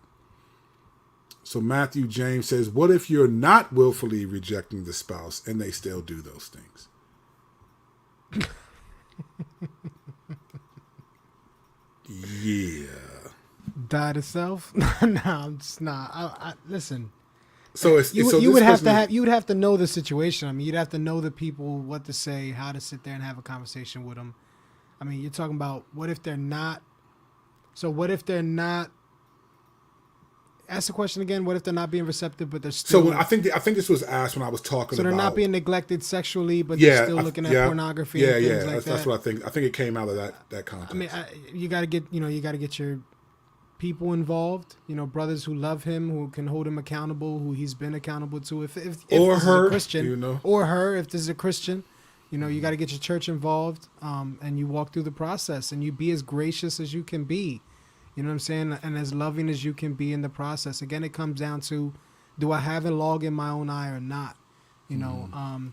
So Matthew James says, what if you're not willfully rejecting the spouse and they still do those things? Yeah. Die to self? No, I'm just not. I listen. So you would have to know the situation. I mean, you'd have to know the people, what to say, how to sit there and have a conversation with them. I mean, you're talking about what if they're not. So what if they're not? Ask the question again. What if they're not being receptive, but they're still? So I think this was asked when I was talking. So they're about, not being neglected sexually, but they're still looking at pornography. Yeah, and things yeah. Like that's what I think. I think it came out of that context. I mean, you got to get your people involved. You know, brothers who love him, who can hold him accountable, who he's been accountable to. If or this her, is a Christian, you know, or her, if this is a Christian, you know, you got to get your church involved, and you walk through the process, and you be as gracious as you can be. You know what I'm saying? And as loving as you can be in the process. Again, it comes down to, do I have a log in my own eye or not? You know,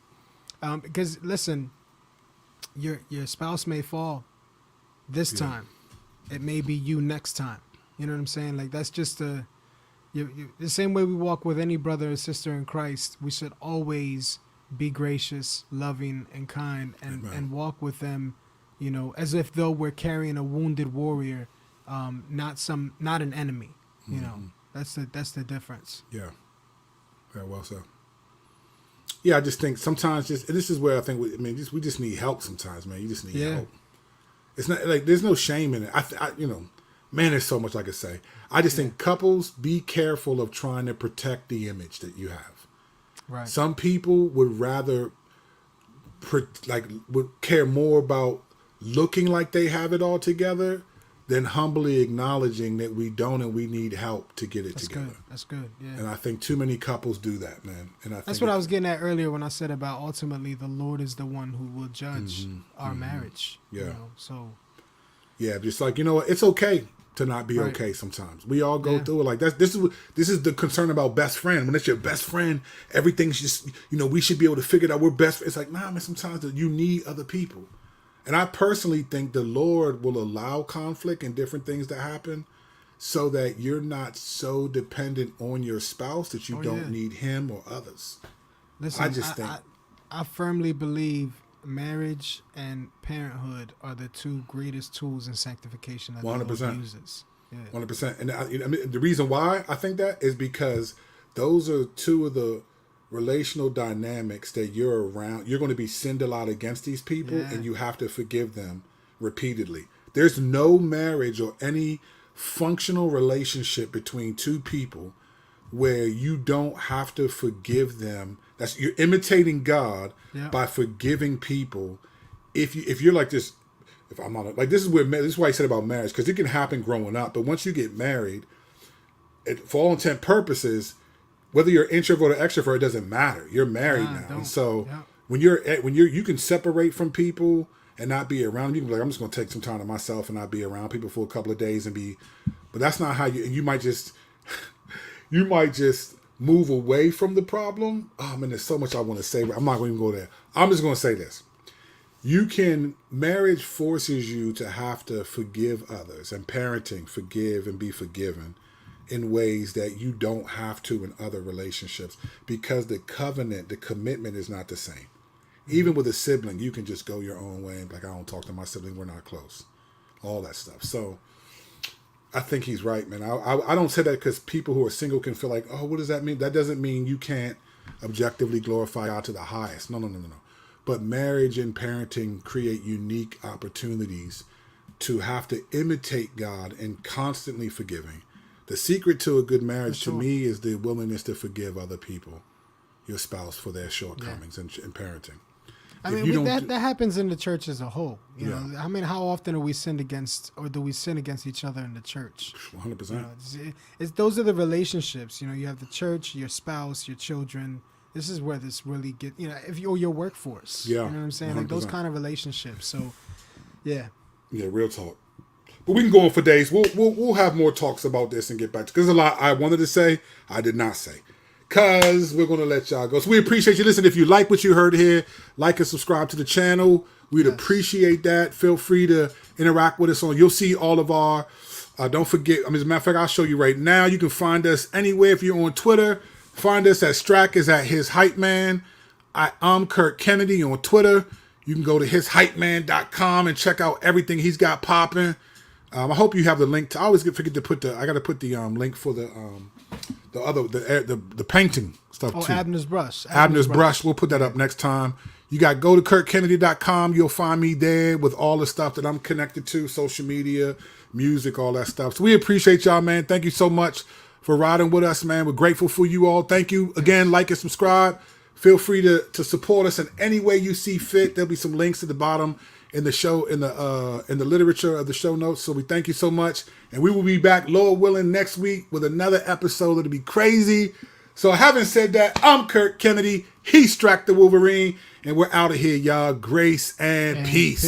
because listen, your spouse may fall this time. It may be you next time. You know what I'm saying? Like, that's just the same way we walk with any brother or sister in Christ. We should always be gracious, loving, and kind, and walk with them, you know, as if though we're carrying a wounded warrior. Not an enemy, you know. That's the difference. Yeah, very well said. Yeah, I just think sometimes this is where I think we just need help sometimes, man. You just need help. It's not like there's no shame in it. I you know, man, there's so much I could say. I just think couples, be careful of trying to protect the image that you have. Right. Some people would rather would care more about looking like they have it all together than humbly acknowledging that we don't and we need help to get it together. That's good. Yeah. And I think too many couples do that, man. And that's what I was getting at earlier when I said about ultimately the Lord is the one who will judge our marriage. Yeah. You know, so. Yeah, just like, you know what, it's okay to not be okay sometimes. We all go through it. Like this is the concern about best friend. When it's your best friend, everything's just, you know, we should be able to figure it out. We're best friends. It's like, nah, man, sometimes you need other people. And I personally think the Lord will allow conflict and different things to happen so that you're not so dependent on your spouse that you don't need him or others. Listen, I firmly believe marriage and parenthood are the two greatest tools in sanctification that 100%. The Lord uses. Yeah. 100%. And I mean, the reason why I think that is because those are two of the relational dynamics that you're around. You're going to be sinned a lot against these people, and you have to forgive them repeatedly. There's no marriage or any functional relationship between two people where you don't have to forgive them. You're imitating God by forgiving people. If you're like this, if I'm on like this is why I said about marriage, because it can happen growing up, but once you get married, for all intent purposes, whether you're introvert or extrovert, it doesn't matter. You're married now. And so when you can separate from people and not be around them. You can be like, I'm just going to take some time to myself and not be around people for a couple of days but that's not how you might just move away from the problem. Oh man, there's so much I want to say, but I'm not going to go there. I'm just going to say this. Marriage forces you to have to forgive others, and parenting, forgive and be forgiven in ways that you don't have to in other relationships, because the commitment is not the same. Even with a sibling, you can just go your own way and be like, I don't talk to my sibling, we're not close. All that stuff. So I think he's right, man. I don't say that because people who are single can feel like, oh, what does that mean? That doesn't mean you can't objectively glorify God to the highest. No. But marriage and parenting create unique opportunities to have to imitate God and constantly forgiving. The secret to a good marriage to me is the willingness to forgive other people, your spouse, for their shortcomings in parenting. I mean, that happens in the church as a whole. You know, I mean, how often are we sinned against, or do we sin against each other in the church? 100%. You know, those are the relationships. You know, you have the church, your spouse, your children. This is where this really your workforce. Yeah. You know what I'm saying? 100%. Like those kind of relationships. So, yeah. Yeah, real talk. But we can go on for days. We'll have more talks about this and get back to, because there's a lot I wanted to say, I did not say. Because we're going to let y'all go. So we appreciate you listening. If you like what you heard here, like and subscribe to the channel. We'd appreciate that. Feel free to interact with us you'll see all of our, don't forget, as a matter of fact, I'll show you right now. You can find us anywhere. If you're on Twitter, find us at Strack is at his hype man. I'm Curt Kennedy on Twitter. You can go to hishypeman.com and check out everything he's got popping. I hope you have the link I always forget to put I got to put the link for the painting stuff too. Abner's brush. Abner's brush. We'll put that up next time. You got go to CurtKennedy.com. You'll find me there with all the stuff that I'm connected to, social media, music, all that stuff. So we appreciate y'all, man. Thank you so much for riding with us, man. We're grateful for you all. Thank you again. Like and subscribe. Feel free to support us in any way you see fit. There'll be some links at the bottom in the show, in the literature of the show notes. So we thank you so much. And we will be back, Lord willing, next week with another episode that'll be crazy. So having said that, I'm Curt Kennedy. He's Strack the Wolverine. And we're out of here, y'all. Grace and peace.